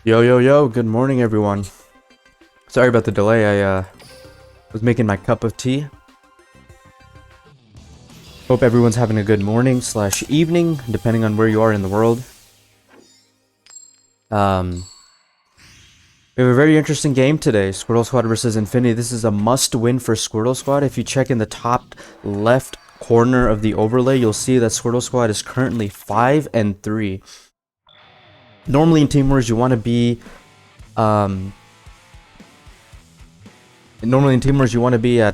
Yo, yo, yo, good morning, everyone. Sorry about the delay, I was making my cup of tea. Hope everyone's having a good morning slash evening, depending on where you are in the world. We have a very interesting game today, Squirtle Squad versus Infinity. This is a must-win for Squirtle Squad. If you check in the top left corner of the overlay, you'll see that Squirtle Squad is currently 5-3. Normally in Team Wars, you want to be at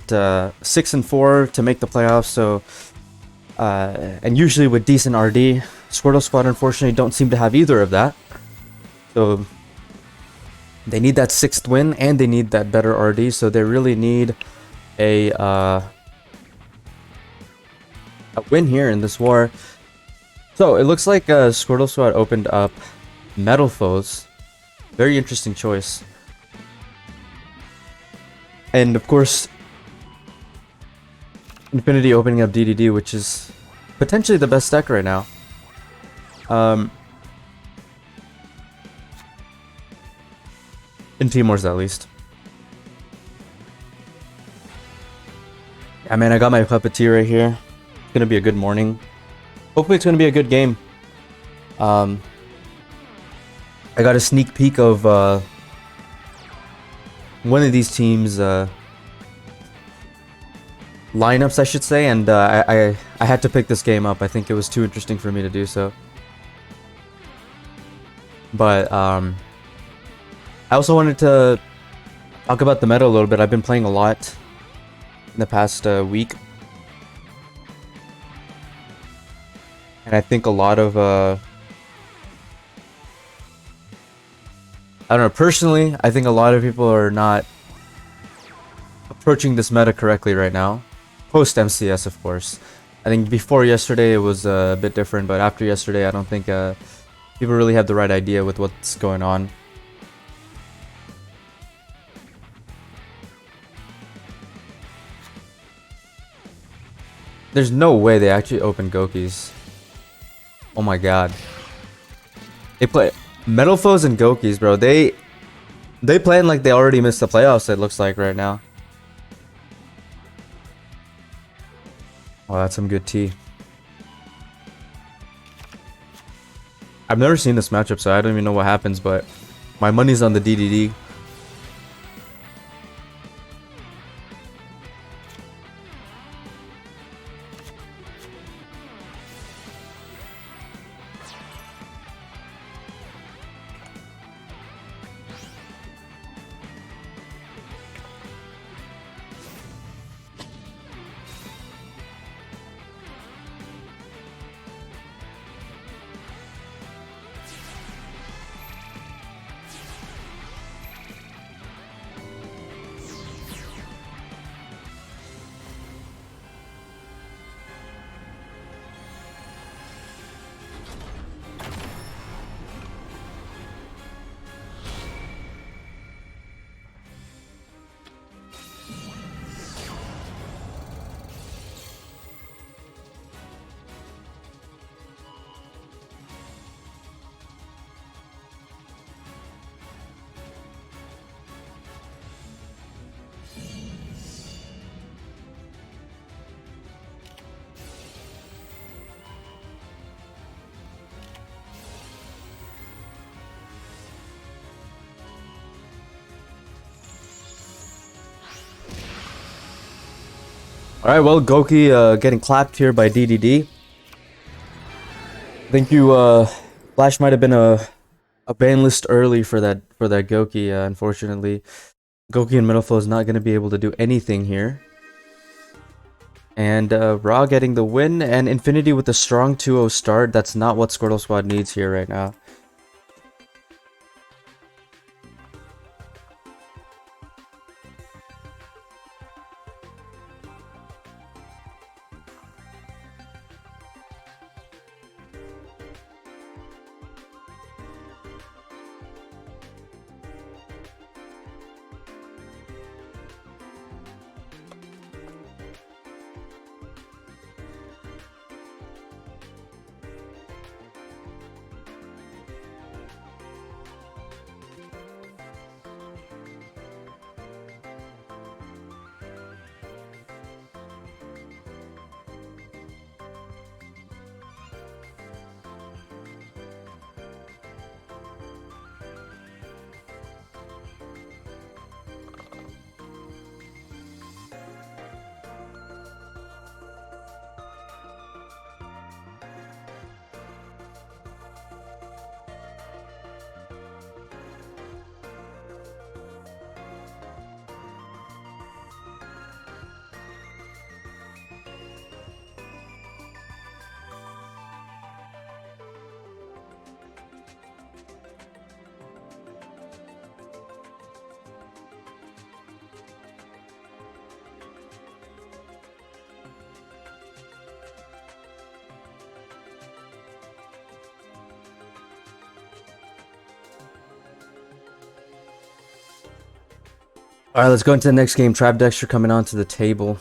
6-4 to make the playoffs. So, and usually with decent RD, Squirtle Squad unfortunately don't seem to have either of that. So they need that 6th win and they need that better RD. So they really need a win here in this war. So it looks like Squirtle Squad opened up Metal Foes. Very interesting choice. And of course, Infinity opening up DDD, which is potentially the best deck right now. In Team Wars, at least. Yeah, man, I got my cup of tea right here. It's gonna be a good morning. Hopefully, it's gonna be a good game. I got a sneak peek of one of these teams' lineups, I should say, and I had to pick this game up. I think it was too interesting for me to do so. But I also wanted to talk about the meta a little bit. I've been playing a lot in the past week, and I think a lot of I don't know, personally, I think a lot of people are not approaching this meta correctly right now. Post MCS, of course. I think before yesterday it was a bit different, but after yesterday I don't think people really have the right idea with what's going on. There's no way they actually open Gokis. Oh my god. They play Metal Foes and Gokis, bro. They playing like they already missed the playoffs, it looks like right now. Oh, that's some good tea. I've never seen this matchup, so I don't even know what happens, but my money's on the DDD. Alright, well, Goki getting clapped here by DDD. I think Flash might have been a ban list early for that Goki, unfortunately. Goki and Metalflow is not going to be able to do anything here. And Ra getting the win, and Infinity with a strong 2-0 start. That's not what Squirtle Squad needs here right now. Alright, let's go into the next game. Trap Dexter coming onto the table.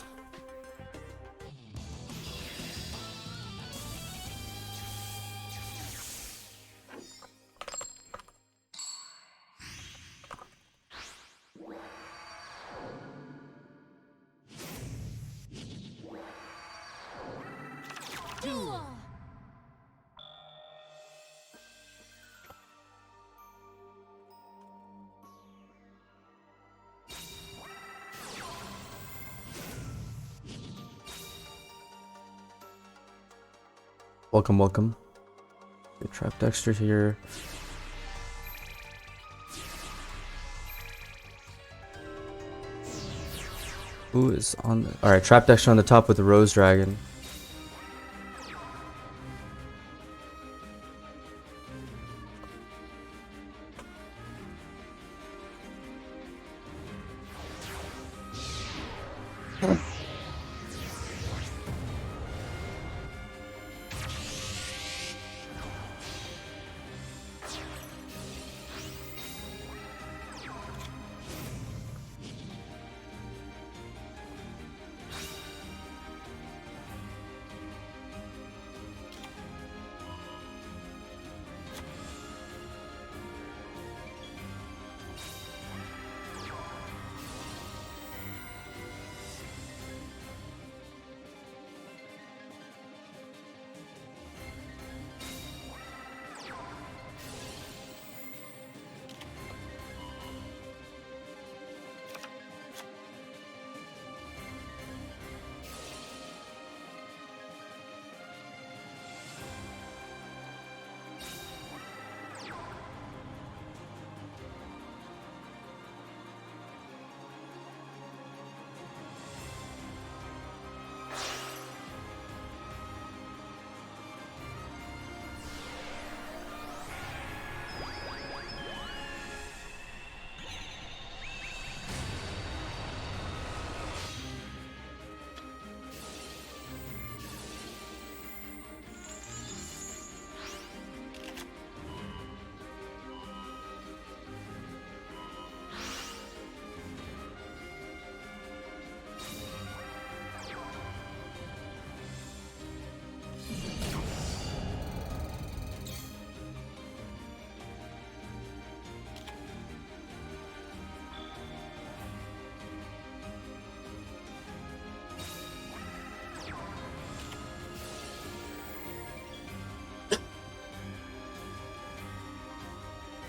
Welcome, welcome. Get Trap Dexter here. Who is on the... Alright, Trap Dexter on the top with the Rose Dragon.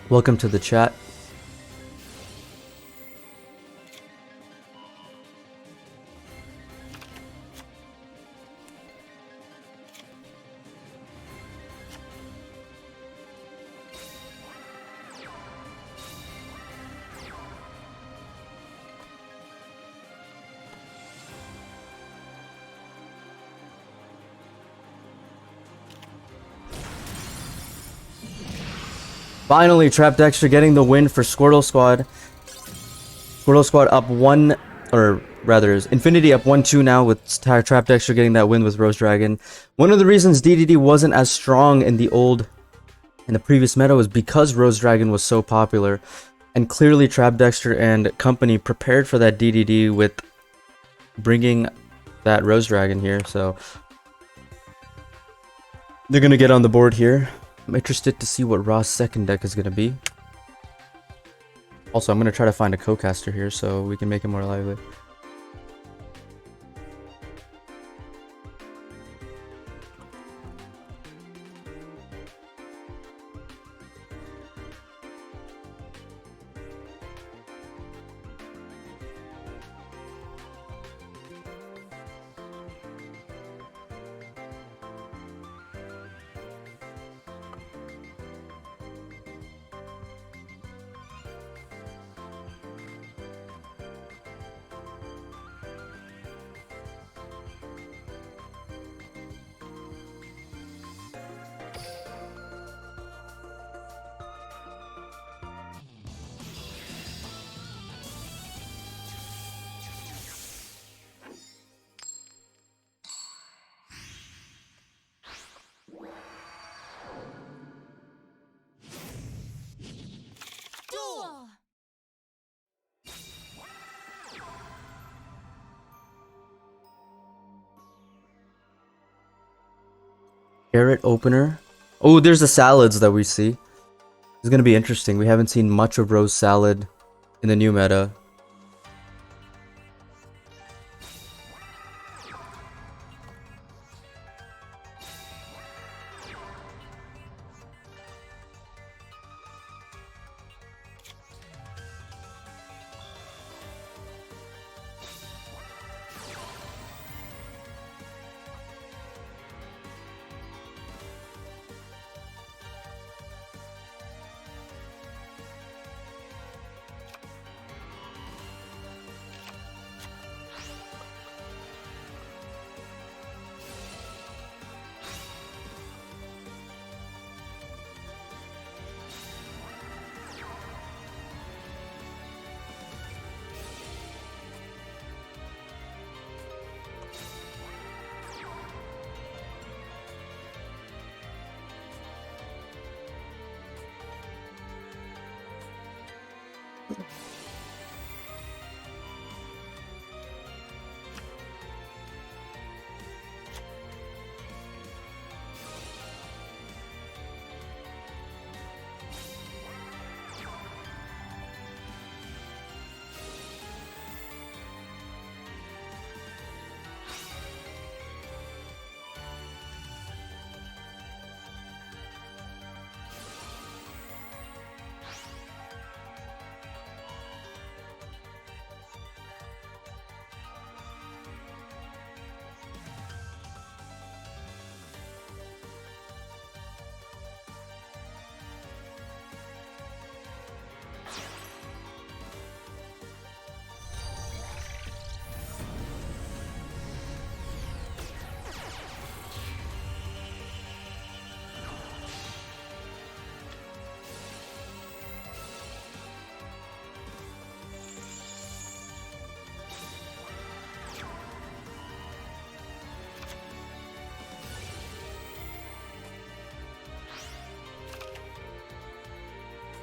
Welcome to the chat. Finally, Trap Dexter getting the win for Squirtle Squad. Squirtle Squad up 1, or rather, Infinity up 1-2 now with Trap Dexter getting that win with Rose Dragon. One of the reasons DDD wasn't as strong in the previous meta was because Rose Dragon was so popular. And clearly Trap Dexter and company prepared for that DDD with bringing that Rose Dragon here, so they're gonna get on the board here. I'm interested to see what Ra's second deck is gonna be. Also, I'm gonna try to find a co-caster here so we can make it more lively. Carrot opener. Oh, there's the salads that we see. It's gonna be interesting. We haven't seen much of Rose Salad in the new meta.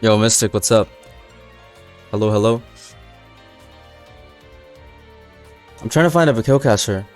Yo, Mystic, what's up? Hello, hello. I'm trying to find a Killcaster.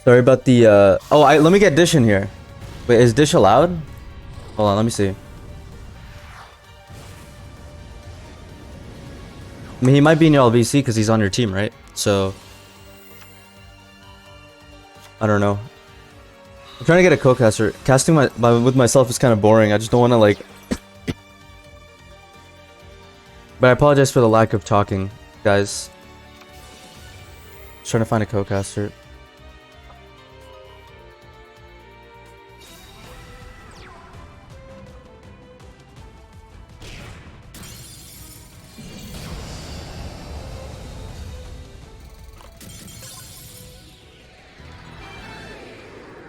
Sorry about the oh, let me get Dish in here. Wait, is Dish allowed? Hold on, let me see. I mean, he might be in your LVC because he's on your team, right? So I don't know. I'm trying to get a co-caster. Casting with myself is kind of boring. I just don't want to like. But I apologize for the lack of talking, guys. Just trying to find a co-caster.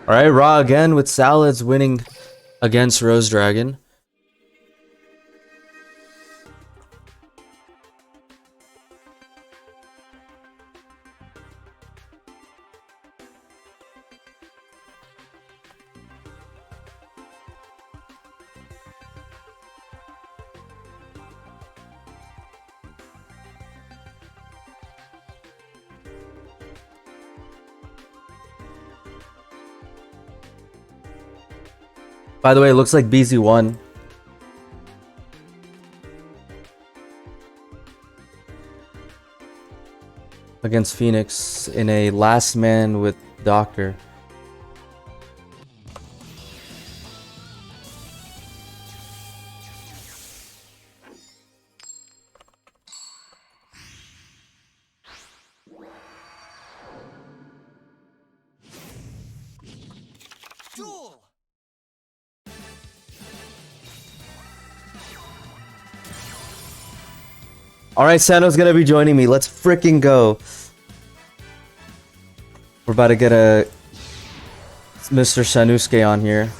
Alright, Raw again with Salads winning against Rose Dragon. By the way, it looks like BZ won. Against Phoenix in a last man with Doctor. Alright, Sano's gonna be joining me. Let's freaking go. We're about to get a Mr. Sanouske on here.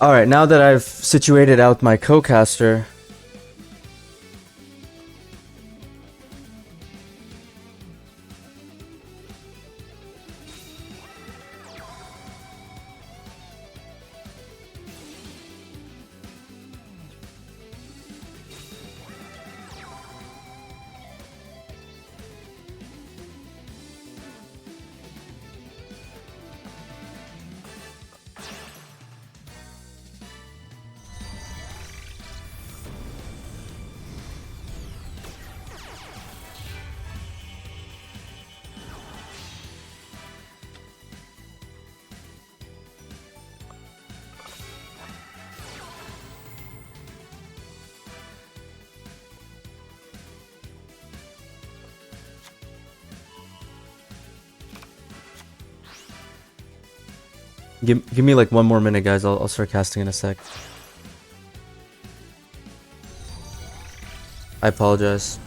Alright, now that I've situated out my co-caster, give me like one more minute, guys. I'll start casting in a sec. I apologize.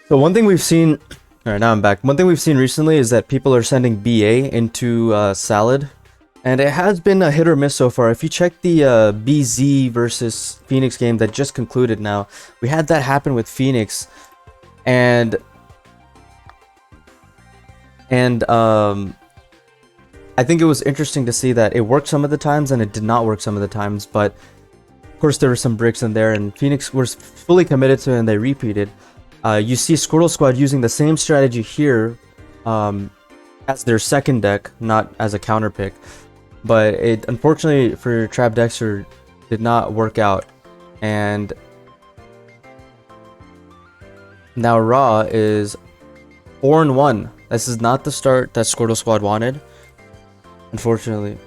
So one thing we've seen, alright, now I'm back. One thing we've seen recently is that people are sending BA into Salad, and it has been a hit or miss so far. If you check the BZ versus Phoenix game that just concluded now, we had that happen with Phoenix, and I think it was interesting to see that it worked some of the times and it did not work some of the times, but of course there were some bricks in there, and Phoenix was fully committed to it and they repeated. You see Squirtle Squad using the same strategy here as their second deck, not as a counter pick. But it, unfortunately for Trap Dexter, did not work out. And now Raw is 4-1. This is not the start that Squirtle Squad wanted, unfortunately.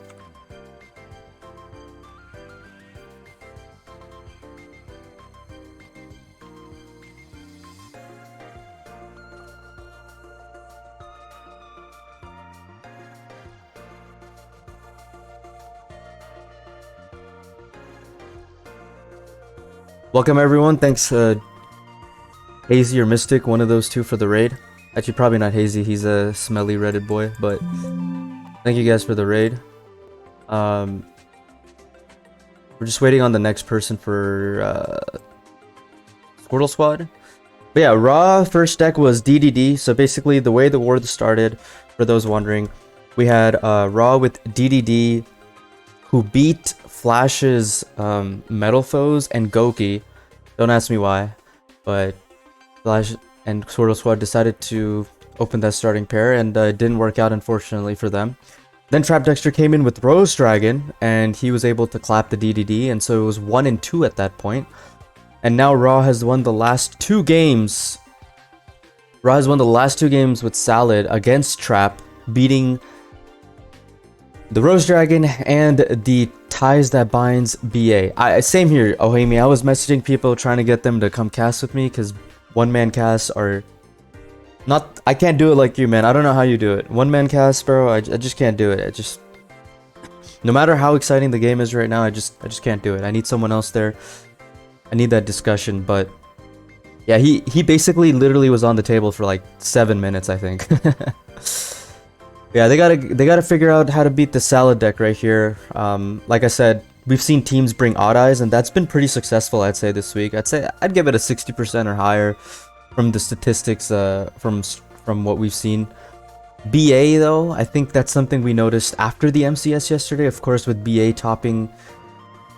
Welcome everyone. Thanks Hazy or Mystic, one of those two for the raid. Actually, probably not Hazy. He's a smelly Reddit boy, but thank you guys for the raid. We're just waiting on the next person for Squirtle Squad. But yeah, Raw first deck was DDD. So basically, the way the war started, for those wondering, we had Raw with DDD, who beat Flash's Metal Foes and Goki. Don't ask me why, but Flash and Squirtle Squad decided to open that starting pair, and it didn't work out, unfortunately, for them. Then Trap Dexter came in with Rose Dragon, and he was able to clap the DDD, and so it was 1-2 at that point. And now Raw has won the last 2 games. Raw has won the last 2 games with Salad against Trap, beating the Rose Dragon and the Ties That Binds BA. Same here, Ohemi. I was messaging people trying to get them to come cast with me, because one-man casts are not... I can't do it like you, man. I don't know how you do it. One-man casts, bro, I just can't do it. No matter how exciting the game is right now, I just can't do it. I need someone else there. I need that discussion, but yeah, he basically literally was on the table for like 7 minutes, I think. Yeah, they gotta figure out how to beat the Salad deck right here. Like I said, we've seen teams bring Odd Eyes, and that's been pretty successful, I'd say, this week. I'd give it a 60% or higher from the statistics from what we've seen. BA though, I think that's something we noticed after the MCS yesterday, of course, with BA topping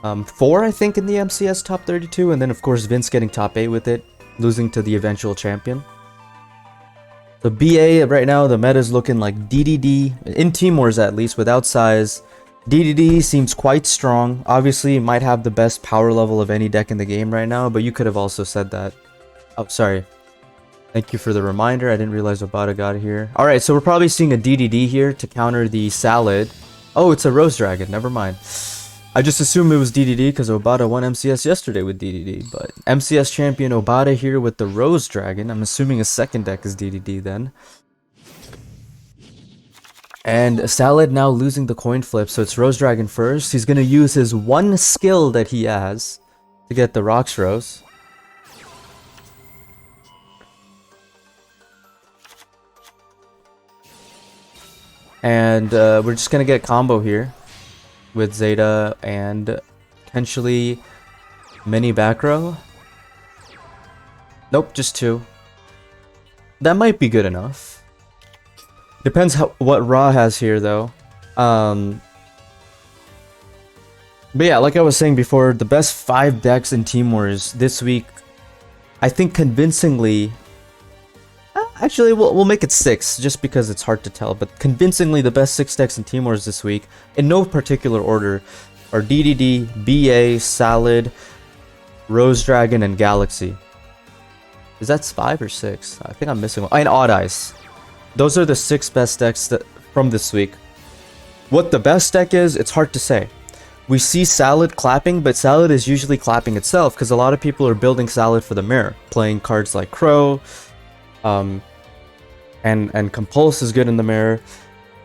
4, I think, in the MCS top 32, and then of course Vince getting top 8 with it, losing to the eventual champion. So BA right now, the meta is looking like DDD, in Team Wars at least, without size. DDD seems quite strong. Obviously, it might have the best power level of any deck in the game right now, but you could have also said that. Oh, sorry. Thank you for the reminder. I didn't realize Obata got here. Alright, so we're probably seeing a DDD here to counter the Salad. Oh, it's a Rose Dragon. Never mind. I just assumed it was DDD because Obata won MCS yesterday with DDD, but MCS champion Obata here with the Rose Dragon. I'm assuming his second deck is DDD then. And Salad now losing the coin flip, so it's Rose Dragon first. He's going to use his one skill that he has to get the Rocks Rose. And we're just going to get combo here with Zeta and potentially mini back row. Nope, just 2. That might be good enough. Depends what Ra has here though. But yeah, like I was saying before, the best 5 decks in Team Wars this week, I think convincingly... Actually, we'll make it 6, just because it's hard to tell. But convincingly, the best 6 decks in Team Wars this week, in no particular order, are DDD, BA, Salad, Rose Dragon, and Galaxy. Is that 5 or 6? I think I'm missing one. And Odd Eyes. Those are the 6 best decks from this week. What the best deck is, it's hard to say. We see Salad clapping, but Salad is usually clapping itself, because a lot of people are building Salad for the mirror, playing cards like Crow, and Compulse is good in the mirror.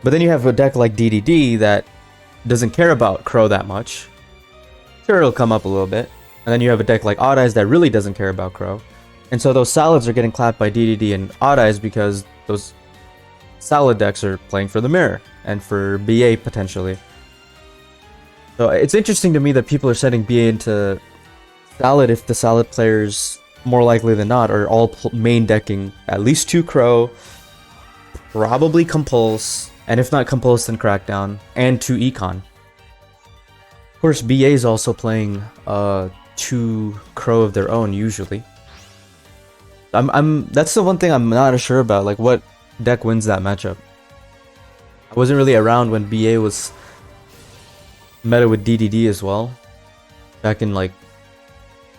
But then you have a deck like DDD that doesn't care about Crow that much. Sure, it'll come up a little bit. And then you have a deck like Odd Eyes that really doesn't care about Crow. And so those Salads are getting clapped by DDD and Odd Eyes because those Salad decks are playing for the mirror and for BA potentially. So it's interesting to me that people are setting BA into Salad if the Salad players, more likely than not, are all main decking at least 2 Crow, probably Compulse, and if not Compulse, then Crackdown, and 2 Econ. Of course, BA is also playing 2 Crow of their own usually. That's the one thing I'm not sure about, like what deck wins that matchup. I wasn't really around when BA was meta with DDD as well, back in like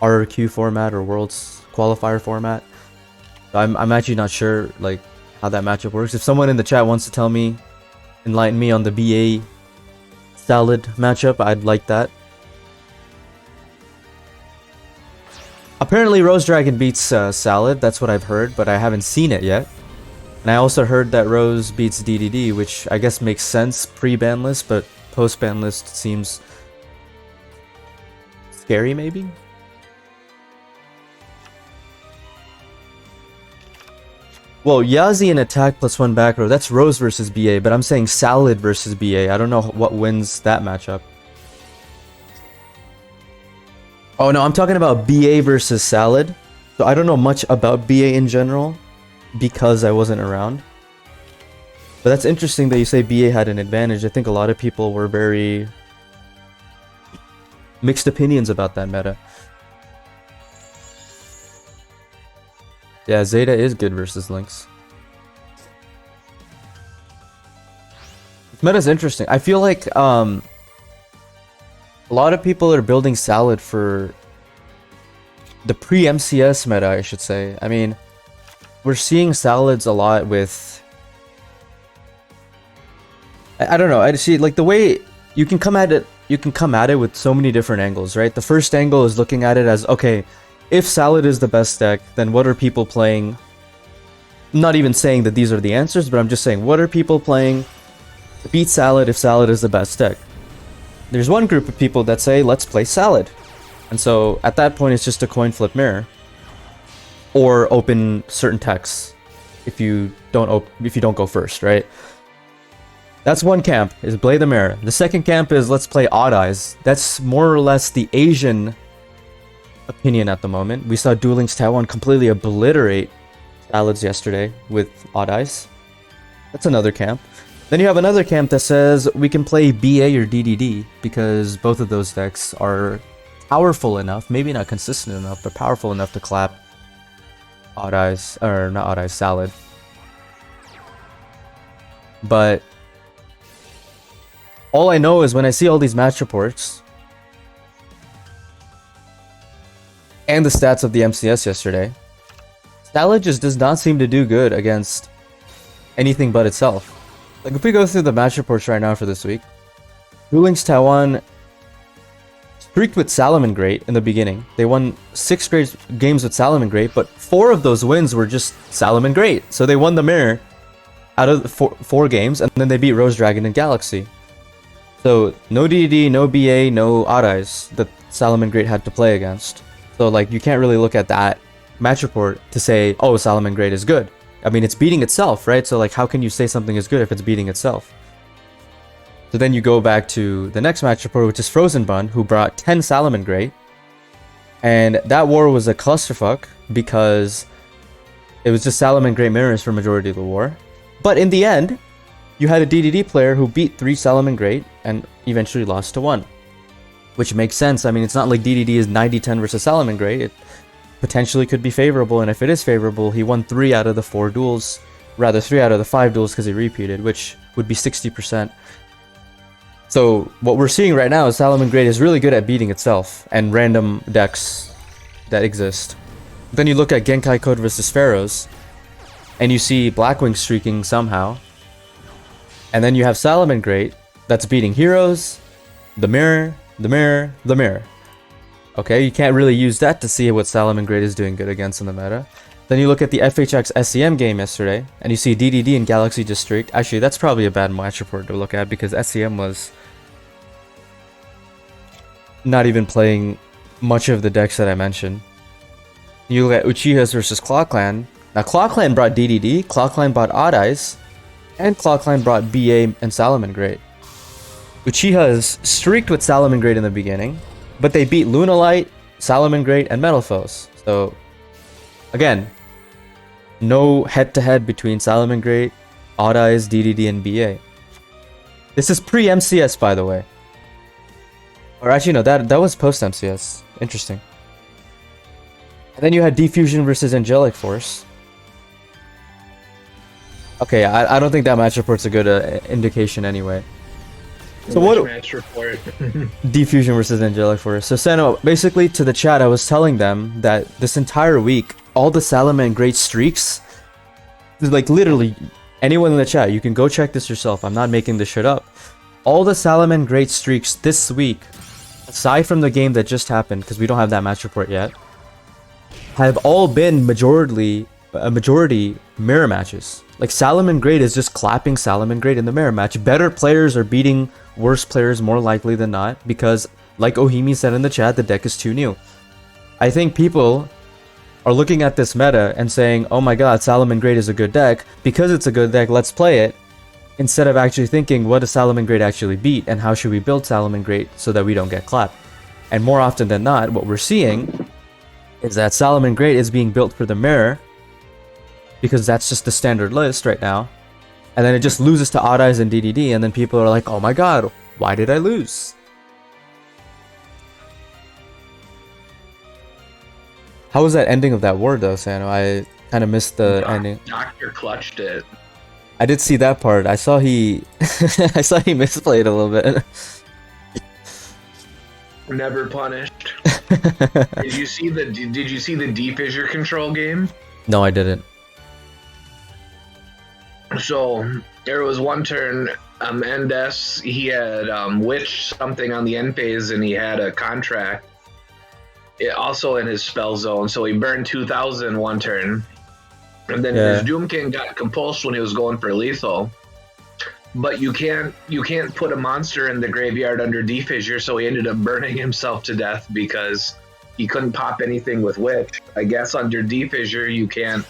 RRQ format or Worlds qualifier format. I'm actually not sure like how that matchup works. If someone in the chat wants to tell me, enlighten me on the BA Salad matchup, I'd like that. Apparently Rose Dragon beats Salad, that's what I've heard, but I haven't seen it yet. And I also heard that Rose beats DDD, which I guess makes sense pre-ban list, but post-ban list seems scary maybe? Well, Yazi in attack plus 1 back row, that's Rose versus BA, but I'm saying Salad versus BA. I don't know what wins that matchup. Oh no, I'm talking about BA versus Salad. So I don't know much about BA in general because I wasn't around. But that's interesting that you say BA had an advantage. I think a lot of people were very mixed opinions about that meta. Yeah, Zeta is good versus Lynx. This meta's interesting. I feel like a lot of people are building Salad for the pre-MCS meta, I should say. I mean, we're seeing Salads a lot with... I don't know. I see, like, the way you can come at it with so many different angles, right? The first angle is looking at it as, okay, if Salad is the best deck, then what are people playing? I'm not even saying that these are the answers, but I'm just saying, what are people playing to beat Salad if Salad is the best deck? There's one group of people that say, let's play Salad. And so, at that point, it's just a coin flip mirror. Or open certain texts if you don't go first, right? That's one camp, is play the mirror. The second camp is let's play Odd Eyes. That's more or less the Asian opinion at the moment. We saw Duel Links Taiwan completely obliterate Salads yesterday with Odd Eyes. That's another camp. Then you have another camp that says we can play BA or DDD because both of those decks are powerful enough, maybe not consistent enough, but powerful enough to clap Odd Eyes, or not Odd Eyes, Salad. But all I know is when I see all these match reports and the stats of the MCS yesterday, Salad just does not seem to do good against anything but itself. Like, if we go through the match reports right now for this week, Duel Links Taiwan streaked with Salomon Great in the beginning. They won 6 straight games with Salomon Great, but 4 of those wins were just Salomon Great. So they won the mirror out of the 4 games, and then they beat Rose Dragon and Galaxy. So no DD, no BA, no Odd Eyes that Salomon Great had to play against. So like, you can't really look at that match report to say, oh, Salomon Great is good. I mean, it's beating itself, right? So like, how can you say something is good if it's beating itself? So then you go back to the next match report, which is Frozen Bun, who brought 10 Salomon Great. And that war was a clusterfuck because it was just Salomon Great mirrors for majority of the war. But in the end, you had a DDD player who beat 3 Salomon Great and eventually lost to 1. Which makes sense. I mean, it's not like DDD is 90-10 versus Salomon Great. It potentially could be favorable, and if it is favorable, he won 3 out of the 4 duels. Rather, 3 out of the 5 duels because he repeated, which would be 60%. So what we're seeing right now is Salomon Great is really good at beating itself and random decks that exist. Then you look at Genkai Code versus Pharaohs, and you see Blackwing streaking somehow. And then you have Salomon Great that's beating Heroes, the Mirror, the Mirror, the Mirror. Okay, you can't really use that to see what Salomon Great is doing good against in the meta. Then you look at the FHX SEM game yesterday, and you see DDD and Galaxy just streaked. Actually, that's probably a bad match report to look at because SEM was not even playing much of the decks that I mentioned. You look at Uchihas versus Claw Clan. Now, Claw Clan brought DDD, Claw Clan brought Odd Eyes, and Claw Clan brought BA and Salomon Great. Uchihas streaked with Salomon Great in the beginning, but they beat Lunalight, Salomon Great, and Metal Foes. So, again, no head-to-head between Salomon Great, Odd Eyes, DDD, and BA. This is pre-MCS, by the way. Or actually, no, that was post-MCS. Interesting. And then you had Diffusion versus Angelic Force. Okay, I don't think that match report's a good indication anyway. So what match report? Diffusion versus Angelic Force. So Seno, basically to the chat, I was telling them that this entire week, all the Salomon Great streaks, like literally, anyone in the chat, you can go check this yourself. I'm not making this shit up. All the Salomon Great streaks this week, aside from the game that just happened, because we don't have that match report yet, have all been majority mirror matches. Like Salomon Great is just clapping Salomon Great in the mirror match. Better players are beating worse players more likely than not because, like Ohimi said in the chat, the deck is too new. I think people are looking at this meta and saying, oh my god, Salamangreat is a good deck. Because it's a good deck, let's play it. Instead of actually thinking, what does Salamangreat actually beat, and how should we build Salamangreat so that we don't get clapped? And more often than not, what we're seeing is that Salamangreat is being built for the mirror, because that's just the standard list right now. And then it just loses to Odd Eyes and DDD, and then people are like, oh my god, why did I lose? How was that ending of that war though, Sano? I kind of missed the ending. Doctor clutched it. I did see that part. I saw he I saw he misplayed a little bit. Never punished. Did you see the defissure control game? No, I didn't. So there was one turn, Endes, he had witch something on the end phase, and he had a contract also in his spell zone, so he burned 2,000 one turn. And then his Doom King got compulsed when he was going for lethal. But you can't put a monster in the graveyard under defissure, so he ended up burning himself to death because he couldn't pop anything with witch. I guess under defissure you can't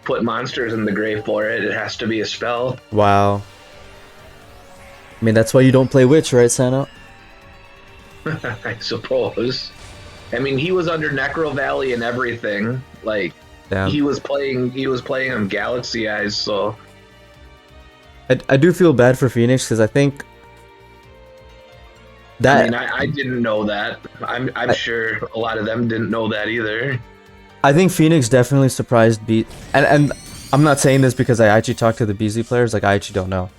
put monsters in the grave for it. It has to be a spell. Wow. I mean, that's why you don't play witch, right, Sano? I suppose. I mean, he was under Necro Valley and everything. Like, damn. He was playing on Galaxy Eyes, so I do feel bad for Phoenix because I think that I mean, I didn't know that. I'm sure a lot of them didn't know that either. I think Phoenix definitely surprised and I'm not saying this because I actually talked to the BZ players, like I actually don't know.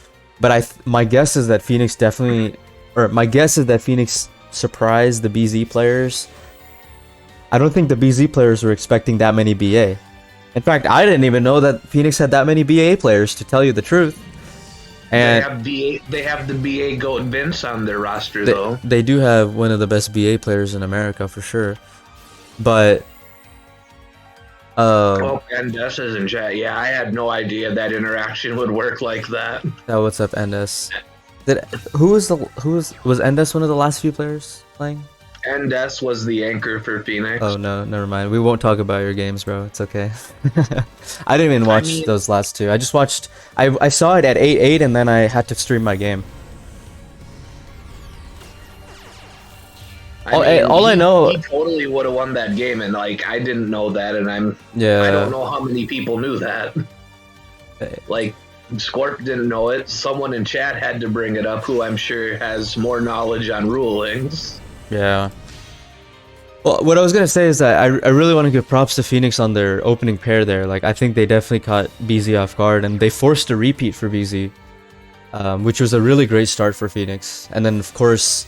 But my guess is that Phoenix surprised the BZ players. I don't think the BZ players were expecting that many BA. In fact, I didn't even know that Phoenix had that many BA players, to tell you the truth. And they have the BA Goat Vince on their roster, though. They do have one of the best BA players in America, for sure. But Endes is in chat. Yeah, I had no idea that interaction would work like that. Oh, what's up, Endes? Was Endes one of the last few players playing? Endes was the anchor for Phoenix. Oh no, never mind. We won't talk about your games, bro. It's okay. I didn't even watch those last two. I just watched. I saw it at 8-8, and then I had to stream my game. I know, he totally would have won that game, and like I didn't know that, and I don't know how many people knew that. Like Scorp didn't know it. Someone in chat had to bring it up, who I'm sure has more knowledge on rulings. Yeah. Well, what I was gonna say is that I really want to give props to Phoenix on their opening pair there. Like, I think they definitely caught BZ off guard, and they forced a repeat for BZ, which was a really great start for Phoenix. And then, of course,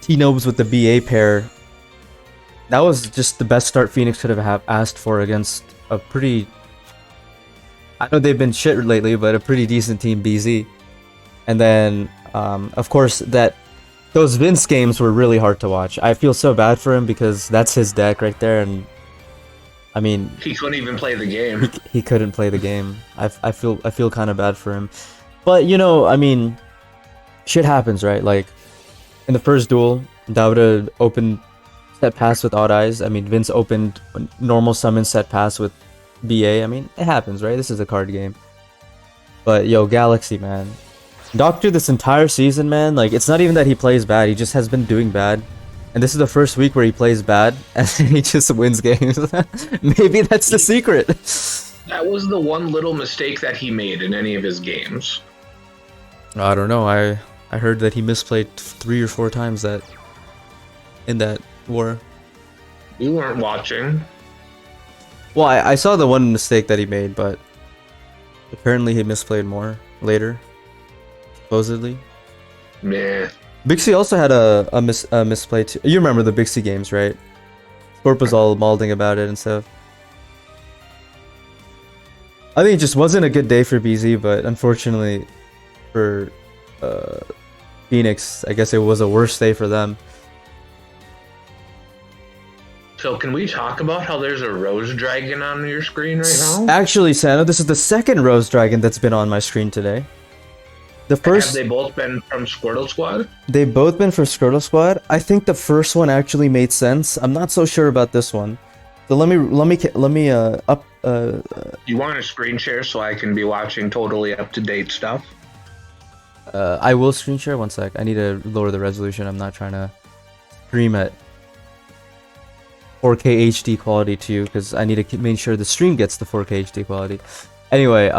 T-Nobes with the BA pair. That was just the best start Phoenix could have asked for against a pretty... I know they've been shit lately, but a pretty decent team, BZ. And then, of course, those Vince games were really hard to watch. I feel so bad for him because that's his deck right there, and I mean, he couldn't even play the game. He couldn't play the game. I feel kind of bad for him, but you know, I mean, shit happens, right? Like in the first duel, Dauda opened set pass with Odd Eyes. I mean, Vince opened normal summon set pass with BA. I mean, it happens, right? This is a card game. But yo, Galaxy, man. Doctor this entire season, man, like, it's not even that he plays bad, he just has been doing bad. And this is the first week where he plays bad, and he just wins games. Maybe that's the secret. That was the one little mistake that he made in any of his games. I don't know, I heard that he misplayed 3 or 4 times in that war. You weren't watching. Well, I saw the one mistake that he made, but apparently he misplayed more later. Supposedly. Meh. Bixie also had a misplay too. You remember the Bixie games, right? Scorp was all malding about it and stuff. I think it just wasn't a good day for BZ, but unfortunately for Phoenix, I guess it was a worse day for them. So can we talk about how there's a Rose Dragon on your screen right now? Actually, Santa, this is the second Rose Dragon that's been on my screen today. The first... Have they both been from Squirtle Squad? They've both been for Squirtle Squad. I think the first one actually made sense. I'm not so sure about this one. So let me up You want a screen share so I can be watching totally up to date stuff? I will screen share. One sec. I need to lower the resolution. I'm not trying to stream at 4K HD quality to you because I need to make sure the stream gets the 4K HD quality. Anyway,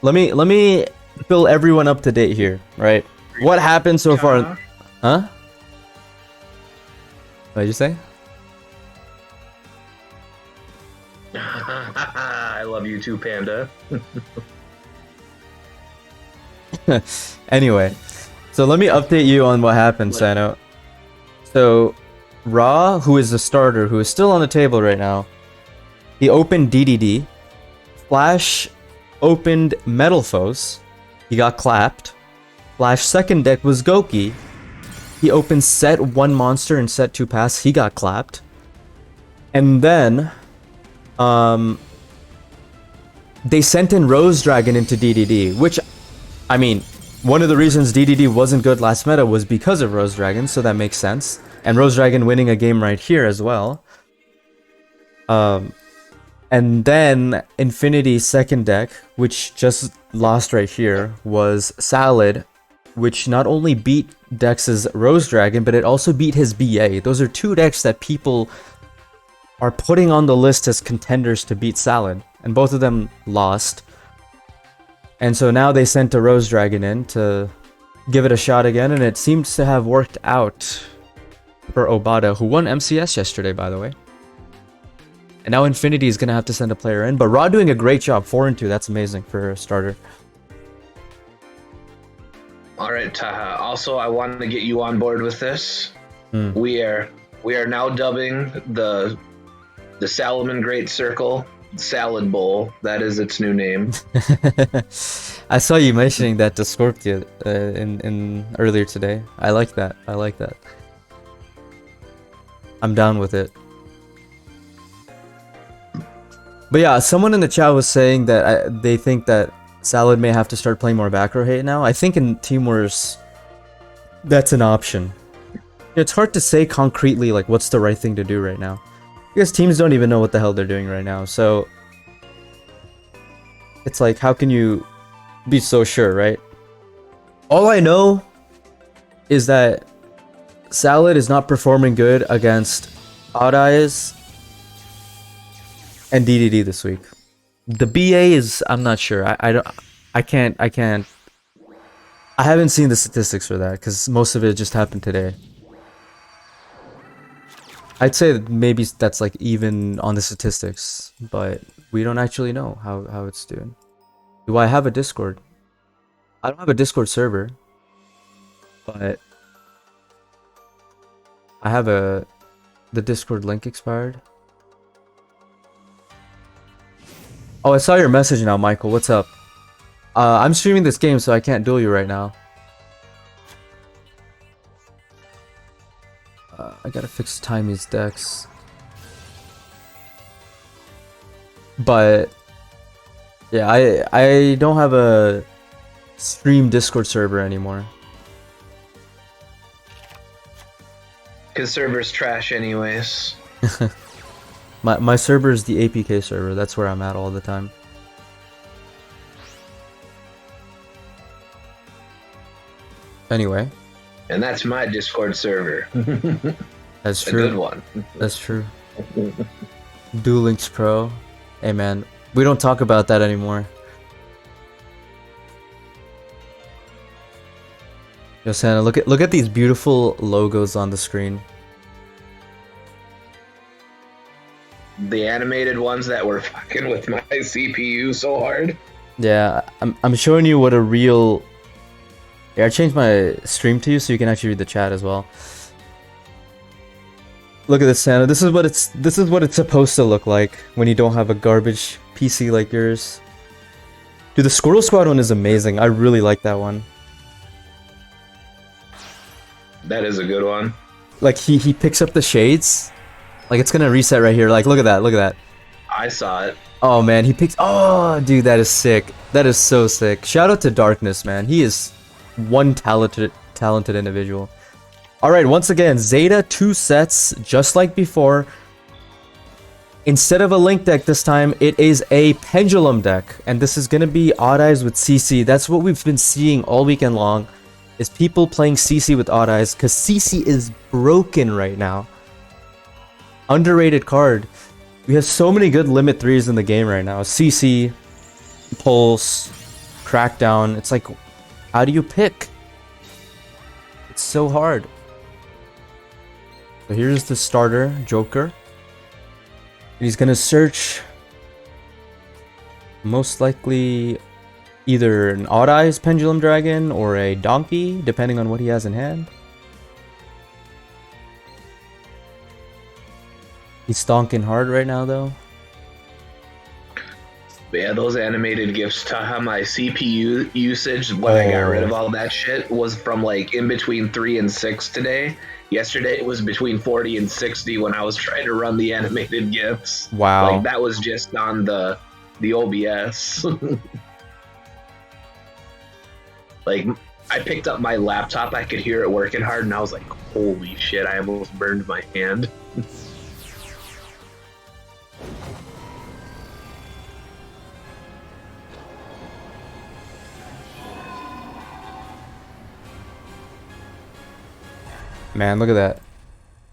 let me fill everyone up to date here, right? What happened so far? Huh? What did you say? I love you too, Panda. Anyway, so let me update you on what happened, Sano. So, Ra, who is the starter, who is still on the table right now, he opened DDD. Flash opened Metal Foes. He got clapped. Flash second deck was Goki. He opened set 1 monster and set 2 pass. He got clapped. And then, they sent in Rose Dragon into DDD, which, I mean, one of the reasons DDD wasn't good last meta was because of Rose Dragon, so that makes sense. And Rose Dragon winning a game right here as well. And then Infinity's second deck, which just lost right here, was Salad, which not only beat Dex's Rose Dragon, but it also beat his BA. Those are 2 decks that people are putting on the list as contenders to beat Salad, and both of them lost. And so now they sent a Rose Dragon in to give it a shot again, and it seems to have worked out for Obata, who won MCS yesterday, by the way. And now Infinity is going to have to send a player in, but Raw doing a great job, 4-2, that's amazing for a starter. All right, Taaha. Also, I wanted to get you on board with this. We are now dubbing the Salomon Great Circle Salad Bowl. That is its new name. I saw you mentioning that to Scorpio in earlier today. I like that. I like that. I'm down with it. But yeah, someone in the chat was saying that they think that Salad may have to start playing more back row hate now. I think in Team Wars, that's an option. It's hard to say concretely like what's the right thing to do right now, because teams don't even know what the hell they're doing right now. So it's like, how can you be so sure, right? All I know is that Salad is not performing good against Odd Eyes and DDD this week. The BA is, I'm not sure. I haven't seen the statistics for that because most of it just happened today. I'd say that maybe that's like even on the statistics, but we don't actually know how it's doing. Do I have a Discord? I don't have a Discord server, but I have the Discord link expired. Oh, I saw your message now, Michael. What's up? I'm streaming this game, so I can't duel you right now. I gotta fix Timey's decks. But yeah, I don't have a stream Discord server anymore. Cause server's trash anyways. My server is the APK server. That's where I'm at all the time. Anyway. And that's my Discord server. That's true. A good one. That's true. Duel Links Pro. Hey man, we don't talk about that anymore. Yo, Santa, look at these beautiful logos on the screen. The animated ones that were fucking with my CPU so hard. Yeah, I'm showing you what a real. Yeah, I changed my stream to you so you can actually read the chat as well. Look at this, Santa. This is what it's supposed to look like when you don't have a garbage PC like yours. Dude, the Squirtle Squad one is amazing. I really like that one. That is a good one. Like he picks up the shades. Like it's gonna reset right here. Like look at that, look at that. I saw it. Oh man, he picks. Oh dude, that is sick. That is so sick. Shout out to Darkness, man. He is one talented individual. All right, once again, Zeta 2 sets just like before. Instead of a Link deck this time, it is a Pendulum deck. And this is going to be Odd Eyes with CC. That's what we've been seeing all weekend long, is people playing CC with Odd Eyes, because CC is broken right now. Underrated card. We have so many good limit 3s in the game right now. CC, Pulse, Crackdown. It's like, how do you pick? It's so hard. So here's the starter, Joker. He's gonna search most likely either an Odd Eyes Pendulum Dragon or a Donkey, depending on what he has in hand. He's stonking hard right now, though. But yeah, those animated gifts, Taaha, my CPU usage when I got rid of all that shit was from like in between 3 and 6 today. Yesterday it was between 40 and 60 when I was trying to run the animated gifts. Wow. Like that was just on the OBS. Like I picked up my laptop, I could hear it working hard, and I was like, holy shit, I almost burned my hand. Man, look at that.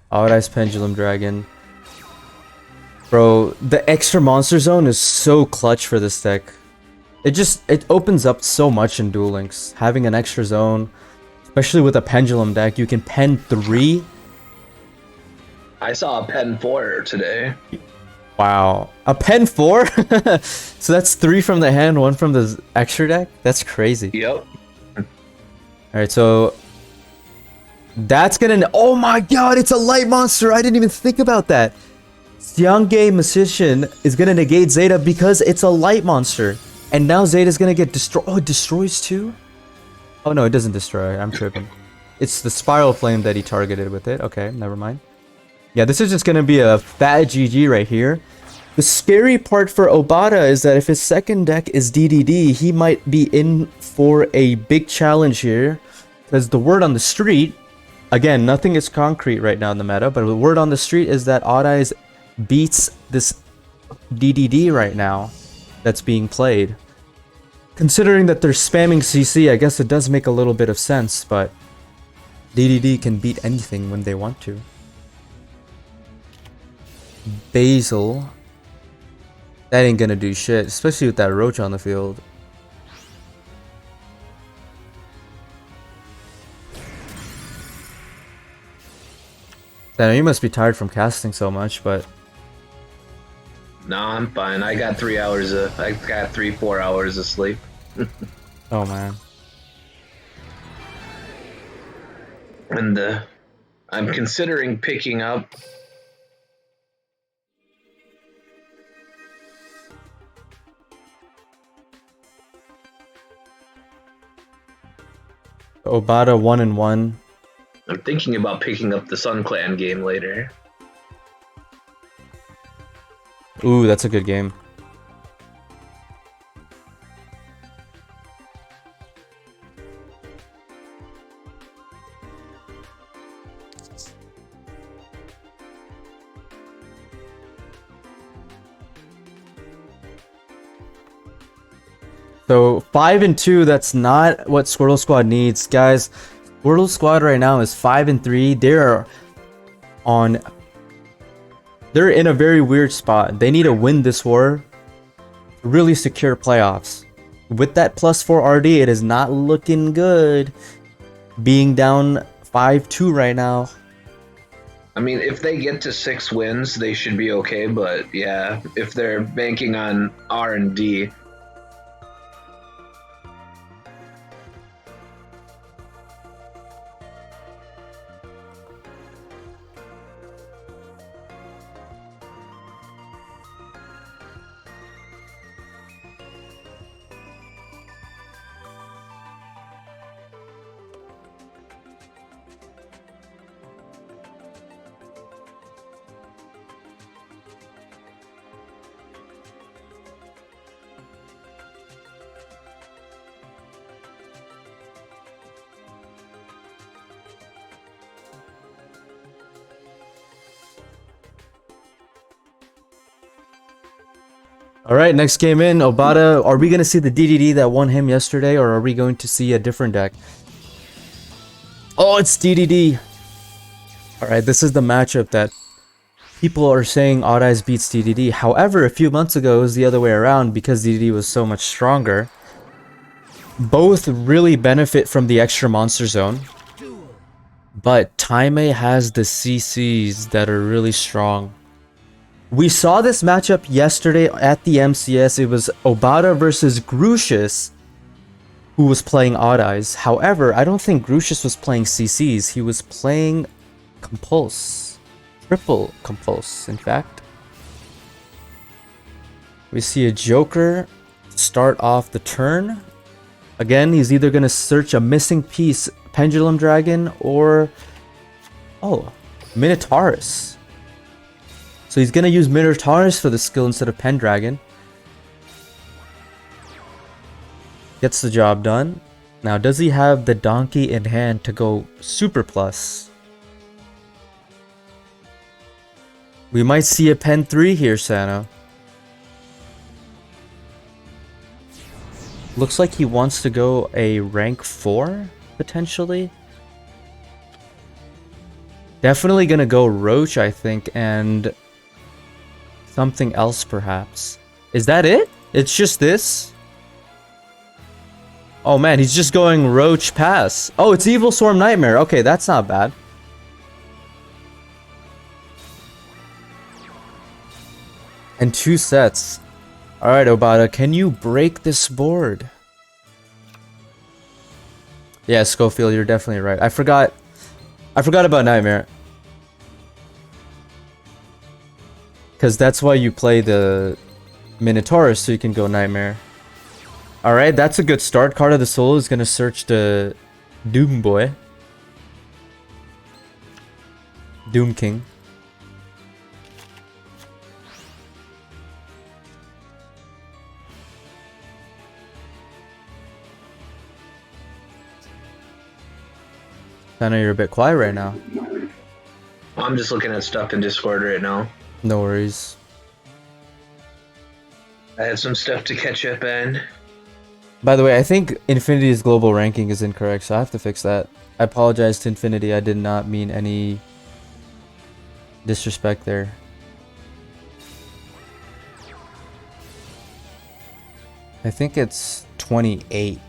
Odd Eyes Pendulum Dragon. Bro, the extra monster zone is so clutch for this deck. It opens up so much in Duel Links. Having an extra zone, especially with a Pendulum deck, you can pen 3. I saw a pen 4 today. Wow. A pen 4? So that's 3 from the hand, 1 from the extra deck? That's crazy. Yep. Alright, so that's gonna... Oh my god, it's a light monster! I didn't even think about that! Xiangge Musician is gonna negate Zeta because it's a light monster. And now Zeta's gonna get destroyed. Oh, it destroys too? Oh no, it doesn't destroy. I'm tripping. It's the Spiral Flame that he targeted with it. Okay, never mind. Yeah, this is just gonna be a fat GG right here. The scary part for Obata is that if his second deck is DDD, he might be in for a big challenge here. Because the word on the street... Again, nothing is concrete right now in the meta, but the word on the street is that Odd Eyes beats this DDD right now that's being played. Considering that they're spamming CC, I guess it does make a little bit of sense, but DDD can beat anything when they want to. Basil. That ain't gonna do shit, especially with that Roach on the field. I know you must be tired from casting so much, but... No, I'm fine. I got 4 hours of sleep. Oh man. And I'm considering picking up Obata 1-1. I'm thinking about picking up the Sun Clan game later. Ooh, that's a good game. So 5-2, that's not what Squirtle Squad needs, guys. Squirtle Squad right now is 5-3. They're in a very weird spot. They need to win this war to really secure playoffs. With that +4 RD, it is not looking good. Being down 5-2 right now. I mean, if they get to 6 wins, they should be okay. But yeah, if they're banking on R&D. All right, next game in. Obata, are we going to see the DDD that won him yesterday, or are we going to see a different deck? Oh, it's DDD. All right, this is the matchup that people are saying Odd Eyes beats DDD. However, a few months ago, it was the other way around because DDD was so much stronger. Both really benefit from the extra monster zone. But Taime has the CCs that are really strong. We saw this matchup yesterday at the MCS. It was Obata versus Grucius, who was playing Odd Eyes. However, I don't think Grucius was playing CCs. He was playing Compulse. Triple Compulse, in fact. We see a Joker start off the turn. Again, he's either going to search a missing piece, Pendulum Dragon, or... oh, Minotaurus. So he's going to use Minotaurus for the skill instead of Pendragon. Gets the job done. Now, does he have the Donkey in hand to go Super Plus? We might see a Pen 3 here, Sano. Looks like he wants to go a rank 4, potentially. Definitely gonna go Roach, I think, and something else, perhaps. Is that it? It's just this? Oh man, he's just going Roach Pass. Oh, it's Evil Swarm Nightmare. Okay, that's not bad. And 2 sets. Alright, Obata, can you break this board? Yeah, Schofield, you're definitely right. I forgot about Nightmare. Because that's why you play the Minotaurus, so you can go Nightmare. Alright, that's a good start. Card of the Soul is going to search the Doom Boy. Doom King. I know you're a bit quiet right now. I'm just looking at stuff in Discord right now. No worries. I had some stuff to catch up on. By the way, I think Infinity's global ranking is incorrect, so I have to fix that. I apologize to Infinity. I did not mean any disrespect there. I think it's 28.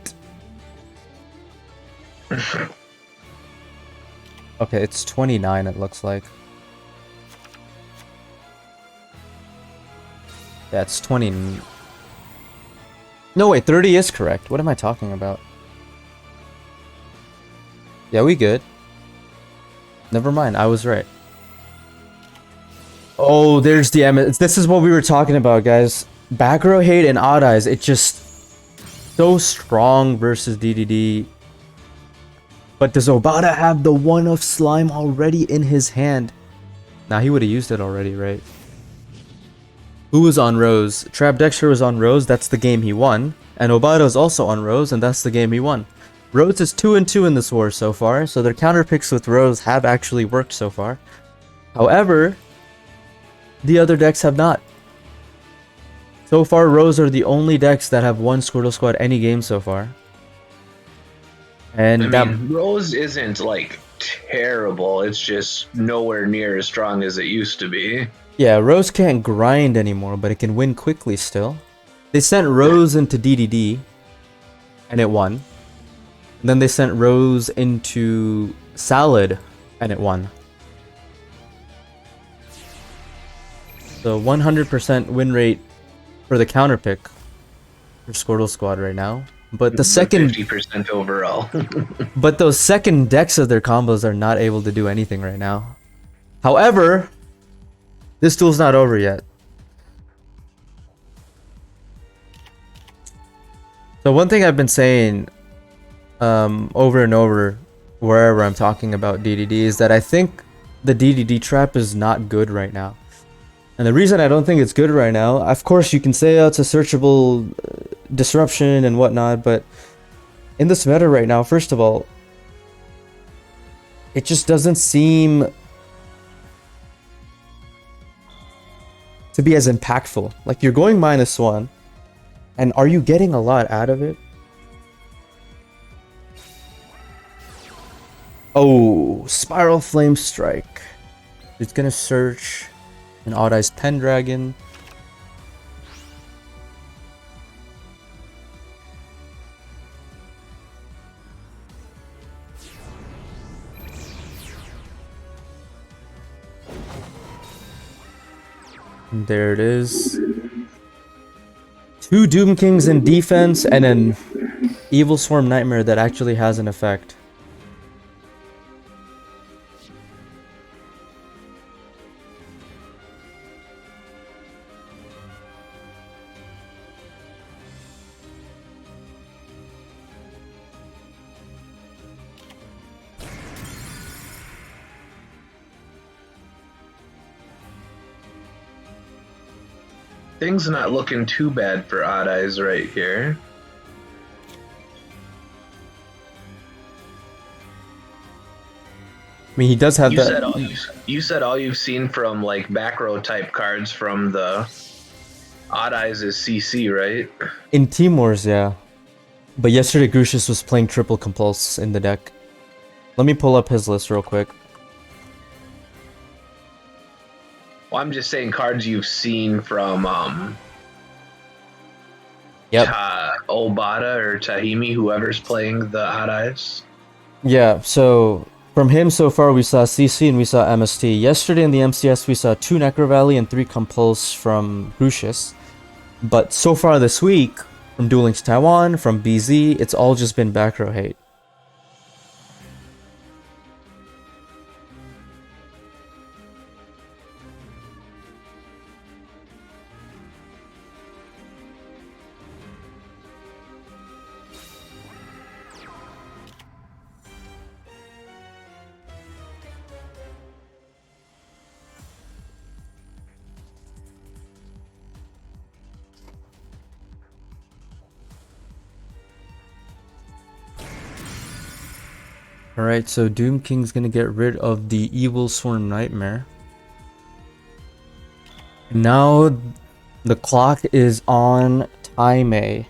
Okay, it's 29, it looks like. Yeah, it's 20. No, wait, 30 is correct. What am I talking about? Yeah, we good. Never mind, I was right. Oh, there's the this is what we were talking about, guys. Back row hate and Odd Eyes. It's just so strong versus DDD. But does Obata have the one of Slime already in his hand? Nah, he would have used it already, right? Who was on Rose? Trap Dexter was on Rose, that's the game he won. And Obata is also on Rose, and that's the game he won. Rose is 2-2 in this war so far, so their counter picks with Rose have actually worked so far. However, the other decks have not. So far, Rose are the only decks that have won Squirtle Squad any game so far. And I mean, Rose isn't like terrible, it's just nowhere near as strong as it used to be. Yeah, Rose can't grind anymore, but it can win quickly still. They sent Rose into DDD, and it won. And then they sent Rose into Salad, and it won. So 100% win rate for the counter pick for Squirtle Squad right now. But the second 50% overall. But those second decks of their combos are not able to do anything right now. However, this duel's not over yet. So one thing I've been saying over and over wherever I'm talking about DDD is that I think the DDD trap is not good right now. And the reason I don't think it's good right now, of course you can say, oh, it's a searchable disruption and whatnot, but in this meta right now, first of all, it just doesn't seem to be as impactful. Like, you're going -1, and are you getting a lot out of it? Oh, Spiral Flame Strike. It's gonna search an Odd Eyes Pendragon. And there it is. 2 Doom Kings in defense and an Evil Swarm Nightmare that actually has an effect. Things not looking too bad for Odd Eyes right here. I mean, he does have You that. said all you've seen from like back row type cards from the Odd Eyes is CC, right? In Team Wars, yeah. But yesterday, Grucius was playing triple Compulse in the deck. Let me pull up his list real quick. Well, I'm just saying cards you've seen from Yep. Obata or Tahimi, whoever's playing the Odd Eyes. Yeah, so from him so far, we saw CC and we saw MST. Yesterday in the MCS, we saw 2 Necro Valley and 3 Compulse from Grucius. But so far this week, from Duel Links Taiwan, from BZ, it's all just been back row hate. Alright, so Doom King's gonna get rid of the Evil Swarm Nightmare. Now the clock is on Taime.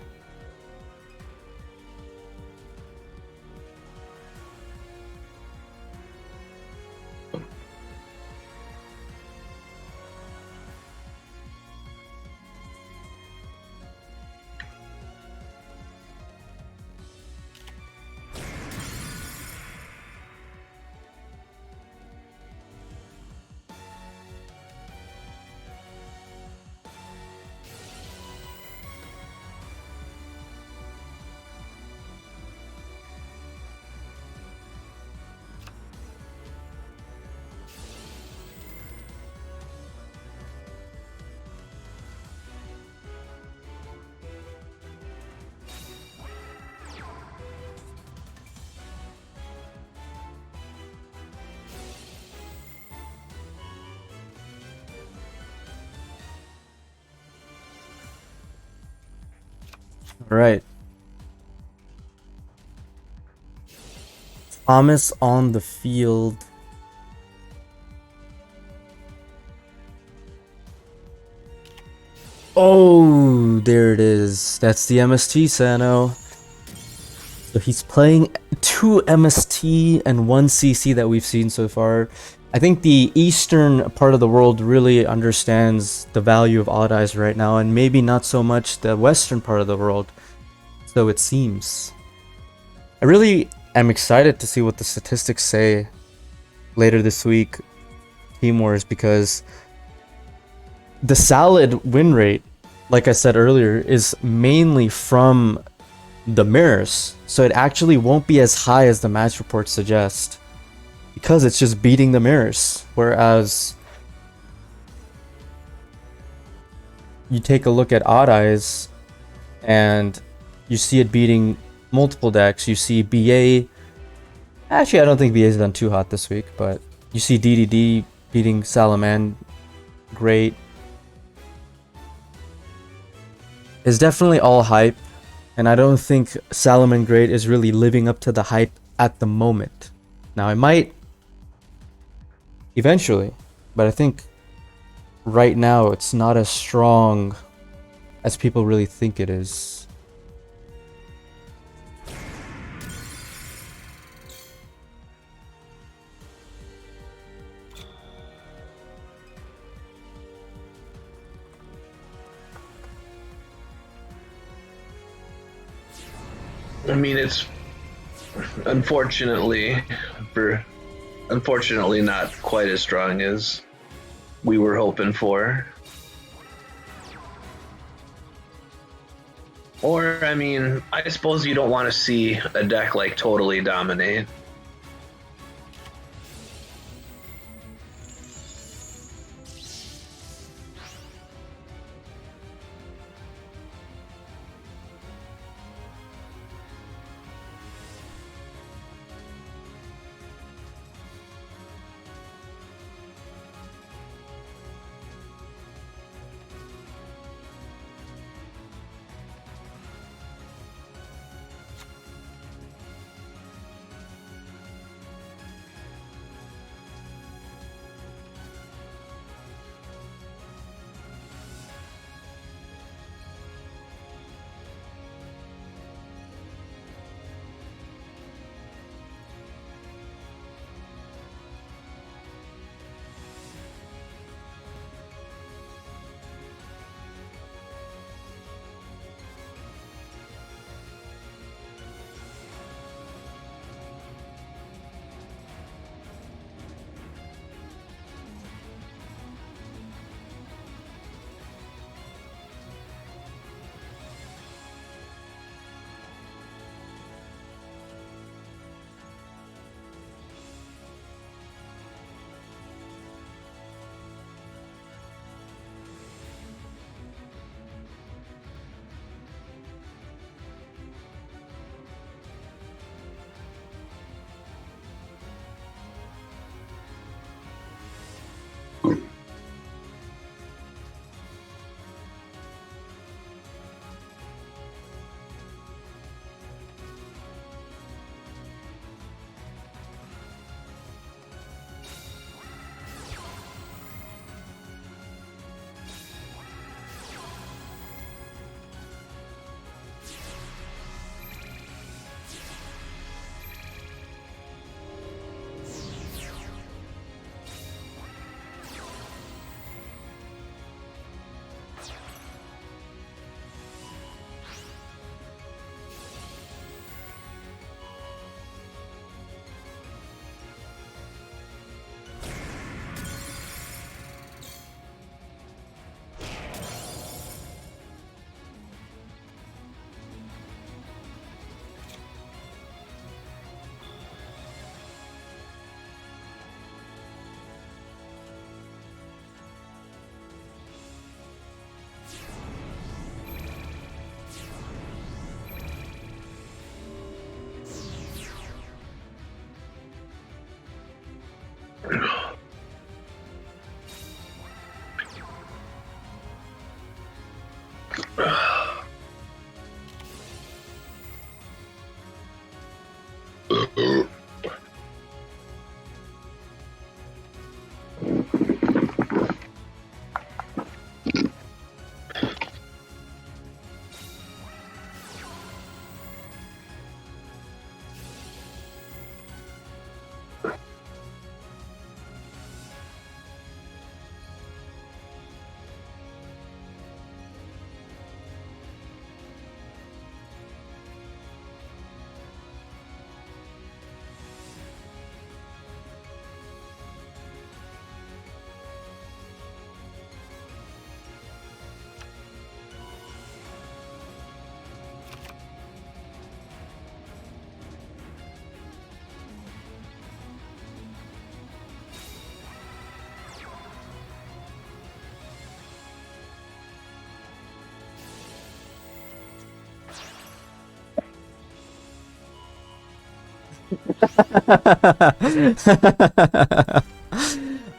Alright. Thomas on the field. Oh, there it is. That's the MST, Sano. So he's playing 2 MST and 1 CC that we've seen so far. I think the eastern part of the world really understands the value of Odd Eyes right now, and maybe not so much the western part of the world. So it seems. I really am excited to see what the statistics say later this week, Team Wars, because the solid win rate, like I said earlier, is mainly from the mirrors. So it actually won't be as high as the match reports suggest, because it's just beating the mirrors. Whereas you take a look at Odd Eyes and you see it beating multiple decks. You see BA. Actually, I don't think BA's done too hot this week, but you see DDD beating Salaman. Great. It's definitely all hype, and I don't think Salaman Great is really living up to the hype at the moment. Now, it might eventually, but I think right now it's not as strong as people really think it is. I mean, it's unfortunately not quite as strong as we were hoping for. Or, I mean, I suppose you don't want to see a deck like totally dominate.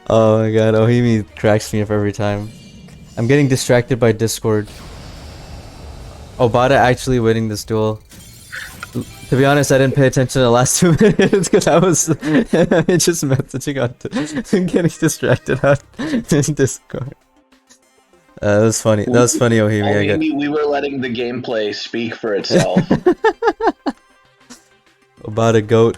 Oh my god, Ohimi cracks me up every time. I'm getting distracted by Discord. Obata actually winning this duel. To be honest, I didn't pay attention to the last 2 minutes because I was just messaging on getting distracted on Discord. That was funny. That was funny, Ohimi. I got We were letting the gameplay speak for itself. about a goat.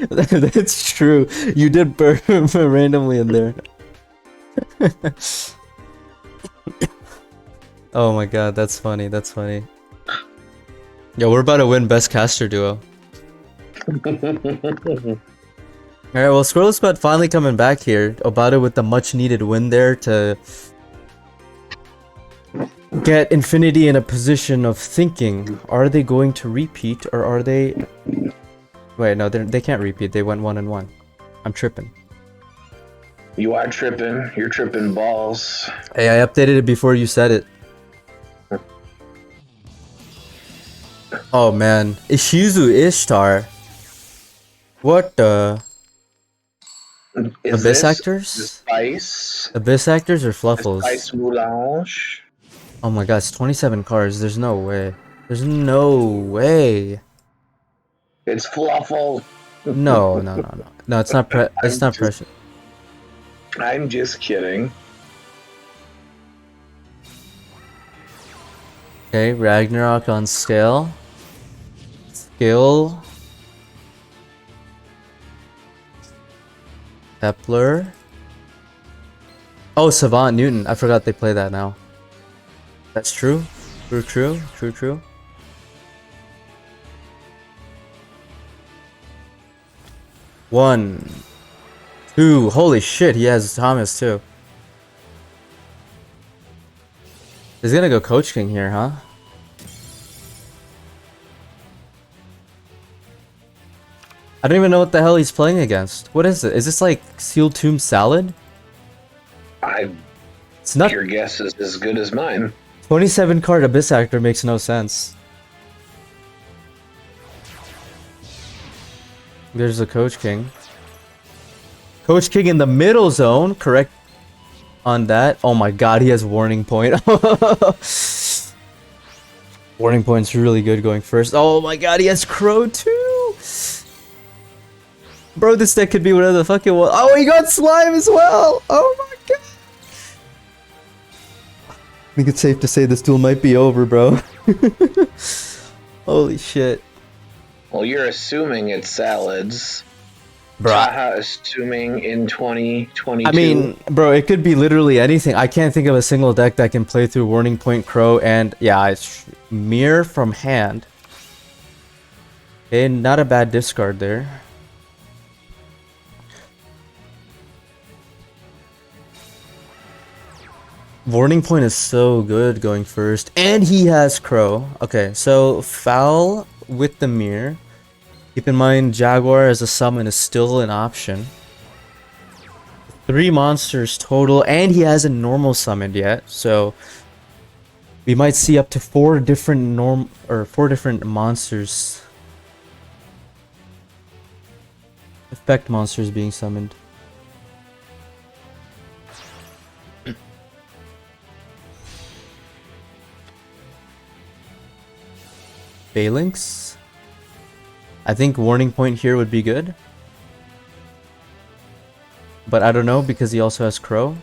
That's true. You did burn randomly in there. Oh my god, that's funny. That's funny. Yo, we're about to win best caster duo. Alright, well, Squirtle Squad finally coming back here. Obata with the much needed win there to get Infinity in a position of thinking. Are they going to repeat or are they... Wait, no, they can't repeat. They went 1-1. I'm tripping. You are tripping. You're tripping balls. Hey, I updated it before you said it. Oh man, Ishizu Ishtar. What the... Is Abyss this actors? the spice? Abyss actors or The Fluffles? spice melange? Oh my god, it's 27 cards. There's no way. There's no way. It's fluffle. No, no, no, no. No, it's not it's not precious. I'm just kidding. Okay, Ragnarok on scale. Skill. Kepler. Oh, Savant Newton. I forgot they play that now. That's true. True. One. Two. Holy shit, he has Thomas too. He's gonna go Coach King here, huh? I don't even know what the hell he's playing against. What is it? Is this like Sealed Tomb Salad? It's not. Your guess is as good as mine. 27 card Abyss Actor makes no sense. There's a Coach King. Coach King in the middle zone, correct on that. Oh my god, he has Warning Point. Warning Point's really good going first. Oh my god, he has Crow too. Bro, this deck could be whatever the fuck it was. Oh, he got Slime as well. Oh my god. I think it's safe to say this duel might be over, bro. Holy shit. Well, you're assuming it's salads. Bro. Taaha assuming in 2022. I mean, bro, it could be literally anything. I can't think of a single deck that can play through Warning Point, Crow, and yeah, it's Mirror from hand. Okay, not a bad discard there. Warning Point is so good going first, and he has Crow. Okay, so Foul with the Mirror. Keep in mind, Jaguar as a summon is still an option. 3 monsters total, and he hasn't normal summoned yet, so we might see up to 4 different monsters, effect monsters being summoned. Phalanx? I think Warning Point here would be good. But I don't know because he also has Crow.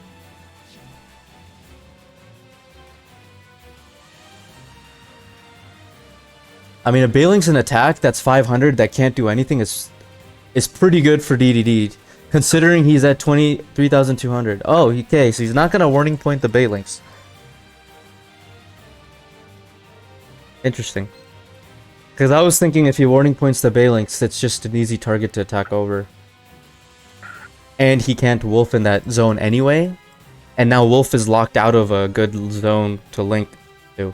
I mean, a Phalanx in attack that's 500 that can't do anything is pretty good for DDD. Considering he's at 23,200. Oh, okay, so he's not gonna Warning Point the Phalanx. Interesting. Because I was thinking if he Warning Points the Phalanx, it's just an easy target to attack over. And he can't Wolf in that zone anyway. And now Wolf is locked out of a good zone to link to.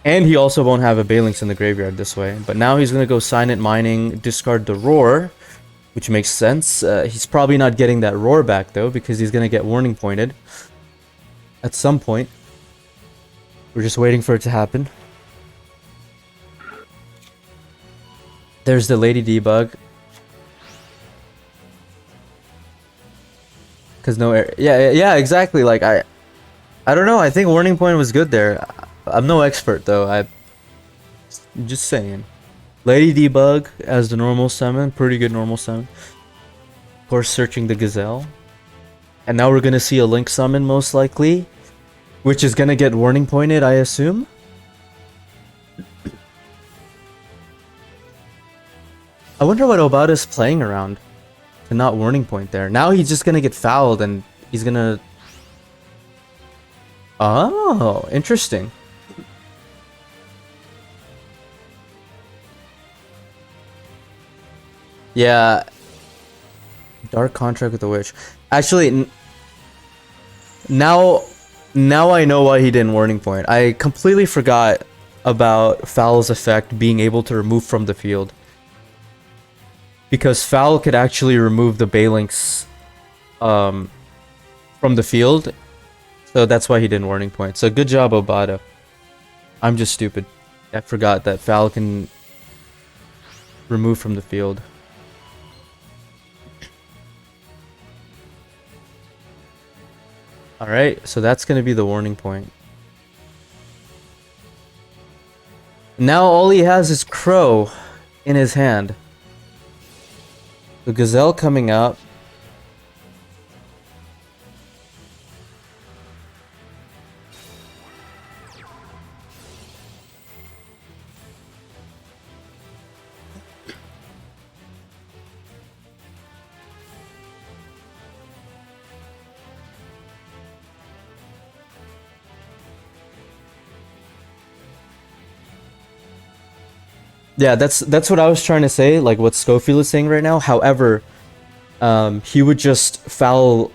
And he also won't have a Phalanx in the graveyard this way. But now he's going to go Silent Mining, discard the Roar, which makes sense. He's probably not getting that Roar back though, because he's going to get Warning Pointed at some point. We're just waiting for it to happen. There's the Lady Debug. Cause no air. Yeah, exactly. Like I don't know. I think Warning Point was good there. I'm no expert though. I'm just saying. Lady Debug as the normal summon, pretty good normal summon. Of course, searching the Gazelle. And now we're gonna see a Link summon most likely, which is gonna get warning pointed, I assume. I wonder what Obata's playing around to not warning point there. Now he's just gonna get fouled and he's gonna... Oh, interesting. Yeah. Dark contract with the witch. Actually, now I know why he didn't warning point. I completely forgot about Foul's effect being able to remove from the field. Because Foul could actually remove the Balinks from the field. So that's why he didn't warning point. So good job, Obata. I'm just stupid. I forgot that Foul can remove from the field. Alright, so that's going to be the warning point. Now all he has is Crow in his hand. The Gazelle coming out. Yeah, that's what I was trying to say, like what Schofield is saying right now. However, he would just foul,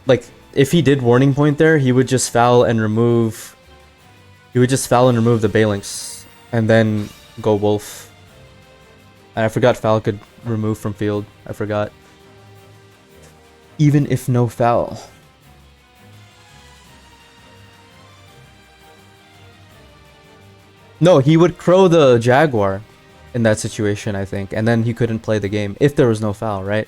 like if he did warning point there, he would just foul and remove. He would just foul and remove the Balinks, and then go Wolf. And I forgot Foul could remove from field. I forgot. Even if no foul. No, he would Crow the Jaguar in that situation, I think, and then he couldn't play the game if there was no foul, right?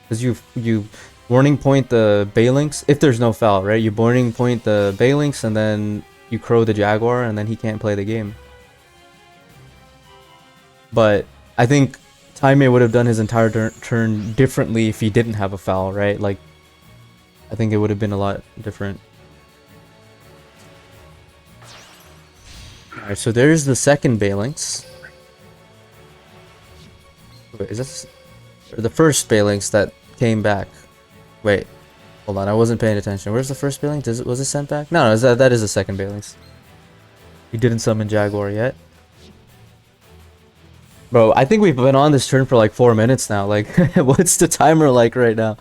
Because you warning point the Balinks if there's no foul, right? You warning point the Balinks and then you Crow the Jaguar and then he can't play the game. But I think Taime would have done his entire turn differently if he didn't have a foul, right? Like, I think it would have been a lot different. Alright, so there's the second Balinks. Wait, is this the first Balinks that came back? Wait, hold on, I wasn't paying attention. Where's the first Balinks? Was it sent back? No, that is the second Balinks. We didn't summon Jaguar yet. Bro, I think we've been on this turn for like 4 minutes now. Like, what's the timer like right now?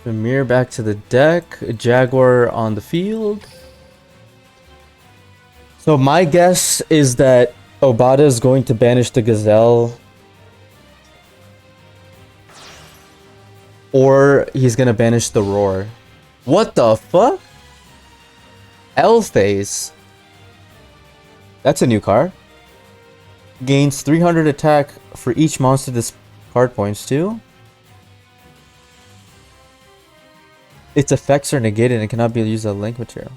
Mirror back to the deck. A Jaguar on the field. So my guess is that Obata is going to banish the Gazelle. Or he's going to banish the Roar. What the fuck? L-Phase. That's a new card. Gains 300 attack for each monster this card points to. Its effects are negated and cannot be used as a link material.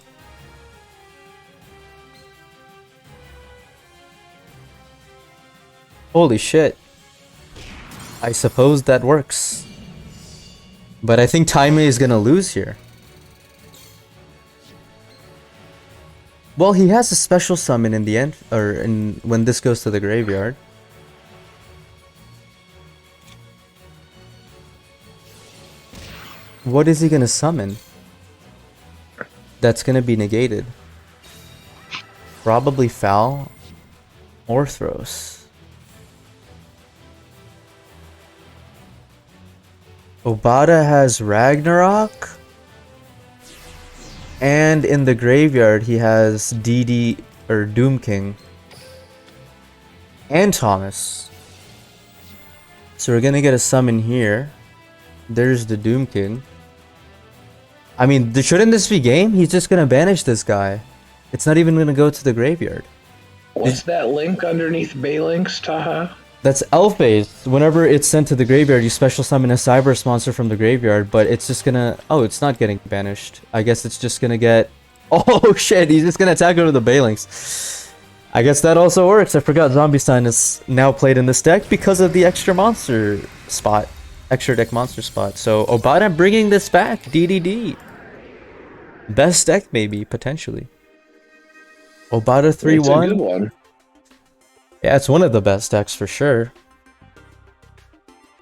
Holy shit. I suppose that works. But I think Taime is gonna lose here. Well, he has a special summon in the end, or when this goes to the graveyard. What is he gonna summon? That's gonna be negated. Probably Foul. Orthros. Obata has Ragnarok. And in the graveyard he has DD or Doom King. And Thomas. So we're gonna get a summon here. There's the Doom King. I mean, shouldn't this be game? He's just gonna banish this guy. It's not even gonna go to the graveyard. What's that link underneath Bay Links, Taaha? That's elf base. Whenever it's sent to the graveyard, you special summon a Cyberse monster from the graveyard, but it's just gonna... Oh, it's not getting banished. I guess it's just gonna get... Oh shit, he's just gonna attack over the Baylings. I guess that also works. I forgot Zombie Sign is now played in this deck because of the extra monster spot. Extra deck monster spot. So Obata bringing this back. DDD. Best deck maybe, potentially. Obata 3-1. It's a good one. Yeah, it's one of the best decks for sure.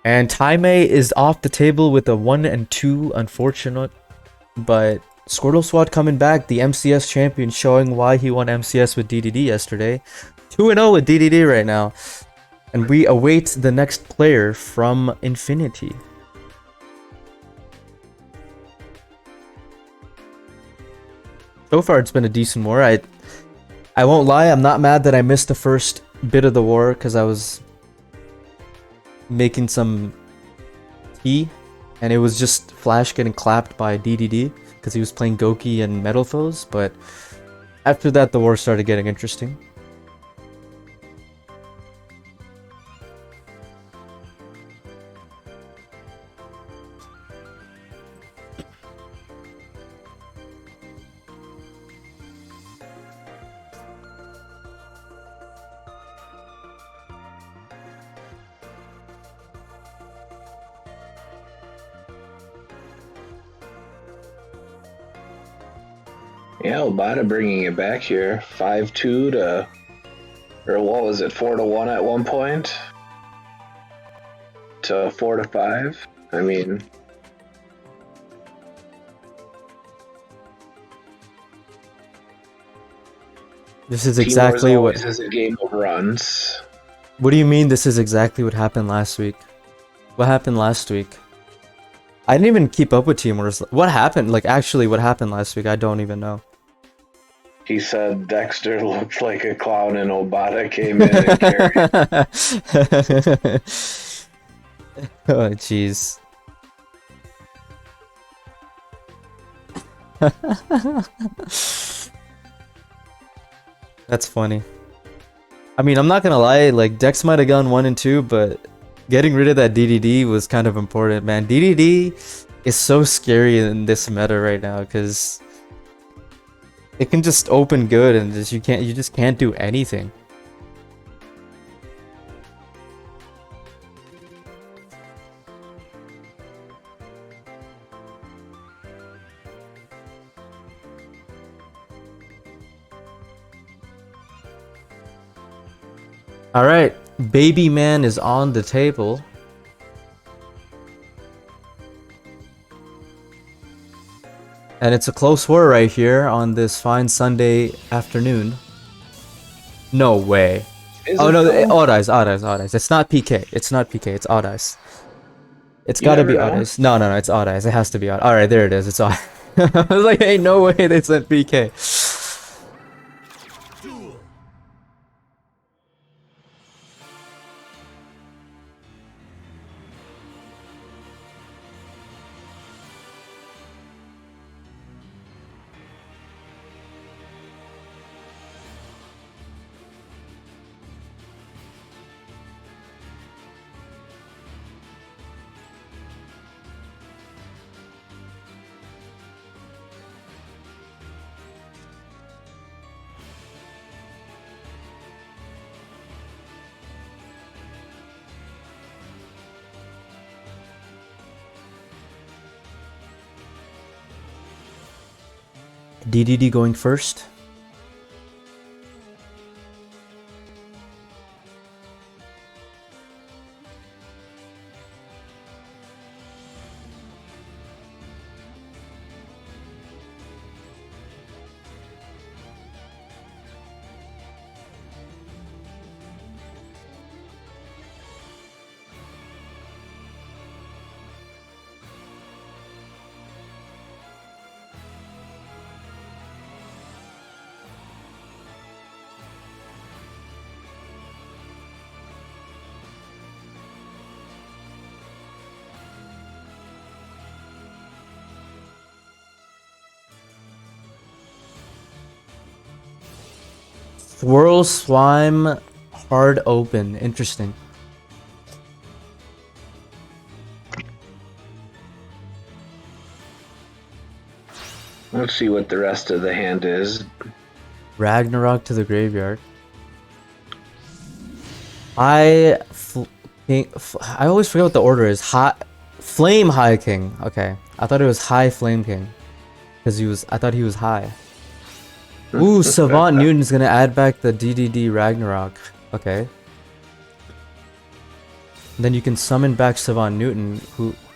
And Taimei is off the table with a 1 and 2, unfortunate. But Squirtle Squad coming back, the MCS champion, showing why he won MCS with DDD yesterday. 2-0 with DDD right now. And we await the next player from Infinity. So far, it's been a decent war. I won't lie, I'm not mad that I missed the first bit of the war because I was making some tea and it was just Flash getting clapped by DDD because he was playing Goki and Metal Foes, but after that the war started getting interesting. Yeah, Obata bringing it back here. 5-2 to, or what was it, 4-1 at one point? To 4-5. I mean, This is exactly what... This is a game of runs. What do you mean this is exactly what happened last week? What happened last week? I didn't even keep up with Team Wars. What happened? Like, actually, what happened last week? I don't even know. He said Dexter looked like a clown and Obata came in and carried. Oh, jeez. That's funny. I mean, I'm not gonna lie, like, Dex might have gone 1 and 2, but getting rid of that DDD was kind of important, man. DDD is so scary in this meta right now, because it can just open good and you just can't do anything. Alright, Baby Man is on the table. And it's a close war right here on this fine Sunday afternoon. No way. Oh no, odd eyes. It's not PK. It's not PK, it's odd eyes. It's gotta be odd eyes. No, it's odd eyes. It has to be odd. Alright, there it is. It's odd. I was like, hey, no way they sent PK. DDD going first. Swirl Slime hard open. Interesting. Let's see what the rest of the hand is. Ragnarok to the graveyard. I always forget what the order is. Flame High King. Okay, I thought it was High Flame King, because I thought he was high. Ooh, Savant Newton's gonna add back the DDD Ragnarok. Okay. Then you can summon back Savant Newton.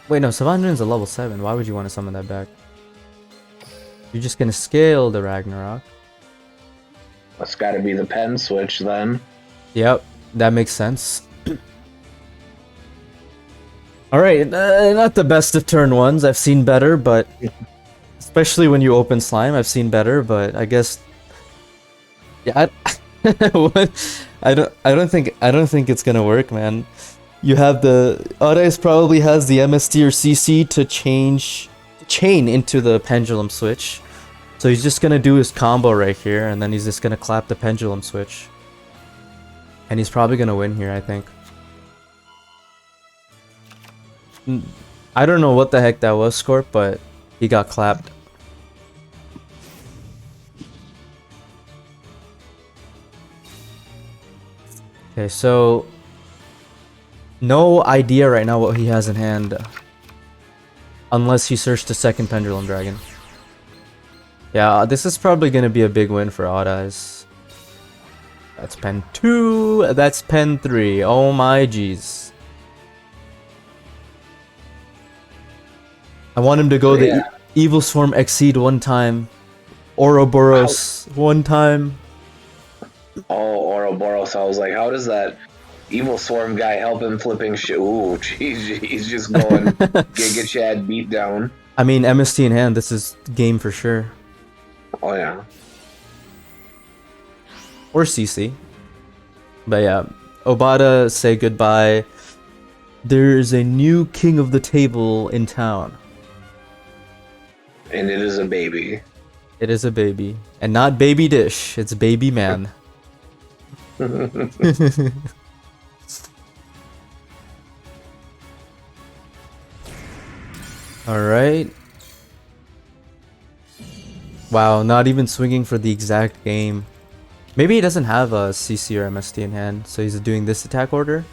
Wait, no, Savant Newton's a level 7. Why would you want to summon that back? You're just gonna scale the Ragnarok. That's got to be the pen switch then. Yep, that makes sense. Alright, not the best of turn ones. I've seen better, but especially when you open slime, I've seen better, but I guess yeah, I don't think it's gonna work, man. You have Oddice probably has the MST or CC to chain into the pendulum switch. So he's just gonna do his combo right here, and then he's just gonna clap the pendulum switch. And he's probably gonna win here, I think. I don't know what the heck that was, Scorp, but he got clapped. Okay, so no idea right now what he has in hand. Unless he searched the second Pendulum Dragon. Yeah, this is probably gonna be a big win for Odd Eyes. That's pen 2, that's pen 3. Oh my jeez. I want him to go the Evil Swarm Exceed one time. Ouroboros one time. Oh, Ouroboros. I was like, how does that Evil Swarm guy help him flipping shit? Ooh, jeez, he's just going Giga Chad beat down. I mean, MST in hand, this is game for sure. Oh, yeah. Or CC. But yeah, Obata, say goodbye. There's a new king of the table in town. And it is a baby. It is a baby. And not baby dish, it's baby man. Alright. Wow, not even swinging for the exact game. Maybe he doesn't have a CC or MST in hand, so he's doing this attack order.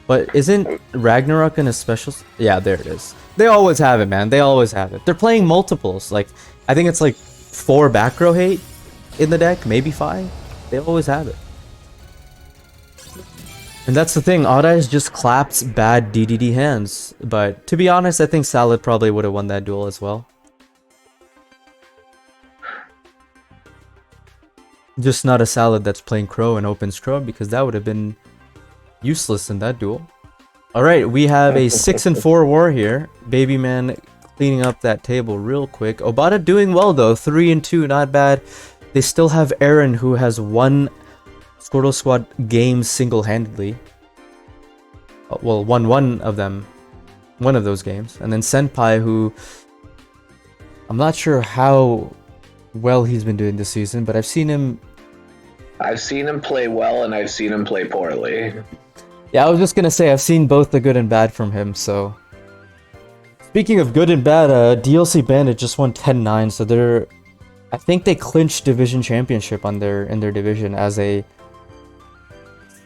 But isn't Ragnarok in a special... Yeah, there it is. They always have it, man. They always have it. They're playing multiples. Like, I think it's like 4 back row hate in the deck, maybe 5. They always have it. And that's the thing, Odd Eyes just claps bad DDD hands. But to be honest, I think Salad probably would have won that duel as well. Just not a Salad that's playing Crow and opens Crow, because that would have been useless in that duel. Alright, we have a 6-4 war here. Baby Man cleaning up that table real quick. Obata doing well though, 3-2, not bad. They still have Aaron, who has won Squirtle Squad games single-handedly. Well, won one of those games. And then Senpai, who I'm not sure how well he's been doing this season, but I've seen him play well, and I've seen him play poorly. Yeah, I was just gonna say, I've seen both the good and bad from him, so... Speaking of good and bad, DLC Bandit just won 10-9, so I think they clinched Division Championship in their division as a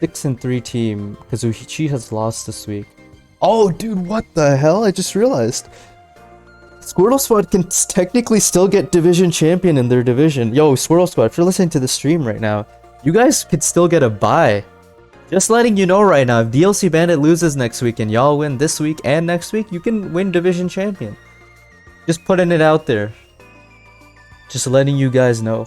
6-3 team, because Uhichi has lost this week. Oh, dude, what the hell? I just realized. Squirtle Squad can technically still get Division Champion in their division. Yo, Squirtle Squad, if you're listening to the stream right now, you guys could still get a bye. Just letting you know right now, if DLC Bandit loses next week and y'all win this week and next week, you can win Division Champion. Just putting it out there. Just letting you guys know.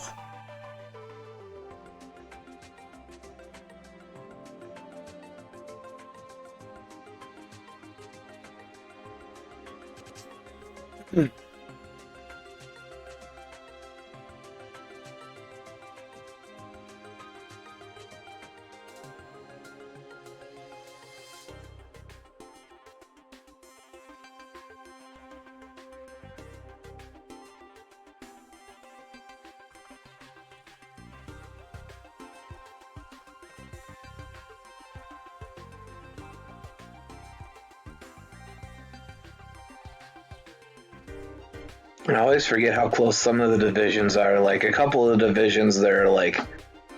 I always forget how close some of the divisions are. Like a couple of the divisions, they're like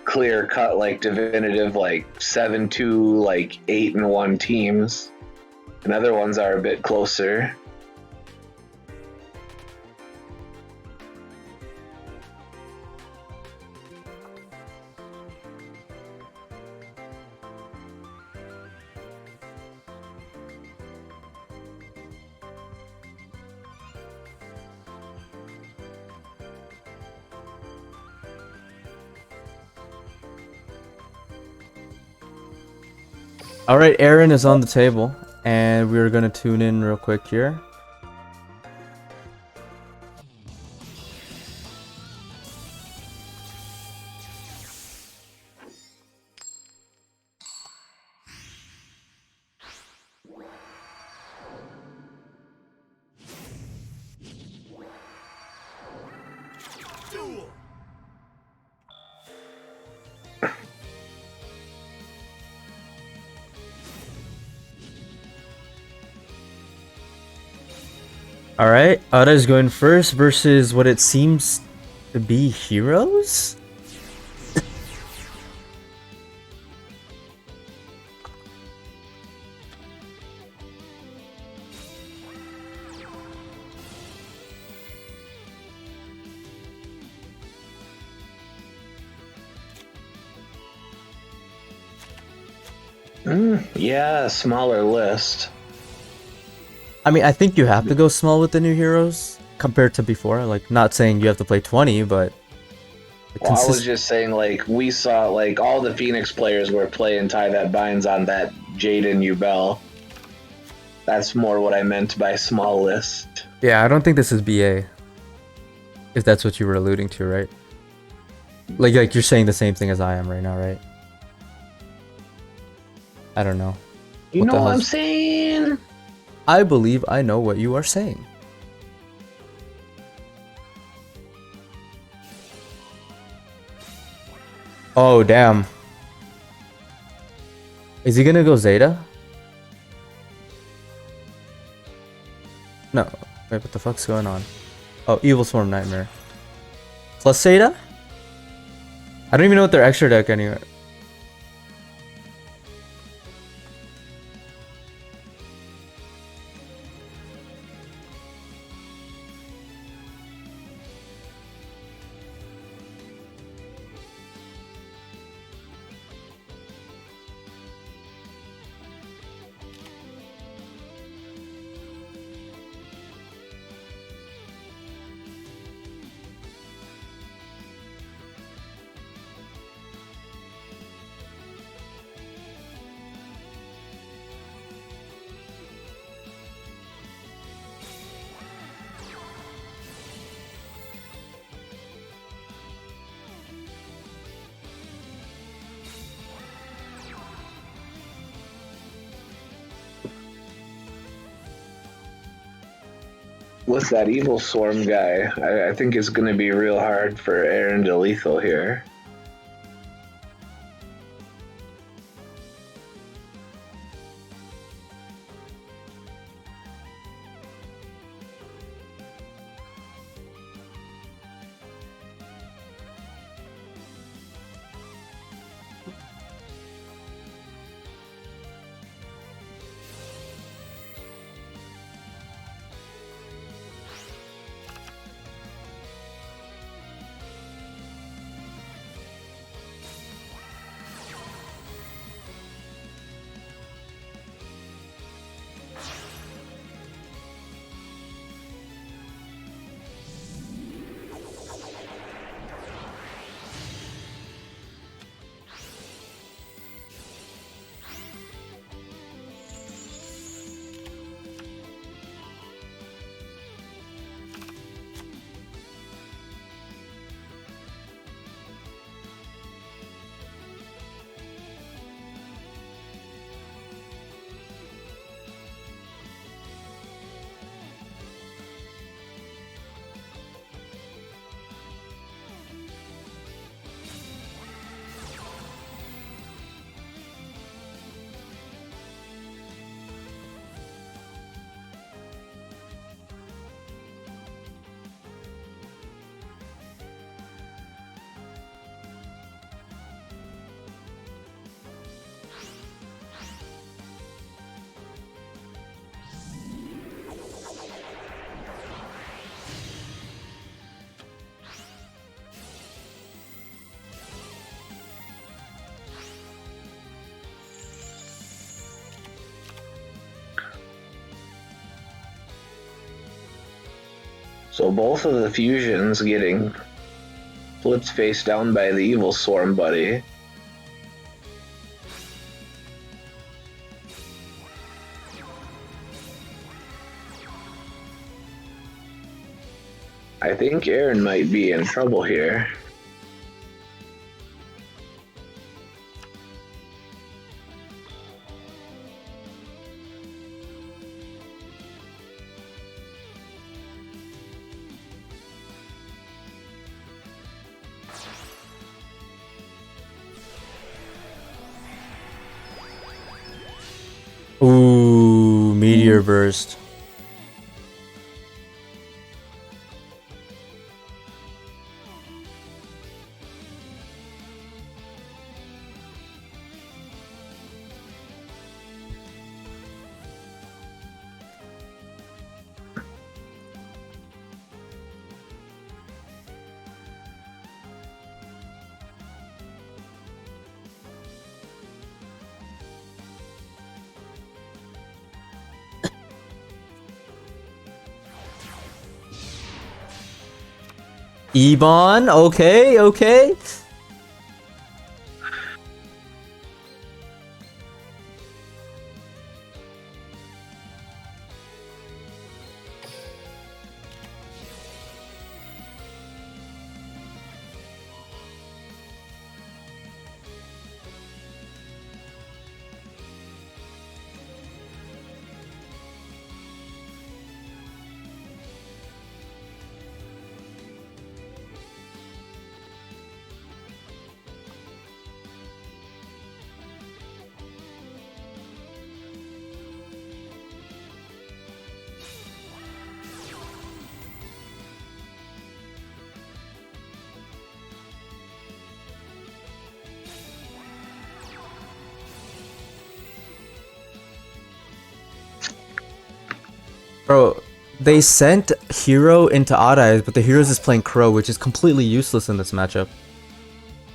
clear cut, like definitive, like 7-2, like 8-1 teams, and other ones are a bit closer. All right, Aaron is on the table, and we're gonna tune in real quick here. All right, Ada is going first versus what it seems to be heroes. Yeah, a smaller list. I mean, I think you have to go small with the new heroes compared to before. Like, not saying you have to play 20, but Well, I was just saying, like, we saw, like, all the Phoenix players were playing Tie That Binds on that Jaden Ubel. That's more what I meant by small list. Yeah, I don't think this is BA. If that's what you were alluding to, right? Like you're saying the same thing as I am right now, right? I don't know. You know what I'm saying? I believe I know what you are saying. Oh, damn. Is he gonna go Zeta? No. Wait, what the fuck's going on? Oh, Evil Swarm Nightmare. Plus Zeta? I don't even know what their extra deck anyway. With that Evil Swarm guy, I think it's going to be real hard for Aaron to lethal here. So both of the fusions getting flipped face down by the evil swarm buddy. I think Aaron might be in trouble here. Ooh, meteor burst. Ebon, okay, okay. Bro, they sent Hero into Odd Eyes, but the Heroes is playing Crow, which is completely useless in this matchup.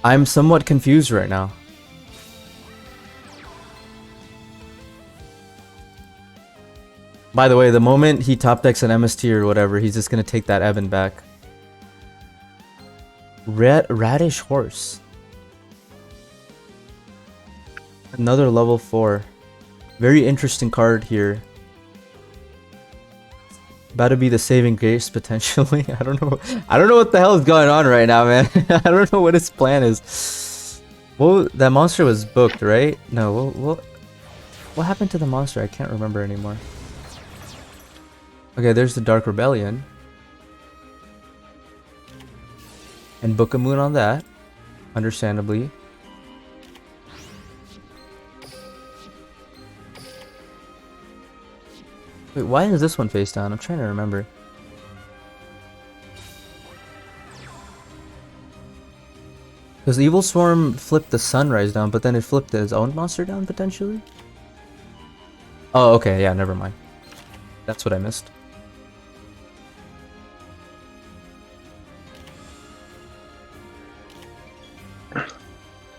I'm somewhat confused right now. By the way, the moment he top decks an MST or whatever, he's just gonna take that Evan back. Radish Horse. Another level 4. Very interesting card here. About to be the saving grace potentially. I don't know. I don't know what the hell is going on right now, man. I don't know what his plan is. Well, that monster was booked, right? No. What happened to the monster? I can't remember anymore. Okay, there's the Dark Rebellion. And book a moon on that, understandably. Wait, why is this one face down? I'm trying to remember. Because the Evil Swarm flipped the Sunrise down, but then it flipped his own monster down, potentially? Oh, okay, yeah, never mind. That's what I missed.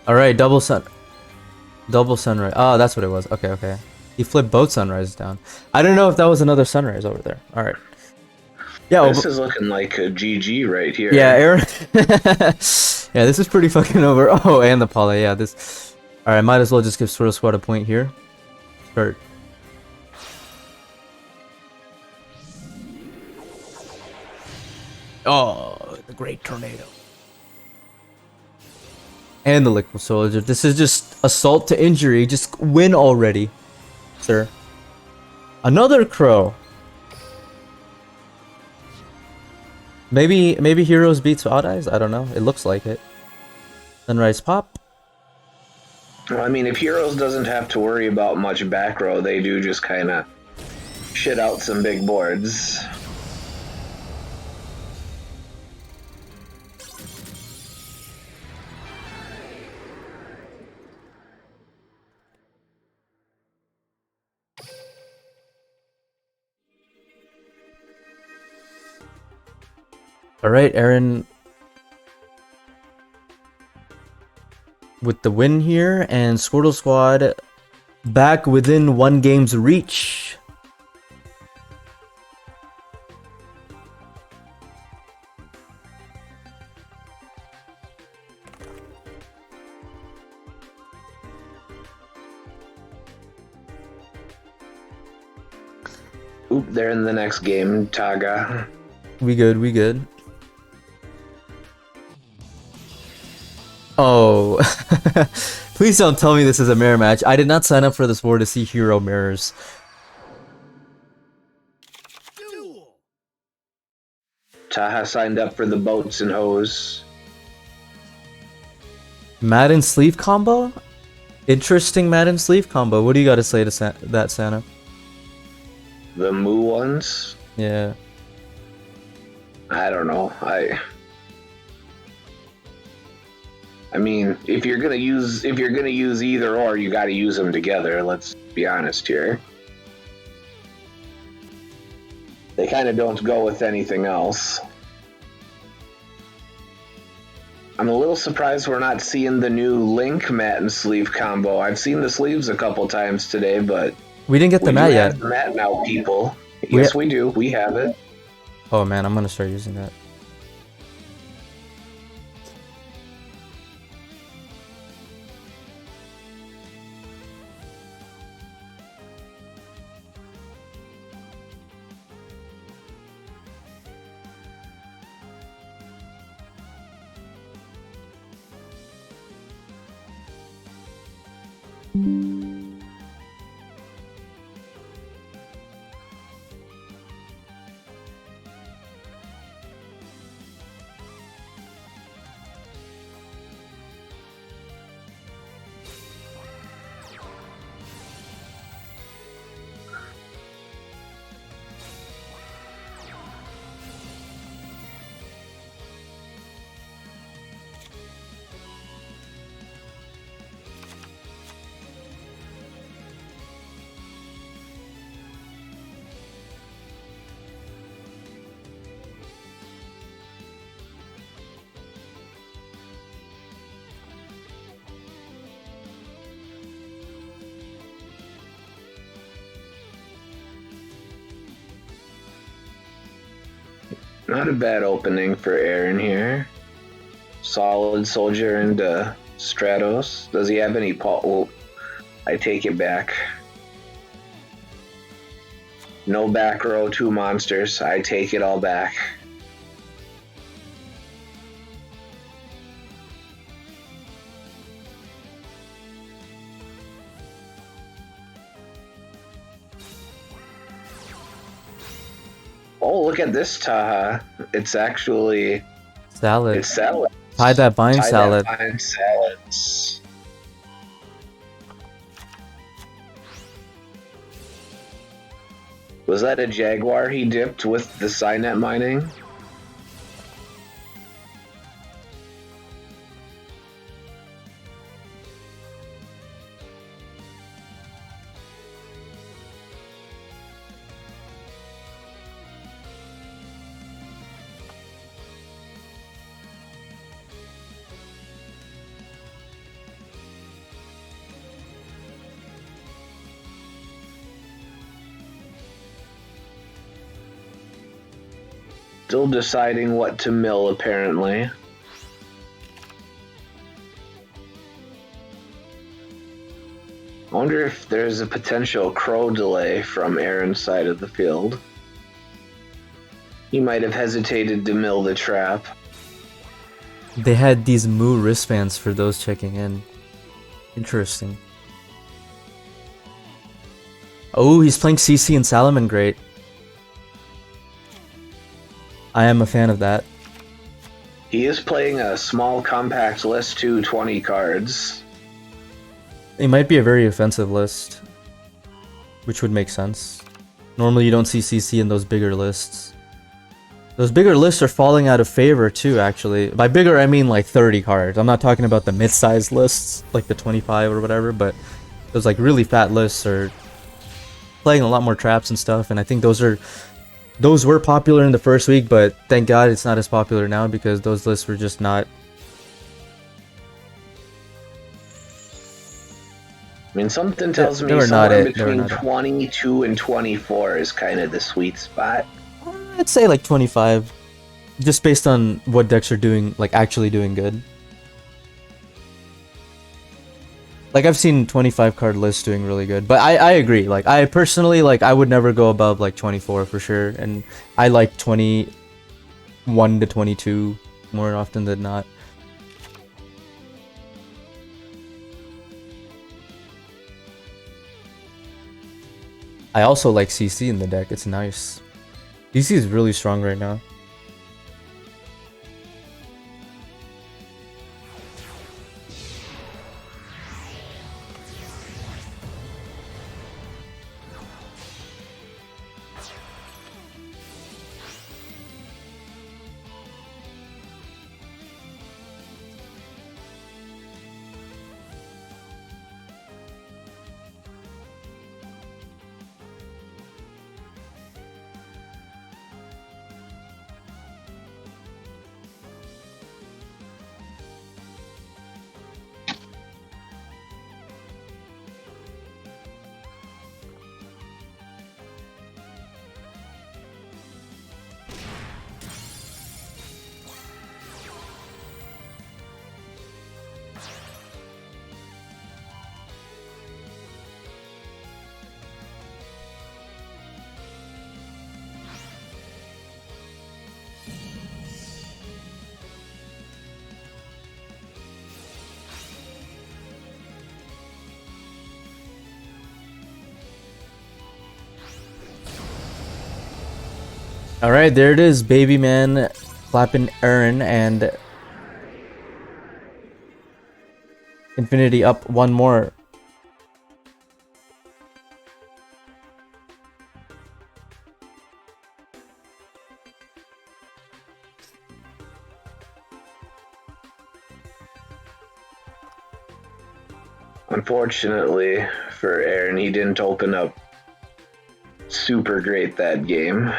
Alright, double sunrise. Oh, that's what it was. Okay, okay. He flipped both sunrises down. I don't know if that was another sunrise over there. All right. Yeah, this is looking like a GG right here. Yeah, Aaron. Yeah, this is pretty fucking over. Oh, and the Paula. Yeah, this. All right, might as well just give Squirtle Squad a point here. Start. Oh, the Great Tornado. And the Liquid Soldier. This is just assault to injury. Just win already. Sir. Another Crow. Maybe Heroes beats Odd Eyes? I don't know. It looks like it. Sunrise Pop. Well, I mean, if Heroes doesn't have to worry about much back row, they do just kind of shit out some big boards. Alright, Aaron with the win here, and Squirtle Squad back within one game's reach. Oop, they're in the next game, Taaha. We good, we good. Oh. Please don't tell me this is a mirror match. I did not sign up for this war to see hero mirrors. Taaha signed up for the boats and hose. Madden sleeve combo? Interesting Madden sleeve combo. What do you got to say to that, Santa? The Moo ones? Yeah. I don't know. I mean, if you're gonna use either or, you got to use them together. Let's be honest here. They kind of don't go with anything else. I'm a little surprised we're not seeing the new Link mat and sleeve combo. I've seen the sleeves a couple times today, but we didn't get the mat yet. The mat now, people. Yes, we do. We have it. Oh man, I'm gonna start using that. Not a bad opening for Aaron here. Solid soldier into Stratos. Does he have any oh, I take it back. No back row, 2 monsters. I take it all back. Oh, look at this Taaha. It's actually salad. It's salad. Tie that vine salad. That vine salads. Was that a jaguar he dipped with the Cynet mining? Still deciding what to mill, apparently. I wonder if there's a potential crow delay from Aaron's side of the field. He might have hesitated to mill the trap. They had these Moo wristbands for those checking in. Interesting. Oh, he's playing CC and Salomon Great. I am a fan of that. He is playing a small compact list too, 20 cards. It might be a very offensive list, which would make sense. Normally you don't see CC in those bigger lists. Those bigger lists are falling out of favor too, actually. By bigger, I mean like 30 cards. I'm not talking about the mid-sized lists, like the 25 or whatever, but those like really fat lists are playing a lot more traps and stuff, and I think those were popular in the first week, but thank God it's not as popular now because those lists were just not. I mean, something tells me somewhere between 22 and 24 is kind of the sweet spot. I'd say like 25, just based on what decks are doing, like actually doing good. Like I've seen 25 card lists doing really good, but I agree. Like I personally like I would never go above like 24 for sure, and I like 21 to 22 more often than not. I also like CC in the deck. It's nice. CC is really strong right now. All right, there it is, baby man, clapping Aaron and Infinity up one more. Unfortunately for Aaron, he didn't open up super great that game.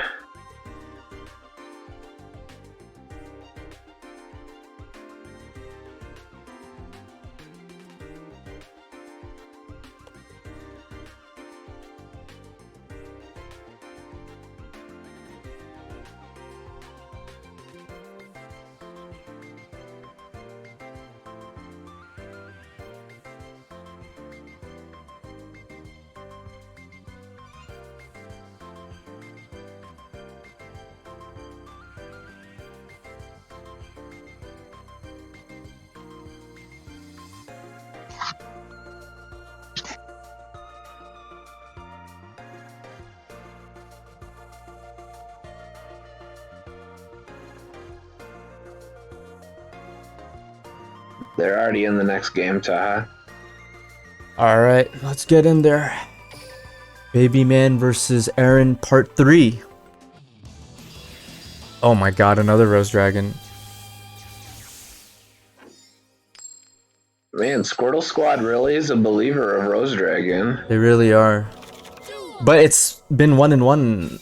They're already in the next game, Taaha. All right, let's get in there. Baby man versus Aaron, part 3. Oh my god, another Rose Dragon. Man, Squirtle Squad really is a believer of Rose Dragon. They really are. But it's been 1-1.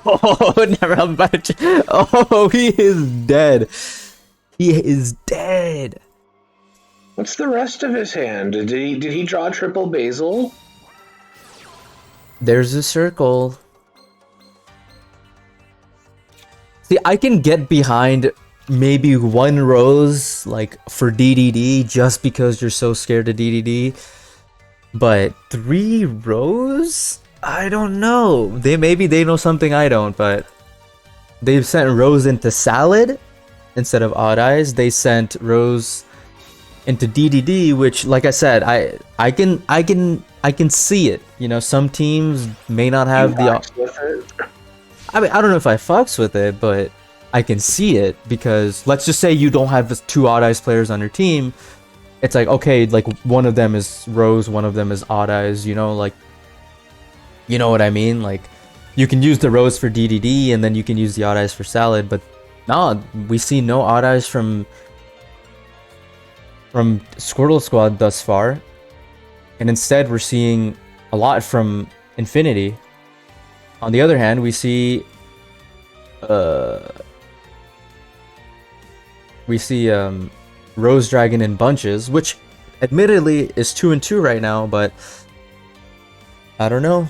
Oh, never held much. Oh, he is dead. He is dead. What's the rest of his hand? Did he draw triple basil? There's a circle. See, I can get behind maybe one rose like for DDD just because you're so scared of DDD. But 3 rows? I don't know. Maybe they know something I don't, but they've sent Rose into Salad instead of Odd Eyes. They sent Rose into DDD, which, like I said, I can see it. You know, some teams may not have the. I mean, I don't know if I fucks with it, but I can see it because let's just say you don't have 2 Odd Eyes players on your team. It's like, okay, like one of them is Rose, one of them is Odd Eyes, you know, like, you know what I mean? Like, you can use the Rose for DDD and then you can use the Odd Eyes for Salad, but no, we see no Odd Eyes from Squirtle Squad thus far. And instead, we're seeing a lot from Infinity. On the other hand, we see Rose Dragon in bunches, which admittedly is 2-2 right now, but I don't know.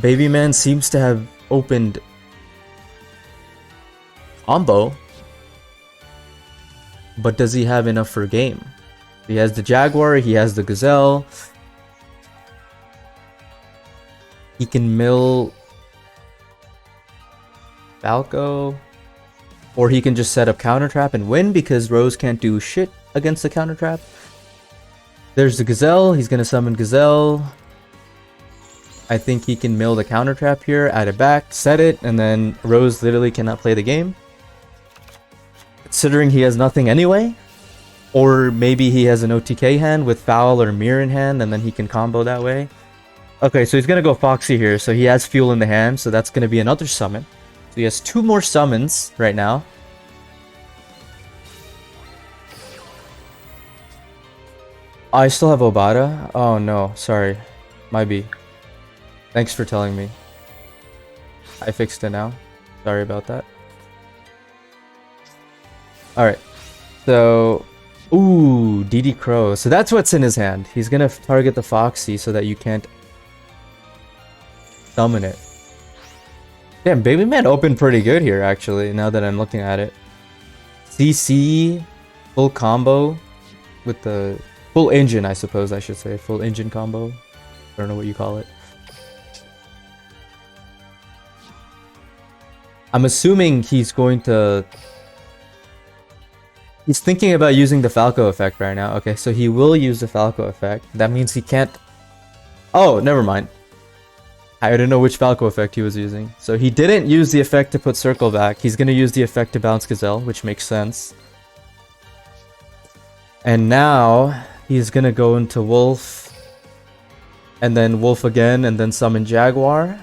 Baby Man seems to have opened combo, but does he have enough for game? He has the Jaguar, he has the Gazelle. He can mill Falco. Or he can just set up counter trap and win because Rose can't do shit against the counter trap. There's the Gazelle. He's going to summon Gazelle. I think he can mill the counter trap here, add it back, set it, and then Rose literally cannot play the game. Considering he has nothing anyway. Or maybe he has an OTK hand with Foul or Mirror in hand, and then he can combo that way. Okay, so he's going to go Foxy here, so he has Fuel in the hand, so that's going to be another summon. So he has 2 more summons right now. I still have Obata? Oh no, sorry. Might be. Thanks for telling me. I fixed it now. Sorry about that. Alright. So... Ooh, DD Crow. So that's what's in his hand. He's gonna target the Foxy so that you can't summon it. Damn, Baby Man opened pretty good here, actually, now that I'm looking at it. CC, full combo with the... Full engine, I suppose I should say. Full engine combo. I don't know what you call it. I'm assuming he's going to... He's thinking about using the Falco effect right now. Okay, so he will use the Falco effect. That means he can't... Oh, never mind. I don't know which Falco effect he was using. So he didn't use the effect to put Circle back. He's going to use the effect to bounce Gazelle, which makes sense. And now he's going to go into Wolf. And then Wolf again, and then summon Jaguar.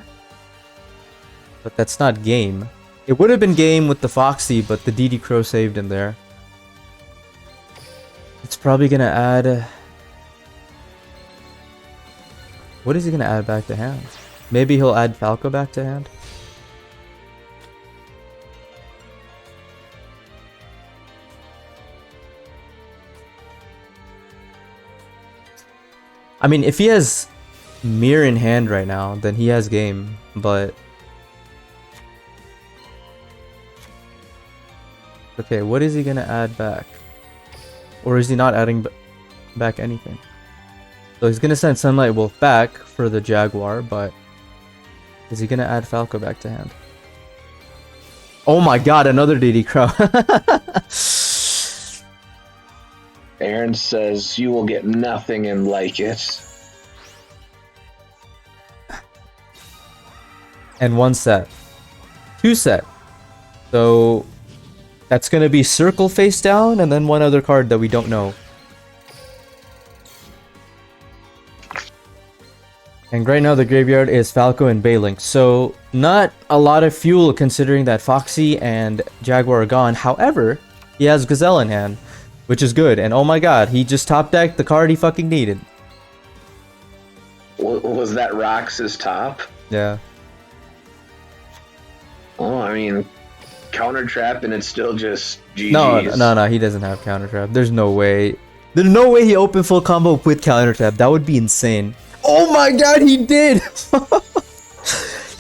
But that's not game. It would have been game with the Foxy, but the DD Crow saved him there. It's probably going to add... What is he going to add back to hand? Maybe he'll add Falco back to hand? I mean, if he has Mirror in hand right now, then he has game, but... Okay, what is he going to add back? Or is he not adding back anything? So he's going to send Sunlight Wolf back for the Jaguar, but... Is he going to add Falco back to hand? Oh my god, another DD Crow. Aaron says you will get nothing and like it. And 1 set. 2 set. So... That's going to be Circle face down, and then 1 other card that we don't know. And right now the graveyard is Falco and Baylink. So, not a lot of fuel considering that Foxy and Jaguar are gone. However, he has Gazelle in hand, which is good. And oh my god, he just top decked the card he fucking needed. Was that Rox's top? Yeah. Oh, I mean... Counter trap and it's still just GG's. No, he doesn't have counter trap. There's no way. There's no way he opened full combo with counter trap. That would be insane. Oh my god, he did!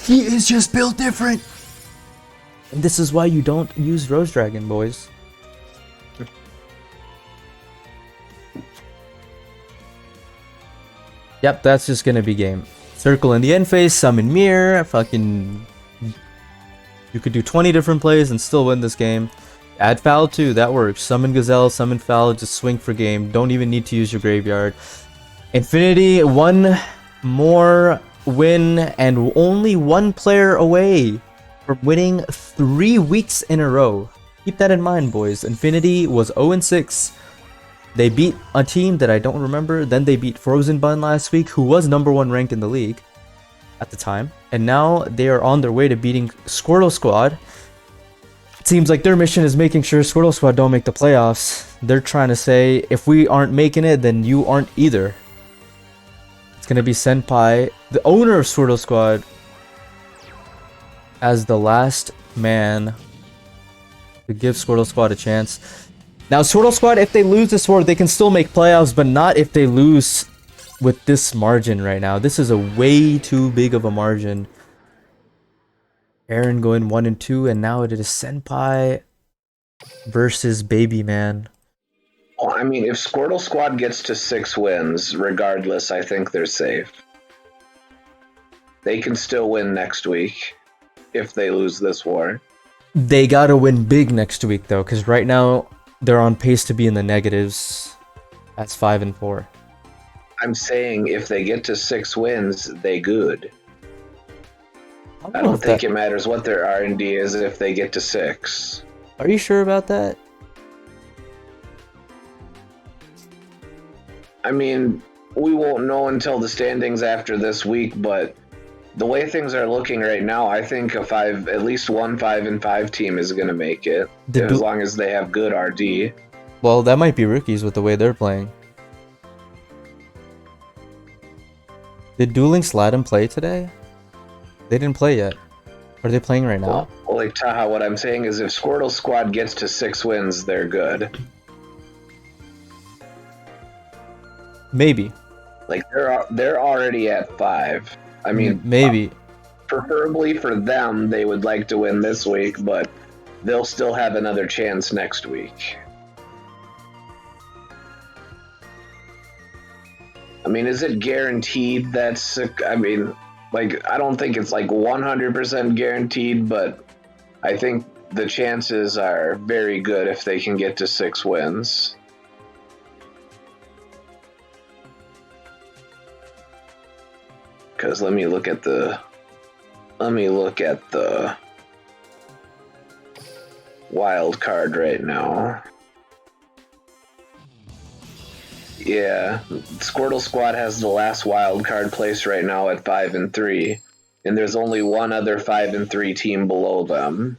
He is just built different. And this is why you don't use Rose Dragon, boys. Yep, that's just gonna be game. Circle in the end phase, summon Mirror, fucking... You could do 20 different plays and still win this game. Add Foul too, that works. Summon Gazelle, summon Foul, just swing for game. Don't even need to use your graveyard. Infinity, 1 more win and only 1 player away from winning 3 weeks in a row. Keep that in mind, boys. Infinity was 0-6. They beat a team that I don't remember. Then they beat Frozen Bun last week, who was #1 ranked in the league at the time. And now they are on their way to beating Squirtle Squad. It seems like their mission is making sure Squirtle Squad don't make the playoffs. They're trying to say, if we aren't making it, then you aren't either. It's going to be Senpai, the owner of Squirtle Squad, as the last man to give Squirtle Squad a chance. Now, Squirtle Squad, if they lose this war, they can still make playoffs, but not if they lose with this margin right now. This is a way too big of a margin. Aaron going 1-2, and now it is Senpai versus Baby Man. Well, I mean, if Squirtle Squad gets to 6 wins, regardless, I think they're safe. They can still win next week if they lose this war. They gotta win big next week though, because right now they're on pace to be in the negatives. That's 5-4. I'm saying if they get to 6 wins, they good. I don't think it matters what their R&D is if they get to 6. Are you sure about that? I mean, we won't know until the standings after this week, but the way things are looking right now, I think at least one 5-5 team is going to make it, as long as they have good RD. Well, that might be rookies with the way they're playing. Did Duel Links let them play today? They didn't play yet. Are they playing right now? Well, like Taaha, what I'm saying is if Squirtle Squad gets to 6 wins, they're good. Maybe. Like they're already at 5. I mean, maybe. Preferably for them, they would like to win this week, but they'll still have another chance next week. I mean, is it guaranteed that's... I mean, like, I don't think it's like 100% guaranteed, but I think the chances are very good if they can get to 6 wins. Because let me look at the wild card right now. Yeah, Squirtle Squad has the last wild card place right now at 5-3, and there's only one other 5-3 team below them.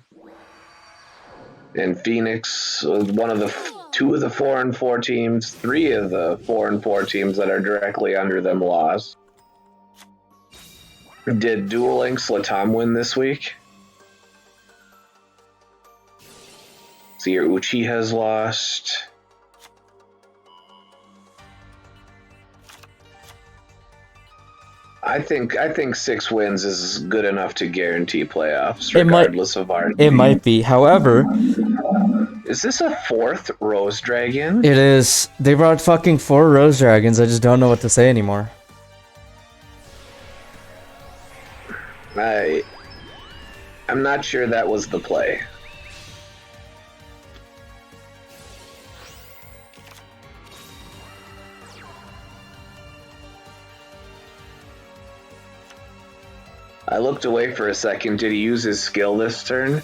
And Phoenix, one of the 2 of the 4-4 teams, 3 of the 4-4 teams that are directly under them lost. Did Duel Links let Tom win this week? See, your Uchi has lost. I think 6 wins is good enough to guarantee playoffs, regardless of our. It might be. However, is this a 4th Rose Dragon? It is. They brought fucking 4 Rose Dragons. I just don't know what to say anymore. I'm not sure that was the play. I looked away for a second. Did he use his skill this turn?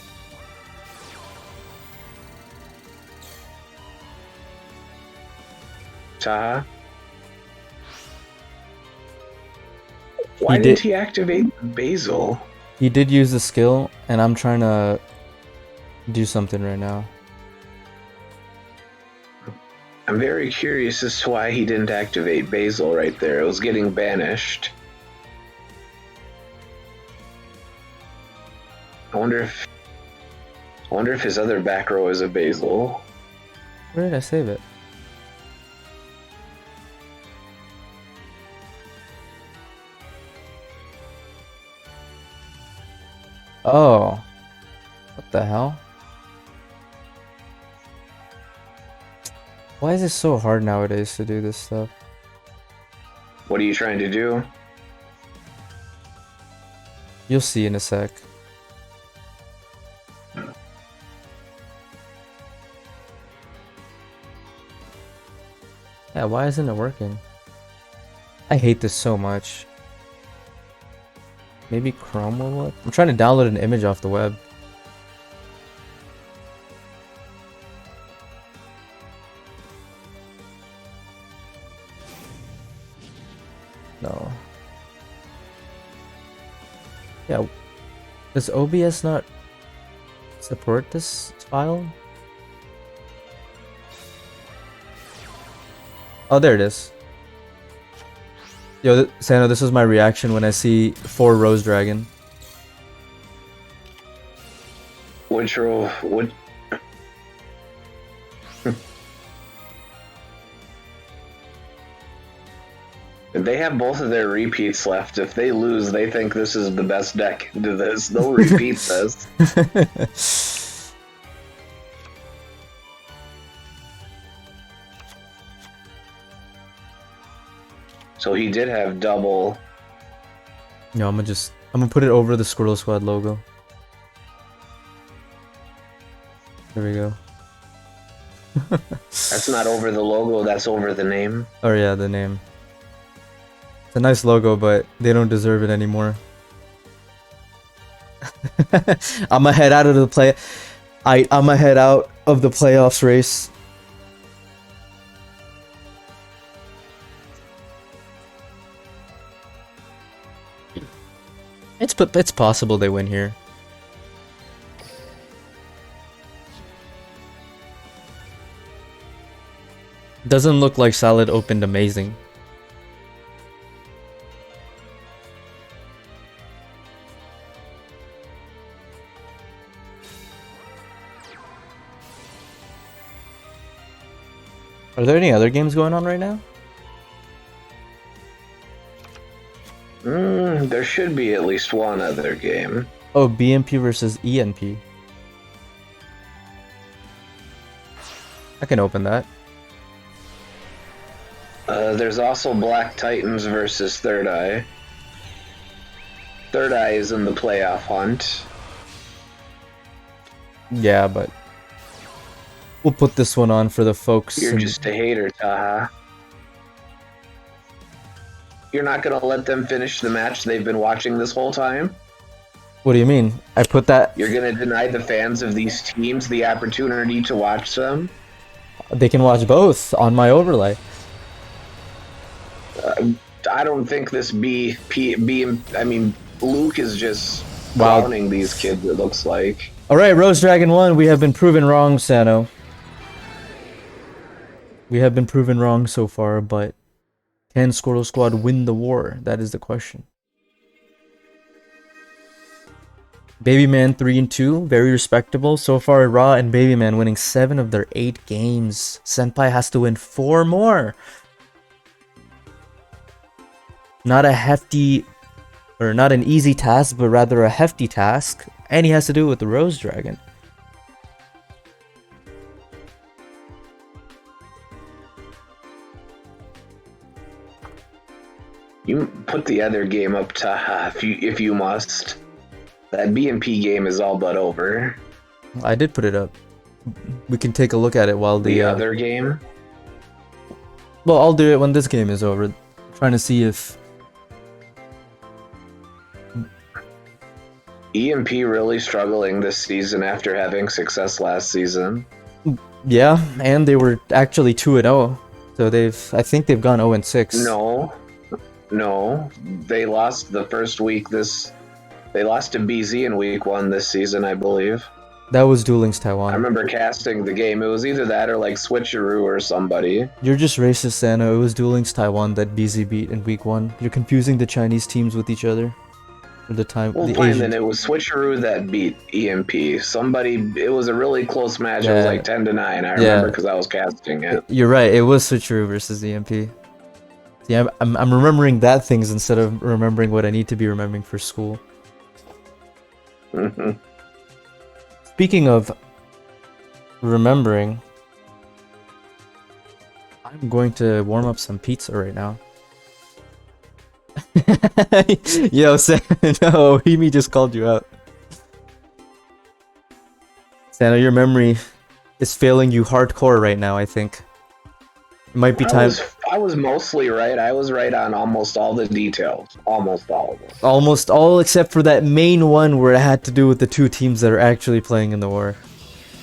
Taaha? Why didn't he activate Basil? He did use the skill, and I'm trying to do something right now. I'm very curious as to why he didn't activate Basil right there. It was getting banished. I wonder if his other back row is a Basil. Where did I save it? Oh. What the hell? Why is it so hard nowadays to do this stuff? What are you trying to do? You'll see in a sec. Yeah, why isn't it working? I hate this so much. Maybe Chrome will work? I'm trying to download an image off the web. No. Yeah. Does OBS not support this file? Oh, there it is. Yo, Sano, this was my reaction when I see 4 Rose Dragon. Which row? What? They have both of their repeats left. If they lose, they think this is the best deck to this. They'll repeat this. So he did have double. No, I'm gonna put it over the Squirtle Squad logo. There we go. That's not over the logo, that's over the name. Oh yeah, the name. It's a nice logo, but they don't deserve it anymore. I'm gonna head out of the play. I'm gonna head out of the playoffs race. It's possible they win here. Doesn't look like Salad opened amazing. Are there any other games going on right now? There should be at least one other game. Oh, BMP versus ENP. I can open that. There's also Black Titans versus Third Eye. Third Eye is in the playoff hunt. Yeah, but we'll put this one on for the folks. You're just a hater, Taaha. You're not gonna let them finish the match they've been watching this whole time? What do you mean? I put that... You're gonna deny the fans of these teams the opportunity to watch them? They can watch both on my overlay. I don't think this Luke is just Wow. clowning these kids, it looks like. Alright, Rose Dragon 1, we have been proven wrong, Sano. We have been proven wrong so far, but can Squirtle Squad win the war? That is the question. Babyman 3-2, very respectable. So far, Ra and Babyman winning 7 of their 8 games. Senpai has to win 4 more. Not a hefty, or not an easy task, but rather a hefty task. And he has to do it with the Rose Dragon. You put the other game up, Taaha, if you must. That BMP game is all but over. I did put it up. We can take a look at it while The other game? Well, I'll do it when this game is over. Trying to see if... EMP really struggling this season after having success last season. Yeah, and they were actually 2-0. So I think they've gone 0-6. No. They lost the first week they lost to BZ in week 1 this season, I believe. That was Duel Links Taiwan. I remember casting the game. It was either that or like Switcheroo or somebody. You're just racist, Sano. It was Duel Links Taiwan that BZ beat in week 1. You're confusing the Chinese teams with each other. Or the time. Well, the fine, Asian... then it was Switcheroo that beat EMP. It was a really close match. It was like 10-9. I remember because I was casting it. You're right. It was Switcheroo versus EMP. Yeah, I'm remembering that things instead of remembering what I need to be remembering for school. Speaking of remembering, I'm going to warm up some pizza right now. Yo, no, Himi just called you out. Santa, your memory is failing you hardcore right now, I think. It might be time... I was mostly right. I was right on almost all the details. Almost all of them. Almost all except for that main one where it had to do with the 2 teams that are actually playing in the war.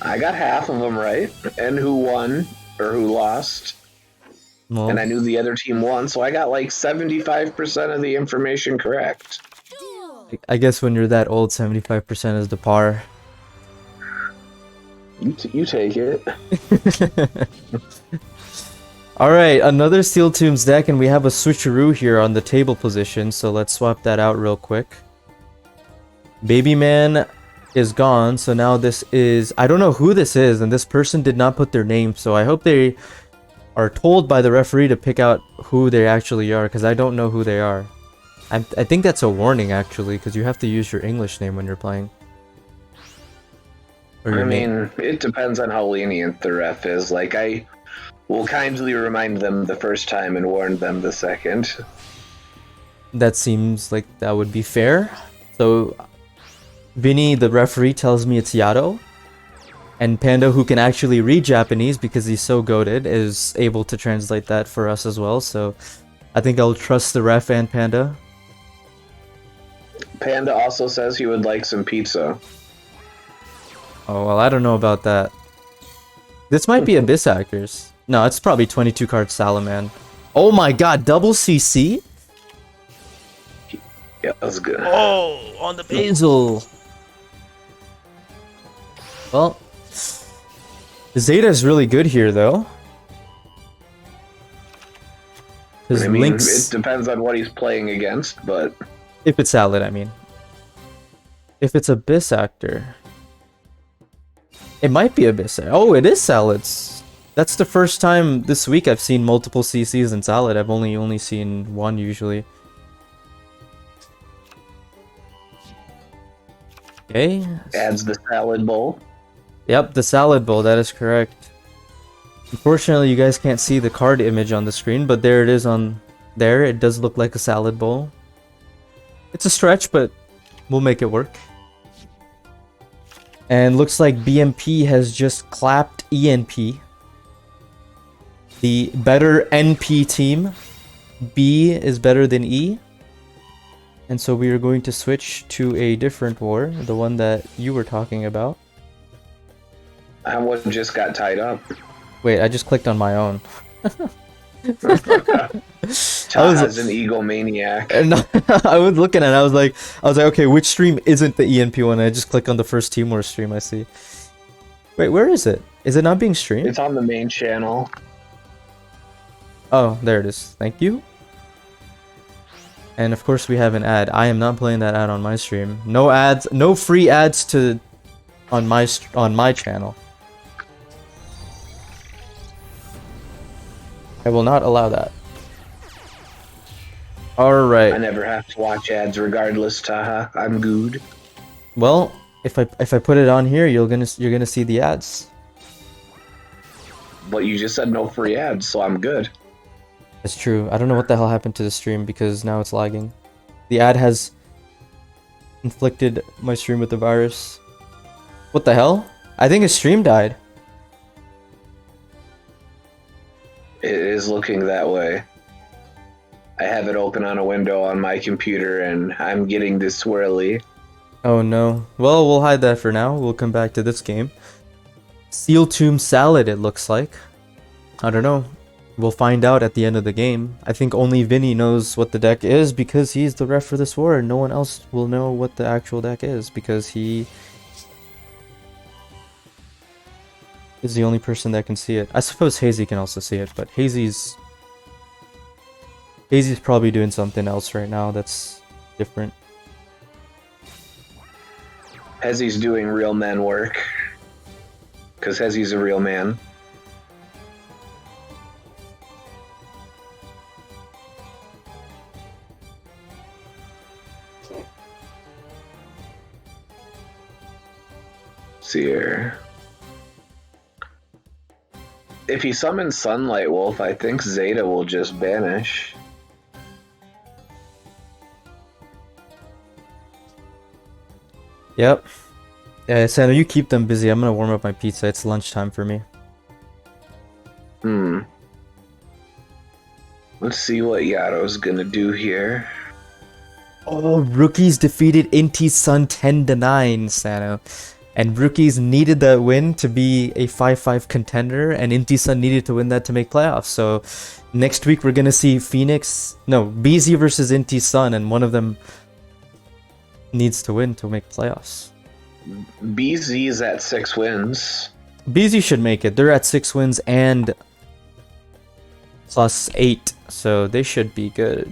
I got half of them right. And who won, or who lost. Well, and I knew the other team won, so I got like 75% of the information correct. I guess when you're that old, 75% is the par. You take it. Alright, another Steel Tombs deck, and we have a switcheroo here on the table position, so let's swap that out real quick. Babyman is gone, so now this is... I don't know who this is, and this person did not put their name, so I hope they are told by the referee to pick out who they actually are, because I don't know who they are. I think that's a warning, actually, because you have to use your English name when you're playing. Or your name. It depends on how lenient the ref is. Like, We'll kindly remind them the first time and warn them the second. That seems like that would be fair. So, Vinny, the referee, tells me it's Yado. And Panda, who can actually read Japanese because he's so goated, is able to translate that for us as well. So, I think I'll trust the ref and Panda. Panda also says he would like some pizza. Oh, well, I don't know about that. This might be Abyss Actors. No, it's probably 22 card Salaman. Oh my god, double CC? Yeah, that was good. Oh, on the Basil. Well, Zeta is really good here, though. Because I mean, Links... it depends on what he's playing against, but... If it's Salad, I mean. If it's Abyss Actor... It might be Abyss. Oh, it is Salads. That's the first time this week I've seen multiple CCs in Salad. I've only seen one usually. Okay. Adds the salad bowl. Yep, the salad bowl, that is correct. Unfortunately, you guys can't see the card image on the screen, but there it is on there. It does look like a salad bowl. It's a stretch, but we'll make it work. And looks like BMP has just clapped ENP. The better NP team. B is better than E. And so we are going to switch to a different war, the one that you were talking about. That one just got tied up. Wait, I just clicked on my own. Taaha's an egomaniac. And I was looking at it, I was like, okay, which stream isn't the ENP one? I just click on the first Team War stream I see. Wait, where is it? Is it not being streamed? It's on the main channel. Oh, there it is. Thank you. And of course we have an ad. I am not playing that ad on my stream. No ads, no free ads on my channel. I will not allow that. Alright. I never have to watch ads regardless, Taaha. I'm good. Well, if I put it on here, you're gonna see the ads. But you just said no free ads, so I'm good. That's true. I don't know what the hell happened to the stream because now it's lagging. The ad has inflicted my stream with the virus. What the hell? I think his stream died. It is looking that way. I have it open on a window on my computer and I'm getting this swirly. Oh no. Well, we'll hide that for now. We'll come back to this game. Seal Tomb Salad, it looks like. I don't know. We'll find out at the end of the game. I think only Vinny knows what the deck is because he's the ref for this war, and no one else will know what the actual deck is because he is the only person that can see it. I suppose Hazy can also see it, but Hazy's probably doing something else right now that's different. Hezzy's doing real man work. Because Hezzy's a real man. See here. If he summons Sunlight Wolf, I think Zeta will just banish. Yep. Yeah, Santa, you keep them busy. I'm gonna warm up my pizza. It's lunchtime for me. Let's see what Yado's gonna do here. Oh, Rookies defeated Inti Sun 10-9, Sano. And Rookies needed that win to be a 5-5 contender, and Inti Sun needed to win that to make playoffs. So next week we're gonna see BZ versus Inti Sun, and one of them needs to win to make playoffs. BZ's at 6 wins. BZ should make it. They're at 6 wins and +8, so they should be good.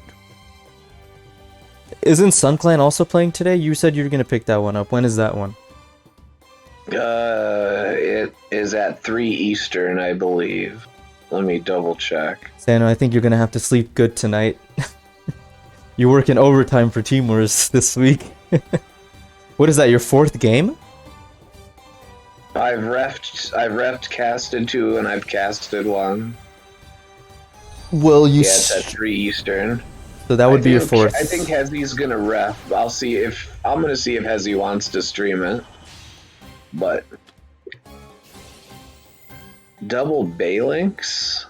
Isn't SunClan also playing today? You said you were gonna pick that one up. When is that one? It is at 3 Eastern, I believe. Let me double check. Sano, I think you're gonna have to sleep good tonight. You're working overtime for Team Wars this week. What is that, your 4th game? I've refed casted 2 and I've casted 1. Will you? Yeah, it's at 3 Eastern. So that would be your fourth. I think Hezzy's gonna ref. I'm gonna see if Hezzy wants to stream it. But double Bay Links?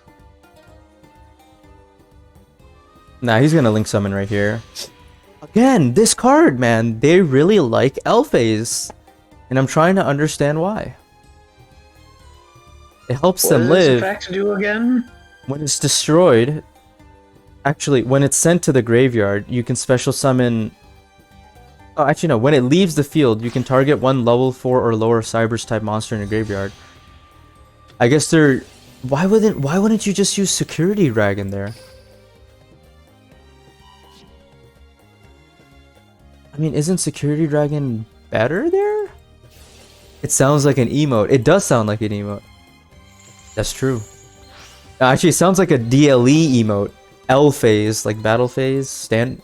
Nah, he's gonna link summon right here. Again, this card, man, they really like Elphase. And I'm trying to understand why. It helps them live. What does this effect do again? When it's destroyed, actually, when it's sent to the graveyard, you can special summon... Oh, actually no, when it leaves the field, you can target one level 4 or lower Cybers type monster in the graveyard. I guess they're... Why wouldn't you just use Security Dragon there? I mean, isn't Security Dragon better there? It sounds like an emote. It does sound like an emote. That's true. Actually, it sounds like a DLE emote. L phase, like battle phase, stand.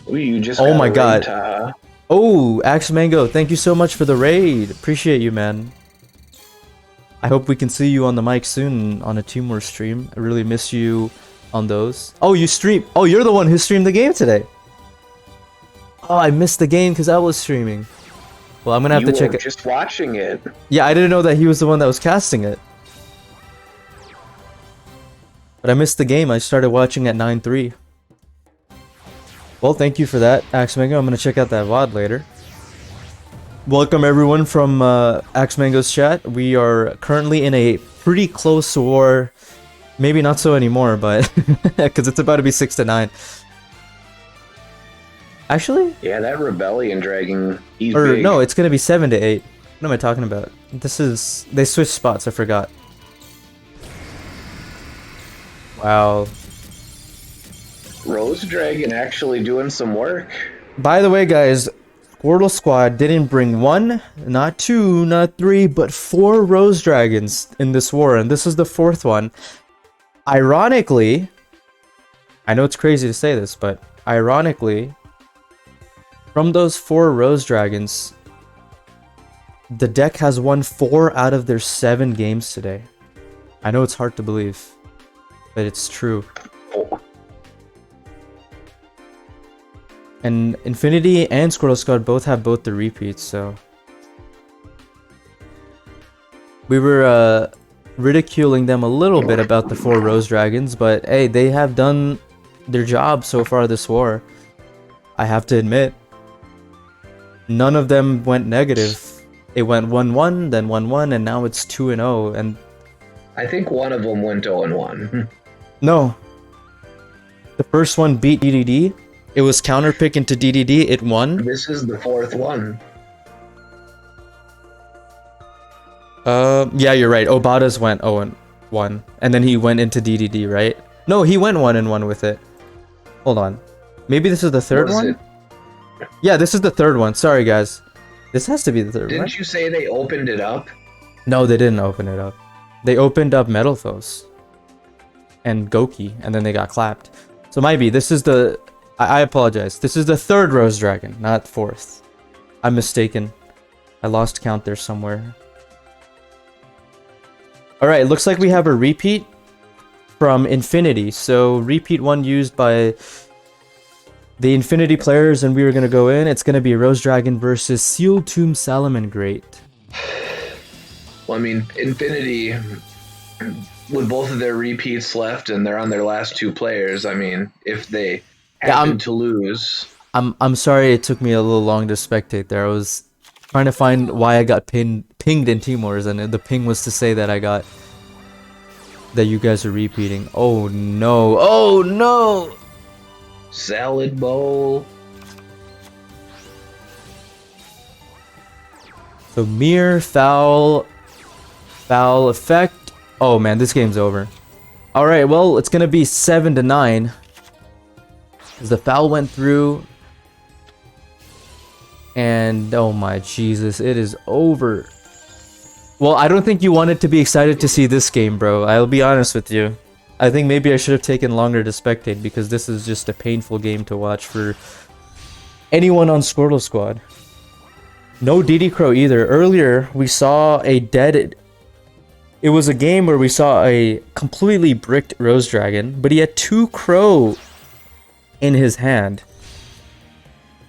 Ooh, you just oh my god. Taaha. Oh, Axe Mango, thank you so much for the raid. Appreciate you, man. I hope we can see you on the mic soon on a Teamwork stream. I really miss you on those. Oh, you stream. Oh, you're the one who streamed the game today. Oh, I missed the game because I was streaming. Well, I'm gonna have to check it. Just watching it. Yeah, I didn't know that he was the one that was casting it. But I missed the game. I started watching at 9:03. Well, thank you for that, Axe Mango. I'm gonna check out that VOD later. Welcome everyone from Axe Mango's chat. We are currently in a pretty close war. Maybe not so anymore, but because it's about to be 6-9. Actually? Yeah, that Rebellion Dragon, he's or big. no, it's gonna be 7-8. What am I talking about? This is... They switched spots, I forgot. Wow. Rose Dragon actually doing some work. By the way, guys, Squirtle Squad didn't bring 1, not 2, not 3, but 4 Rose Dragons in this war, and this is the 4th one. Ironically, I know it's crazy to say this, but ironically, from those 4 Rose Dragons, the deck has won 4 out of their 7 games today. I know it's hard to believe, but it's true. Oh. And Infinity and Squirtle Squad both have both the repeats, so... We were ridiculing them a little bit about the 4 Rose Dragons, but hey, they have done their job so far this war. I have to admit. None of them went negative. It went 1-1, then 1-1, and now it's 2-0, and... I think one of them went 0-1. No. The first one beat DDD. It was counterpick into DDD, it won. This is the 4th one. Yeah, you're right. Obata's went 0-1, and then he went into DDD, right? No, he went 1-1 with it. Hold on. Maybe this is the 3rd one? Yeah, this is the 3rd one. Sorry, guys. This has to be the 3rd one. Didn't you say they opened it up? No, they didn't open it up. They opened up Metalphos and Goki, and then they got clapped. So might be this is the... I apologize. This is the 3rd Rose Dragon, not 4th. I'm mistaken. I lost count there somewhere. Alright, looks like we have a repeat from Infinity. So repeat one used by the Infinity players, and we were going to go in. It's going to be Rose Dragon versus Seal Tomb Salamangreat. Well, I mean, Infinity, with both of their repeats left and they're on their last 2 players, I mean, if they happen to lose... I'm sorry it took me a little long to spectate there. I was trying to find why I got pinged in Team Wars, and the ping was to say that that you guys are repeating. Oh no. Oh no! Salad bowl. So mere foul effect. Oh man, this game's over. Alright, well, it's gonna be 7-9. As the foul went through. And oh my Jesus, it is over. Well, I don't think you wanted to be excited to see this game, bro. I'll be honest with you. I think maybe I should have taken longer to spectate, because this is just a painful game to watch for anyone on Squirtle Squad. No DD Crow either. Earlier, we saw a dead it was a game where we saw a completely bricked Rose Dragon, but he had 2 Crow in his hand.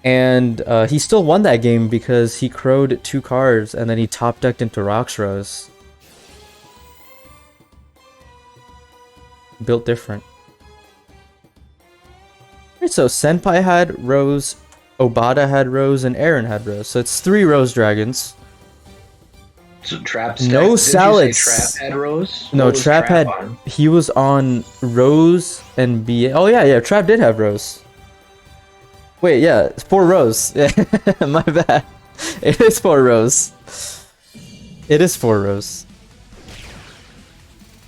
And he still won that game because he crowed 2 cards and then he top decked into Rox Rose. Built different. Alright, so Senpai had Rose, Obata had Rose, and Aaron had Rose. So it's 3 Rose Dragons. So Trap No salads. Trap had Rose? No, Trap had... on? He was on Rose and B. Oh yeah, Trap did have Rose. Wait, yeah, it's 4 Rose. Yeah, my bad. It is 4 Rose. It is 4 Rose.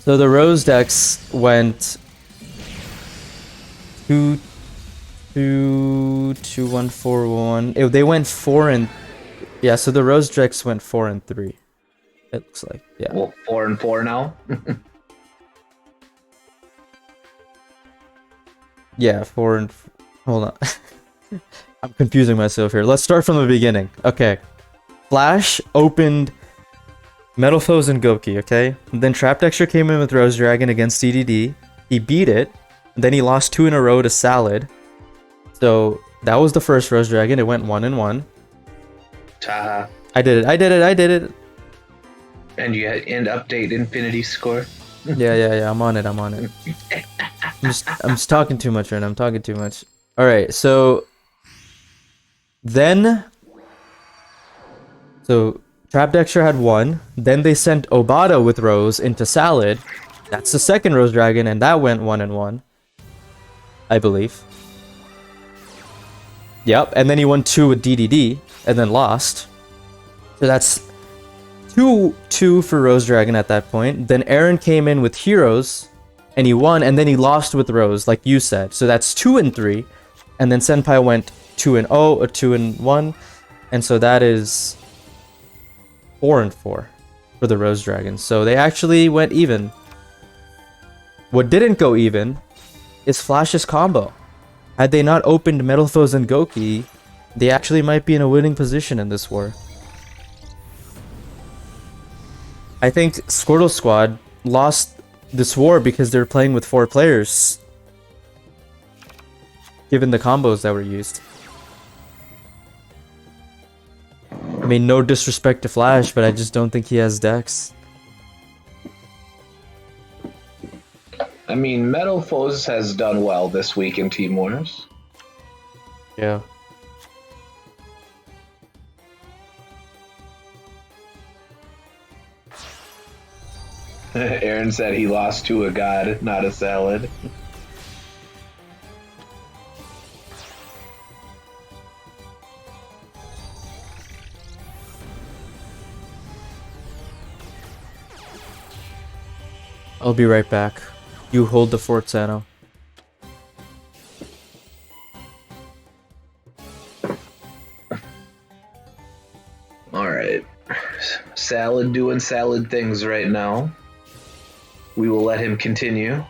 So the Rose decks went 2, 2, 2, 1, 4, 1. They went 4 and... Yeah, so the Rose decks went 4 and 3. It looks like, yeah. Well, 4 and 4 now? Yeah, 4 and... Hold on. I'm confusing myself here. Let's start from the beginning. Okay. Flash opened Metal Foes and Goki, okay? And then Trap Dexter came in with Rose Dragon against CDD. He beat it. Then he lost 2 in a row to Salad. So that was the first Rose Dragon. It went 1 and 1. Taaha. I did it. And you had end update infinity score? Yeah. I'm on it. I'm just talking too much right now. I'm talking too much. Alright, so then Trap Dexter had 1. Then they sent Obata with Rose into Salad. That's the second Rose Dragon, and that went 1 and 1. I believe. Yep, and then he won 2 with DDD, and then lost. So that's 2-2 for Rose Dragon at that point. Then Aaron came in with Heroes, and he won, and then he lost with Rose, like you said. So that's 2 and 3. And then Senpai went 2 and 0, or 2 and 1. And so that is 4 and 4 for the Rose Dragons. So they actually went even. What didn't go even is Flash's combo. Had they not opened Metal Foes and Goki, they actually might be in a winning position in this war. I think Squirtle Squad lost this war because they're playing with 4 players, given the combos that were used. I mean, no disrespect to Flash, but I just don't think he has decks. I mean, Metal Foes has done well this week in Team Wars. Yeah. Aaron said he lost to a god, not a salad. I'll be right back. You hold the fort, Sano. Alright. Salad doing salad things right now. We will let him continue.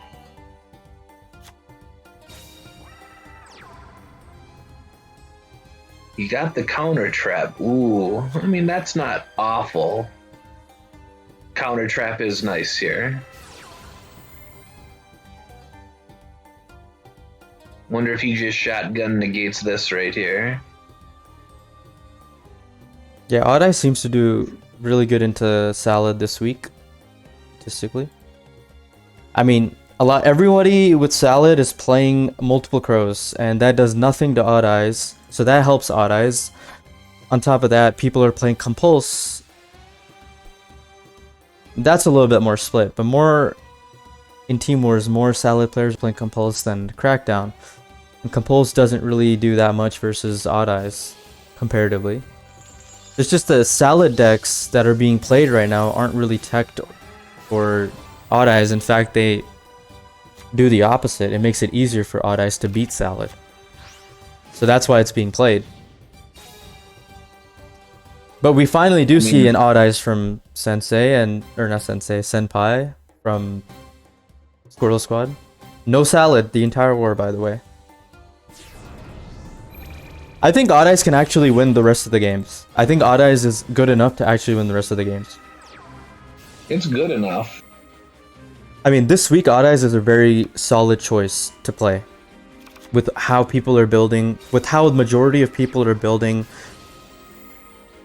You got the counter trap. Ooh, I mean, that's not awful. Counter trap is nice here. Wonder if he just shotgun negates this right here. Yeah, Odd Eye seems to do really good into Salad this week, statistically. I mean, everybody with Salad is playing multiple crows, and that does nothing to Odd Eyes, so that helps Odd Eyes. On top of that, people are playing Compulse. That's a little bit more split, but more in Team Wars, more Salad players playing Compulse than Crackdown. And Compulse doesn't really do that much versus Odd Eyes, comparatively. It's just the Salad decks that are being played right now aren't really teched for Odd Eyes. In fact, they do the opposite. It makes it easier for Odd Eyes to beat Salad. So that's why it's being played. But we finally do see an Odd Eyes from Sensei, or not Sensei, Senpai from Squirtle Squad. No Salad the entire war, by the way. I think Odd Eyes can actually win the rest of the games. I think Odd Eyes is good enough to actually win the rest of the games. It's good enough. I mean, this week Odd Eyes is a very solid choice to play. With how people are building, with how the majority of people are building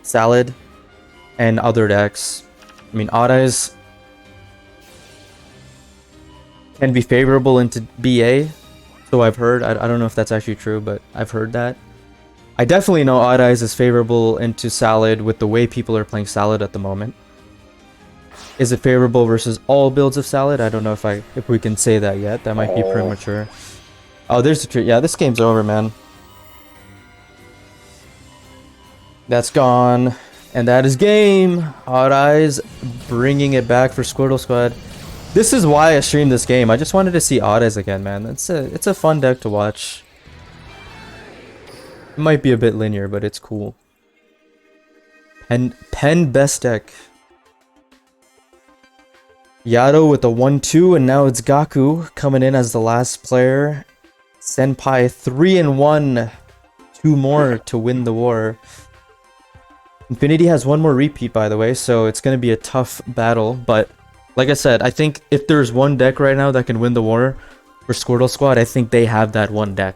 Salad and other decks. I mean, Odd Eyes can be favorable into BA, so I've heard. I don't know if that's actually true, but I've heard that. I definitely know Odd Eyes is favorable into Salad with the way people are playing Salad at the moment. Is it favorable versus all builds of Salad? I don't know if we can say that yet. That might be premature. Oh, there's the tree. Yeah, this game's over, man. That's gone. And that is game. Odd Eyes bringing it back for Squirtle Squad. This is why I streamed this game. I just wanted to see Odd Eyes again, man. It's a fun deck to watch. It might be a bit linear, but it's cool. Pen best deck. Yado with the 1-2, and now it's Gaku coming in as the last player. Senpai 3-1. 2 more to win the war. Infinity has 1 more repeat, by the way, so it's going to be a tough battle. But like I said, I think if there's one deck right now that can win the war for Squirtle Squad, I think they have that one deck.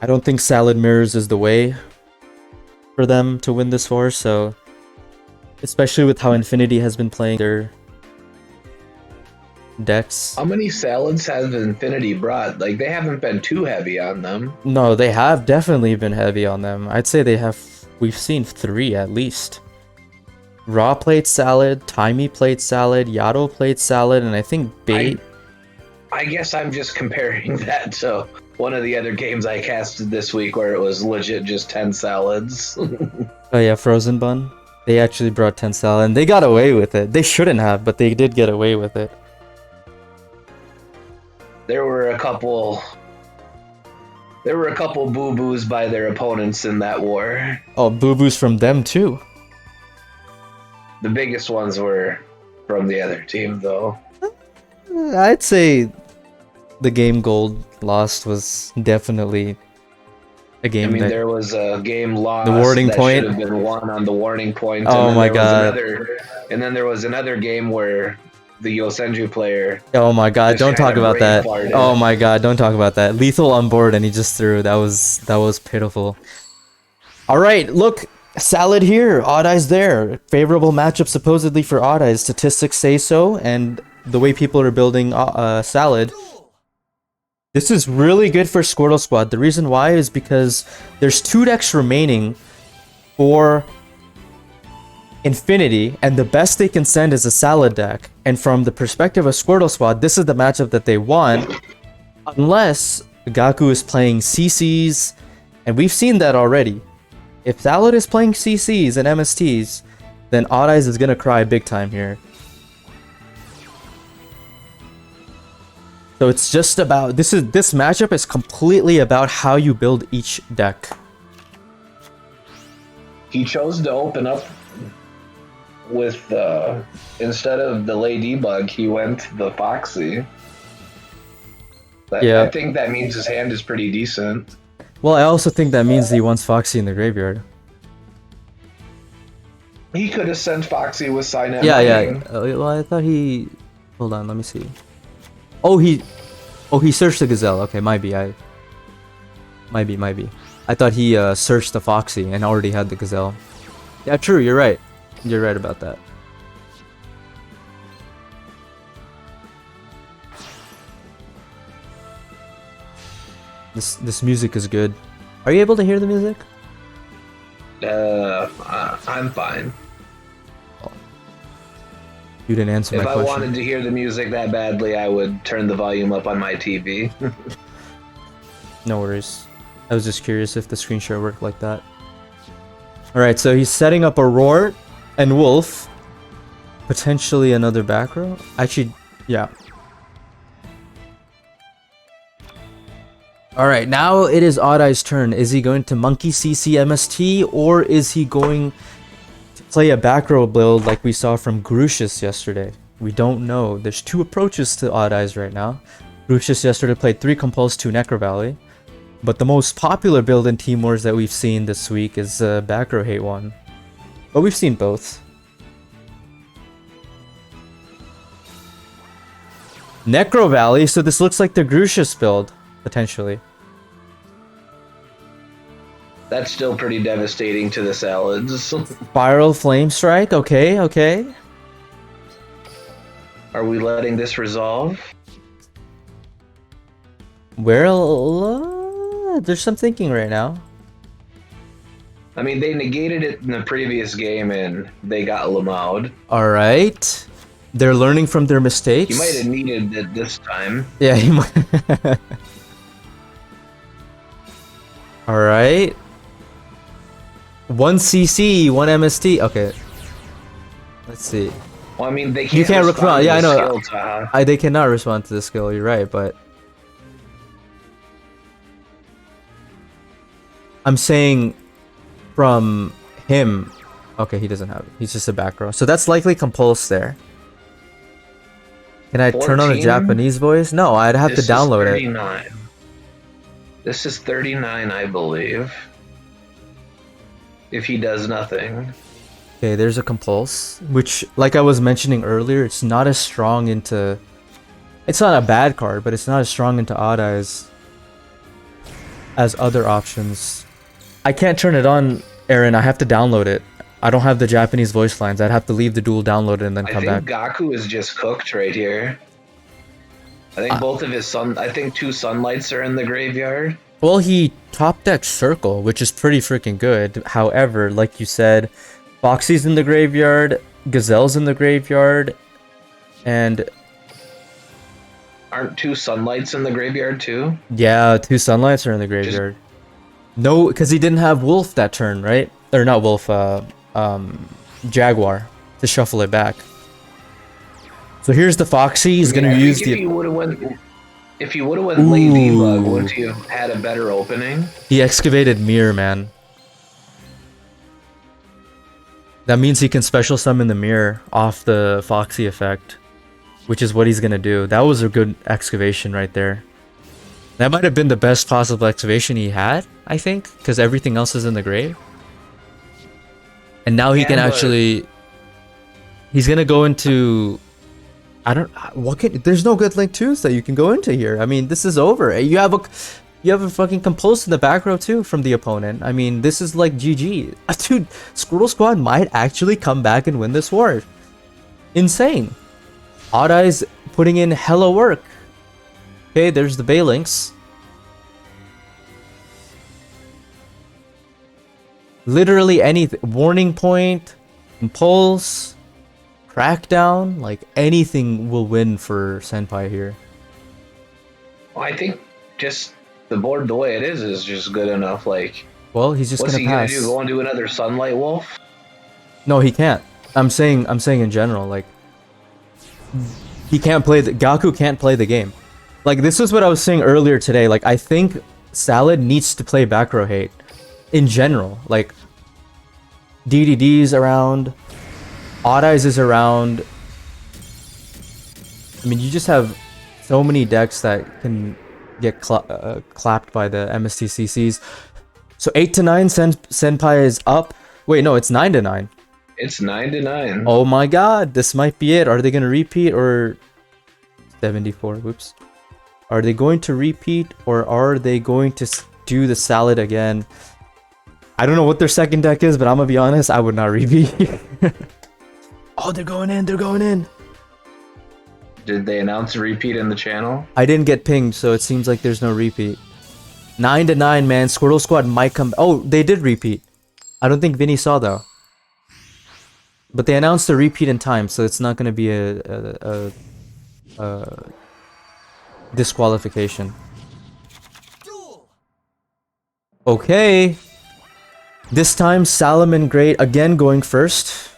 I don't think Salad Mirrors is the way for them to win this war, so... Especially with how Infinity has been playing their decks. How many Salads has Infinity brought? Like, they haven't been too heavy on them. No, they have definitely been heavy on them. I'd say they have... We've seen 3 at least. Raw played Salad, Timey played Salad, Yado played Salad, and I think Bait... I guess I'm just comparing that to one of the other games I casted this week where it was legit just 10 Salads. Oh yeah, Frozen Bun. They actually brought 10 Salad, and they got away with it. They shouldn't have, but they did get away with it. There were a couple boo-boos by their opponents in that war. Oh, boo-boos from them too. The biggest ones were from the other team, though. I'd say the game Gold lost was definitely a game. I mean, there was a game lost. The warning that point should have been won on the warning point. Oh my god! And then there was another game where the Yosenju player. Oh my god! Don't talk about that. Oh my god! Don't talk about that. Lethal on board, and he just threw. That was pitiful. All right, look, Salad here, Odd Eyes there. Favorable matchup supposedly for Odd Eyes. Statistics say so, and the way people are building Salad. This is really good for Squirtle Squad. The reason why is because there's 2 decks remaining for Infinity, and the best they can send is a Salad deck. And from the perspective of Squirtle Squad, this is the matchup that they want, unless Gaku is playing CCs, and we've seen that already. If Salad is playing CCs and MSTs, then Odd Eyes is gonna cry big time here. So it's just about this matchup is completely about how you build each deck. He chose to open up with instead of the Ladybug, he went the Foxy. Yeah. I think that means his hand is pretty decent. Well, I also think that means he wants Foxy in the graveyard. He could have sent Foxy with Signet. Yeah. Well, I thought he. Hold on, let me see. Oh, he searched the Gazelle. Okay, might be. I thought he searched the Foxy and already had the Gazelle. Yeah, true. You're right. You're right about that. This music is good. Are you able to hear the music? I'm fine. You didn't answer my question. If I wanted to hear the music that badly, I would turn the volume up on my TV. No worries. I was just curious if the screen share worked like that. Alright, so he's setting up a Roar and Wolf. Potentially another back row. Actually, yeah. Alright, now it is Odd Eye's turn. Is he going to Monkey CC MST, or is he going to play a back row build like we saw from Grucius yesterday? We don't know. There's 2 approaches to Odd Eyes right now. Grucius yesterday played 3 Compulse, 2 Necro Valley. But the most popular build in Team Wars that we've seen this week is back row Hate 1. But we've seen both. Necro Valley, so this looks like the Grucius build, potentially. That's still pretty devastating to the salads. Spiral Flame Strike, okay, okay. Are we letting this resolve? Well, there's some thinking right now. I mean, they negated it in the previous game and they got Lamaued. Alright. They're learning from their mistakes. You might have needed it this time. Yeah, he might. Alright. 1 CC, 1 MST. Okay. Let's see. Well, I mean, they can't. You can't respond. Yeah, I know. Skill, Taaha. They cannot respond to the skill. You're right, but I'm saying from him. Okay, he doesn't have it. He's just a back row. So that's likely compulse there. Can I turn on a 14? Japanese voice? No, I'd have to download it. 39. This is 39, I believe. If he does nothing. Okay, there's a compulse, which, like I was mentioning earlier, it's not as strong into... It's not a bad card, but it's not as strong into odd eyes as other options. I can't turn it on, Aaron. I have to download it. I don't have the Japanese voice lines. I'd have to leave the duel downloaded and then come back. I think Gaku is just cooked right here. I think both of his sun... I think 2 sunlights are in the graveyard. Well, he top deck Circle, which is pretty freaking good. However, like you said, Foxy's in the graveyard, Gazelle's in the graveyard, and... Aren't 2 sunlights in the graveyard too? Yeah, 2 sunlights are in the graveyard. No, because he didn't have Wolf that turn, right? Or not Wolf, Jaguar to shuffle it back. So here's the Foxy. He's gonna use the... If you would have went Ladybug, wouldn't you have had a better opening? He excavated Mirror, man. That means he can special summon the Mirror off the Foxy effect, which is what he's gonna do. That was a good excavation right there. That might have been the best possible excavation he had, I think, because everything else is in the grave. And now he can actually... He's gonna go into... I don't... What can... There's no good Link 2s that you can go into here. I mean, this is over. You have a fucking Compulse in the back row too from the opponent. I mean, this is like GG. Dude, Squirtle Squad might actually come back and win this war. Insane. Odd Eyes putting in hella work. Okay, there's the Balinks. Literally anything. Warning Point, Impulse, Crackdown, like anything will win for Senpai here. Well, I think just the board the way it is just good enough. Like, well, he's just gonna pass. What's he gonna do? Go and do another Sunlight Wolf? No, he can't. I'm saying in general, like he can't play the Gaku can't play the game. Like this is what I was saying earlier today. Like I think Salad needs to play back row hate in general. Like DDD's around, Odd Eyes is around. I mean, you just have so many decks that can get clapped by the MSTCCs. So 8 to 9, Senpai is up. Wait, no, it's 9 to 9. It's 9 to 9. Oh my god, this might be it. Are they going to repeat or 74? Whoops. Are they going to repeat or are they going to do the Salad again? I don't know what their second deck is, but I'm going to be honest, I would not repeat. Oh, they're going in. They're going in. Did they announce a repeat in the channel? I didn't get pinged, so it seems like there's no repeat. 9 to 9, man. Squirtle Squad might come. Oh, they did repeat. I don't think Vinny saw though. But they announced a repeat in time, so it's not going to be a disqualification. Okay. This time, Salomon Great again going first.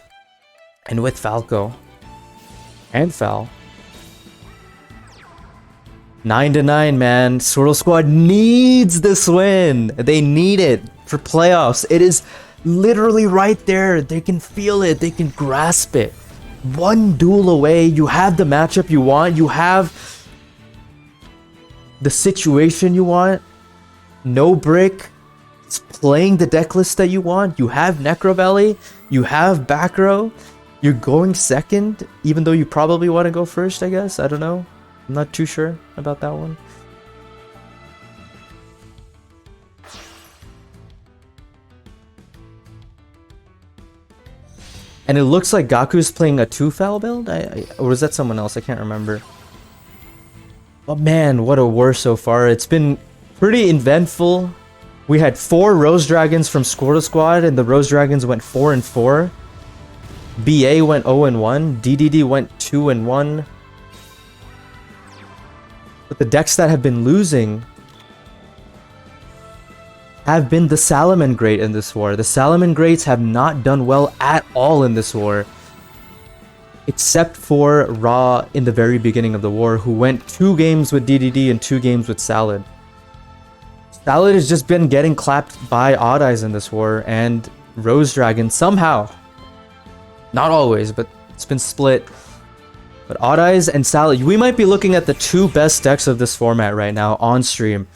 And with Falco. And Fal. 9 to 9, man. Squirtle Squad needs this win. They need it for playoffs. It is literally right there. They can feel it. They can grasp it. One duel away. You have the matchup you want. You have the situation you want. No brick. It's playing the deck list that you want. You have Necro Valley, you have back row, you're going second, even though you probably want to go first, I guess. I don't know. I'm not too sure about that one. And it looks like Gaku's playing a 2-foul build? Or was that someone else? I can't remember. Oh man, what a war so far. It's been pretty eventful. We had 4 Rose Dragons from Squirtle Squad, and the Rose Dragons went 4-4. BA went 0-1. DDD went 2-1. But the decks that have been losing have been the Salamangreat in this war. The Salamangreats have not done well at all in this war. Except for Ra in the very beginning of the war, who went 2 games with DDD and 2 games with Salad. Salad has just been getting clapped by Odd Eyes in this war, and Rose Dragon somehow. Not always, but it's been split. But Odd Eyes and Salad, we might be looking at the 2 best decks of this format right now on stream.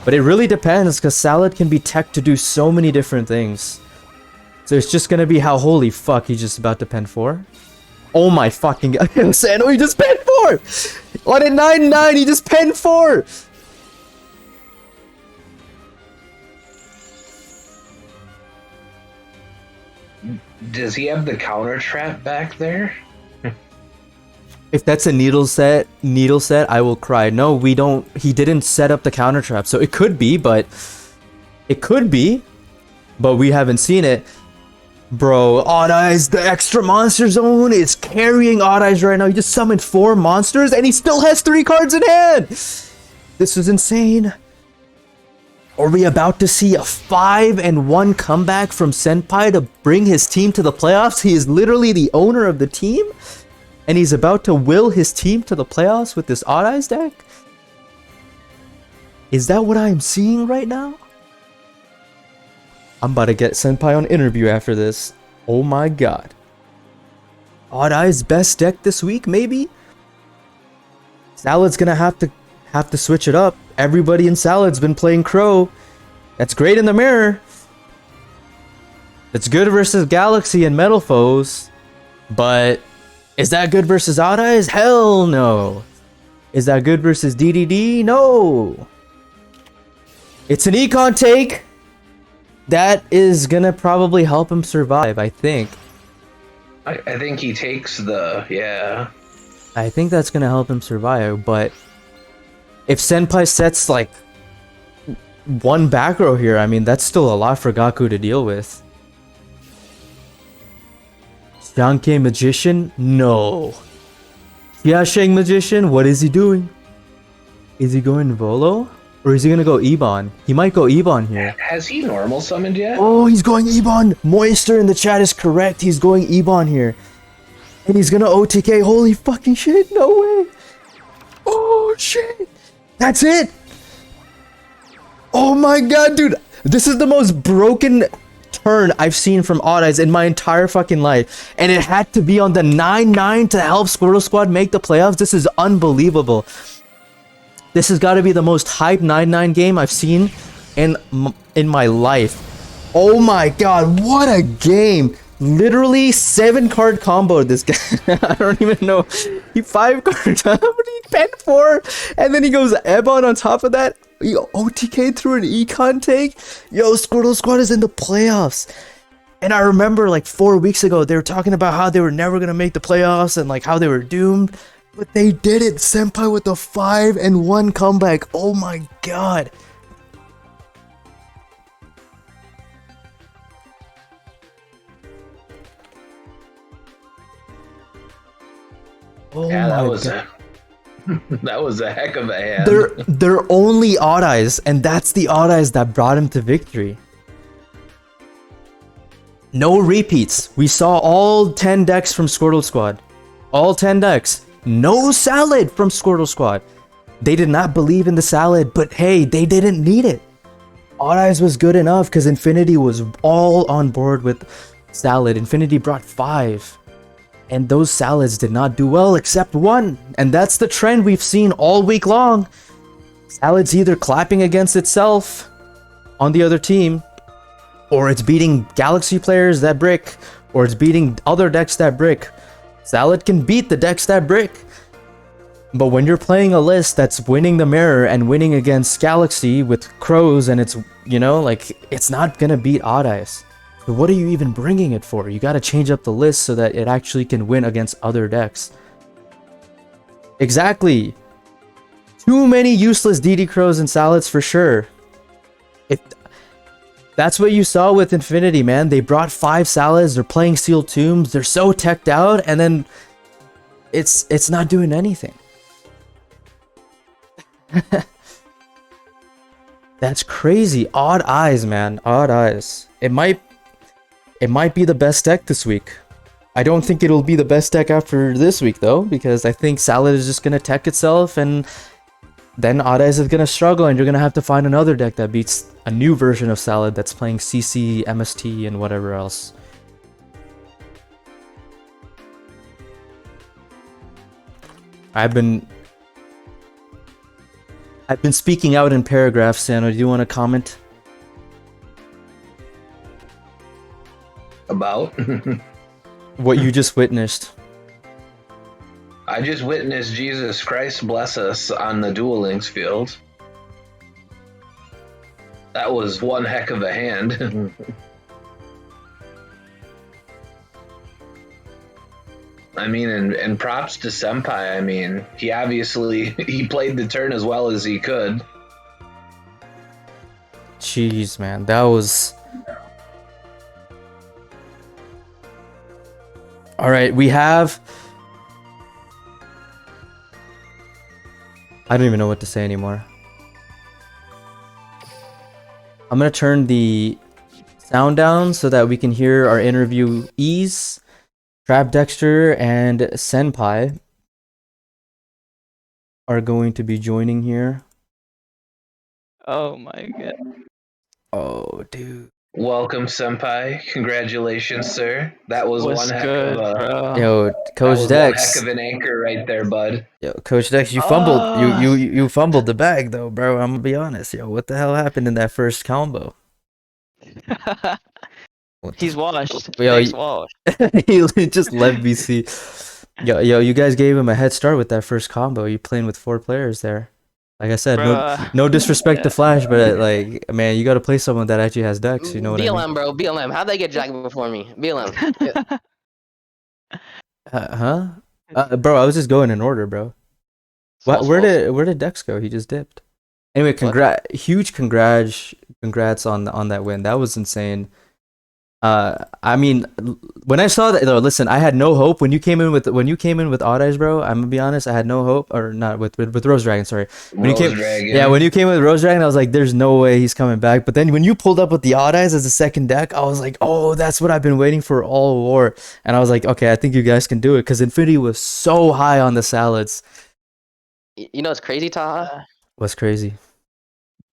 But it really depends, because Salad can be tech to do so many different things. So it's just gonna be how, holy fuck, he's just about to pen 4? Oh my fucking god, Sano, he just pen 4! On a 9-9, he just pen 4! Does he have the counter trap back there? If that's a needle set, I will cry. No, we don't. He didn't set up the counter trap, so it could be, but we haven't seen it. Bro, Odd Eyes, the extra monster zone is carrying Odd Eyes right now. He just summoned 4 monsters, and he still has 3 cards in hand. This is insane. Are we about to see a 5-1 comeback from Senpai to bring his team to the playoffs? He is literally the owner of the team. And he's about to will his team to the playoffs with this Odd Eyes deck? Is that what I'm seeing right now? I'm about to get Senpai on interview after this. Oh my god. Odd Eyes best deck this week, maybe? Salad's gonna have to switch it up. Everybody in Salad's been playing Crow. That's great in the mirror. It's good versus Galaxy and Metal Foes. But is that good versus Odd Eyes? Hell no. Is that good versus DDD? No. It's an econ take. That is gonna probably help him survive, I think. I think he takes the, yeah. I think that's gonna help him survive, but if Senpai sets like 1 back row here, I mean, that's still a lot for Gaku to deal with. Xiangke Magician? No. Xiasheng Magician? What is he doing? Is he going Volo? Or is he gonna go Ebon? He might go Ebon here. Has he normal summoned yet? Oh, he's going Ebon! Moister in the chat is correct. He's going Ebon here. And he's gonna OTK. Holy fucking shit, no way! Oh shit! That's it! Oh my god, dude! This is the most broken turn I've seen from Odd Eyes in my entire fucking life. And it had to be on the 9-9 to help Squirtle Squad make the playoffs. This is unbelievable. This has got to be the most hyped 9-9 game I've seen in my life. Oh my god, what a game! Literally 7-card combo this guy. I don't even know. He 5-card combo, he pen 4, and then he goes Ebon on top of that. He OTK through an econ take. Yo, Squirtle Squad is in the playoffs. And I remember like 4 weeks ago, they were talking about how they were never gonna make the playoffs and like how they were doomed. But they did it. Senpai with the 5-1 comeback. Oh my god. Oh yeah, that my was god. that was a heck of a hand. They're only Odd Eyes, and that's the Odd Eyes that brought him to victory. No repeats. We saw all 10 decks from Squirtle Squad. All 10 decks. No Salad from Squirtle Squad. They did not believe in the Salad, but hey, they didn't need it. Odd Eyes was good enough because Infinity was all on board with Salad. Infinity brought 5. And those Salads did not do well except 1. And that's the trend we've seen all week long. Salad's either clapping against itself on the other team, or it's beating Galaxy players that brick, or it's beating other decks that brick. Salad can beat the decks that brick. But when you're playing a list that's winning the mirror and winning against Galaxy with Crows, and it's, you know, like, it's not gonna beat Odd Eyes. So what are you even bringing it for? You gotta change up the list so that it actually can win against other decks. Exactly. Too many useless DD Crows and Salads for sure. If that's what you saw with Infinity, man. They brought 5 Salads, they're playing Sealed Tombs, they're so teched out, and then it's not doing anything. That's crazy. Odd Eyes, man. Odd Eyes. It might be the best deck this week. I don't think it'll be the best deck after this week though, because I think Salad is just gonna tech itself, and then Odd Eyes is gonna struggle, and you're gonna have to find another deck that beats a new version of Salad that's playing CC, MST, and whatever else. I've been speaking out in paragraphs, Sano. Do you want to comment? About? What you just witnessed. I just witnessed Jesus Christ bless us on the Duel Links field. That was one heck of a hand. I mean, and props to Senpai. I mean, he obviously he played the turn as well as he could. Jeez, man, that was... All right, we have... I don't even know what to say anymore. I'm gonna turn the sound down so that we can hear our interviewees. Trap Dexter and Senpai are going to be joining here. Oh my god. Oh, dude. Welcome, Senpai. Congratulations, sir. That was What's one heck good, of a bro? Yo, that Coach was Dex. one heck of an anchor right there, bud. Yo, Coach Dex, you fumbled. You fumbled the bag though, bro. I'm gonna be honest. Yo, what the hell happened in that first combo? He's washed. Yo, Dex washed. he just left BC. Yo, you guys gave him a head start with that first combo. You playing with 4 players there. Like I said, no disrespect to Flash, but like, man, you got to play someone that actually has decks. You know what I BLM, mean? bro. BLM. How'd they get jacked before me? BLM. Bro, I was just going in order, bro. False, Where false. did Dex go? He just dipped. Anyway, huge congrats on that win. That was insane. I mean, when I saw that, though, listen, I had no hope when you came in with Odd Eyes, bro. I'm gonna be honest, I had no hope, or not with Rose Dragon. Sorry, when Rose you came, Dragon. yeah, when you came with Rose Dragon, I was like, there's no way he's coming back. But then when you pulled up with the Odd Eyes as a second deck, I was like, oh, that's what I've been waiting for all war. And I was like, okay, I think you guys can do it because Infinity was so high on the Salads. You know what's crazy, Taaha? What's crazy?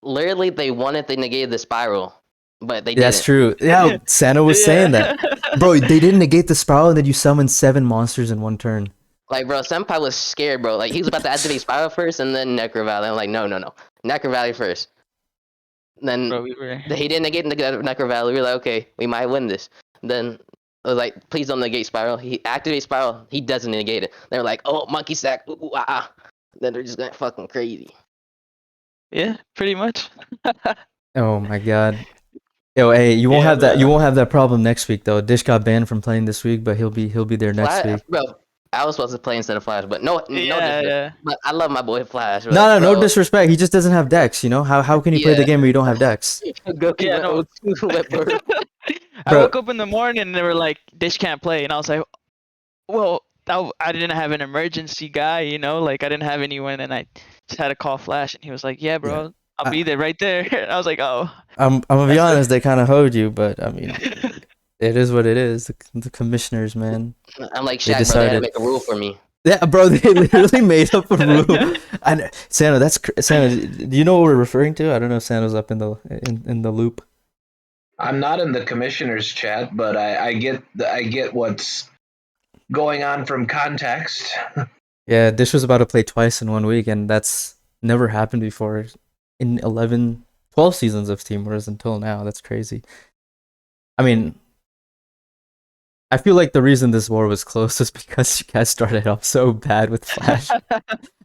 Literally, they wanted to negate the spiral, but they That's didn't. true. Yeah, Santa was saying that. Bro, they didn't negate the spiral, and then you summoned 7 monsters in one turn. Like, bro, Senpai was scared, bro. Like, he was about to activate spiral first, and then Necro Valley. I'm like, no. Necro Valley first. Then Bro, he didn't negate Necro Valley. We were like, okay, we might win this. Then I was like, please don't negate spiral. He activates spiral. He doesn't negate it. They're like, oh, monkey sack. Ooh, ooh, ah, ah. Then they're just going fucking crazy. yeah, pretty much. Oh my god. Yo, hey, you won't have that problem next week though. Dish got banned from playing this week, but he'll be there next week. Bro, I was supposed to play instead of Flash, but no Yeah. But I love my boy Flash. Bro. No disrespect. He just doesn't have decks, you know? How can you play the game where you don't have decks? Goku Yeah, no. Whipper. I woke up in the morning and they were like, Dish can't play. And I was like, well, I didn't have an emergency guy, you know? Like, I didn't have anyone, and I just had to call Flash. And he was like, yeah, bro, I'll be there right there. And I was like, oh. I'm gonna be honest, they kind of hoed you, but I mean, it is what it is. The commissioners, man. I'm like, Shaq, bro, they had to make a rule for me. Yeah, bro, they literally made up a rule. And Santa, Santa. Do you know what we're referring to? I don't know if Santa's up in the loop. I'm not in the commissioner's chat, but I get what's going on from context. Yeah, Dish was about to play twice in 1 week, and that's never happened before in 12 seasons of Team Wars until now. That's crazy. I mean, I feel like the reason this war was close is because you guys started off so bad with Flash.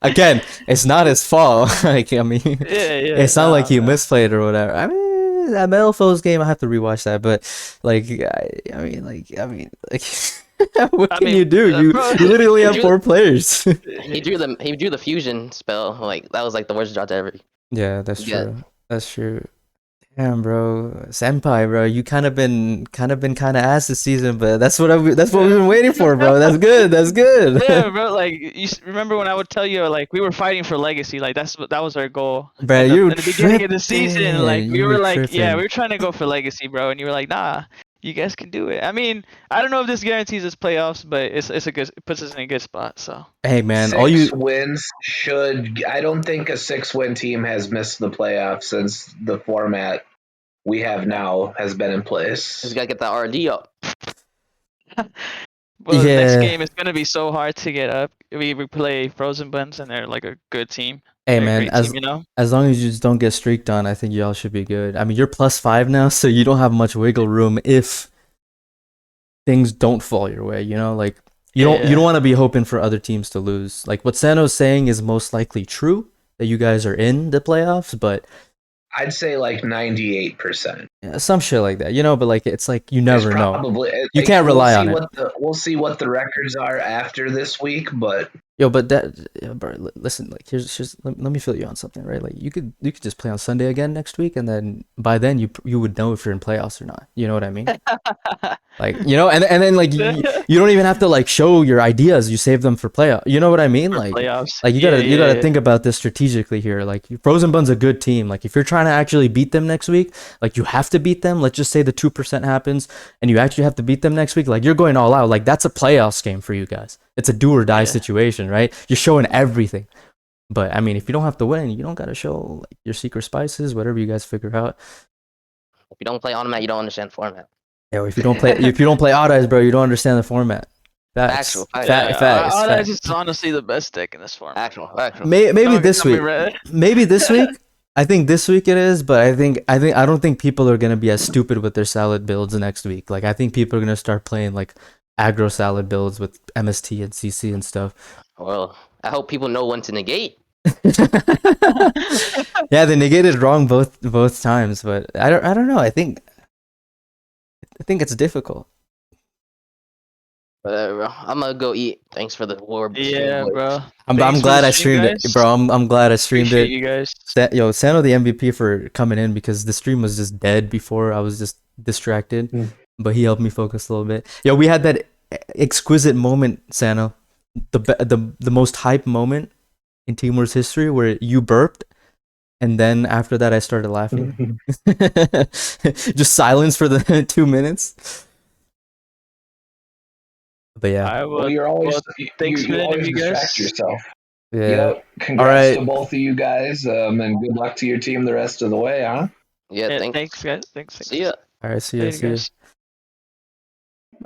Again, it's not his fault. Like, I mean, Yeah, it's not like you no. misplayed or whatever. I mean, that Metal Foes game, I have to rewatch that. But like, like, what I can mean, you do? bro, You literally have Dude. 4 players. He drew the fusion spell. Like that was like the worst draw to ever. Yeah, that's Yeah. true. That's true. Damn, bro, Senpai, bro, you kind of been ass this season, but that's what we've been waiting for, bro. That's good. That's good. yeah, bro. Like remember when I would tell you like we were fighting for legacy, like that was our goal Bro, in you were the beginning of the season. Like tripping. we You were were like, yeah, tripping. we were trying to go for legacy, bro, and you were like, nah, you guys can do it. I mean, I don't know if this guarantees us playoffs, but it's a good, it puts us in a good spot. So Hey, man, all 6 you. wins should. I don't think a 6-win team has missed the playoffs since the format we have now has been in Just place. gotta get that RD up. well, the next Yeah. game is gonna be so hard to get up. We play Frozen Buns, and they're like a good team. Hey, They're a man, great team, you know. as long as you just don't get streaked on, I think y'all should be good. I mean, you're +5 now, so you don't have much wiggle room if things don't fall your way. You know, like you Yeah. don't want to be hoping for other teams to lose. Like what Sano's saying is most likely true that you guys are in the playoffs, but I'd say like 98%. yeah, some shit like that, you know. But like it's like you never know. Probably You like, can't rely on it. We'll see what the records are after this week, but Yo, but bro, listen, like here's let me fill you on something, right? Like you could just play on Sunday again next week, and then by then you would know if you're in playoffs or not. You know what I mean? Like, you know, and then like you don't even have to like show your ideas. You save them for playoff. You know what I mean? For Like playoffs. you gotta think about this strategically here. Like Frozen Bun's a good team. Like if you're trying to actually beat them next week, like you have to beat them. Let's just say the 2% happens, and you actually have to beat them next week. Like you're going all out. Like that's a playoffs game for you guys. It's a do or die situation, right? You're showing everything. But I mean, if you don't have to win, you don't gotta show like your secret spices, whatever you guys figure out. If you don't play automat, you don't understand the format. Yeah, if you don't play odd eyes, bro, you don't understand the format. Facts. Actual facts. Facts. That's just honestly the best deck in this format. Actual. Maybe Don't this get me week. right. Maybe this week. I think this week it is, but I don't think people are gonna be as stupid with their salad builds next week. Like I think people are gonna start playing like aggro salad builds with MST and CC and stuff. Well, I hope people know when to negate. Yeah, they negated wrong both times, but I don't know. I think it's difficult. Whatever, bro. I'm gonna go eat. Thanks for the war. Yeah, bro. I'm Thanks for glad the I stream, streamed it, guys. bro. I'm glad I streamed Appreciate it. you guys. Yo, Sano the MVP for coming in because the stream was just dead before. I was just distracted, but he helped me focus a little bit. Yo, we had that exquisite moment, Sano, the most hype moment in Team War's history where you burped, and then after that I started laughing. Just silence for the 2 minutes. But yeah, I will. well, you're always thanks for you the always interview, distract guys. yourself. yeah. Yep. Congrats All right. to both of you guys, and good luck to your team the rest of the way, huh? Yeah, Yeah, thanks. thanks, guys. Thanks. See ya. All right, see ya. Later, See ya. guys.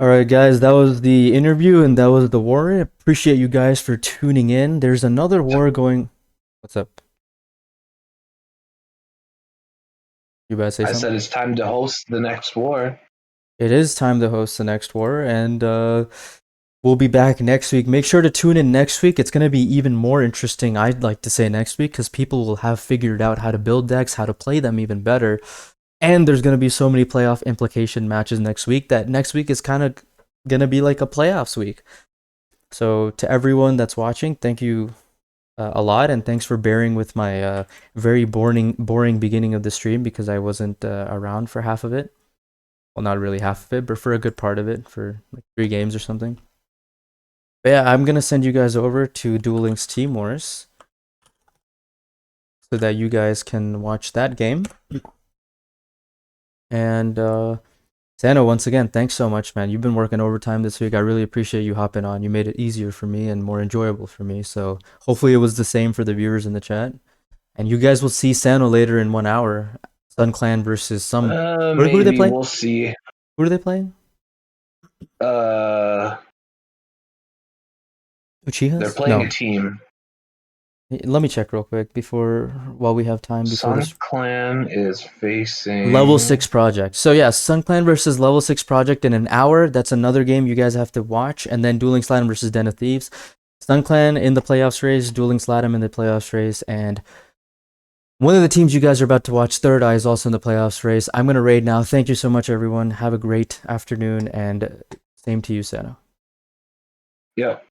All right, guys, that was the interview and that was the war. I appreciate you guys for tuning in. There's another war going. What's up? You better say I something. said it's time to host the next war. It is time to host the next war, and we'll be back next week. Make sure to tune in next week. It's going to be even more interesting, I'd like to say, next week, because people will have figured out how to build decks, how to play them even better. And there's going to be so many playoff implication matches next week that next week is kind of going to be like a playoffs week. So to everyone that's watching, thank you a lot, and thanks for bearing with my very boring beginning of the stream because I wasn't around for half of it. Well, not really half of it, but for a good part of it, for like 3 games or something. But yeah, I'm gonna send you guys over to Duel Links Team Wars so that you guys can watch that game. And Sano, once again, thanks so much, man. You've been working overtime this week. I really appreciate you hopping on. You made it easier for me and more enjoyable for me. So hopefully it was the same for the viewers in the chat. And you guys will see Sano later in 1 hour. Sun Clan versus some. Who are they playing? We'll see. Who are they playing? They're Uchihas? playing No. a team. Let me check real quick while we have time before Sun this. Clan is facing Level 6 Project. So yeah, Sun Clan versus Level 6 Project in an hour. That's another game you guys have to watch. And then Duel Links Latam versus Den of Thieves. Sun Clan in the playoffs race, Duel Links Latam in the playoffs race, and one of the teams you guys are about to watch, Third Eye, is also in the playoffs race. I'm going to raid now. Thank you so much, everyone. Have a great afternoon, and same to you, Sano. Yep.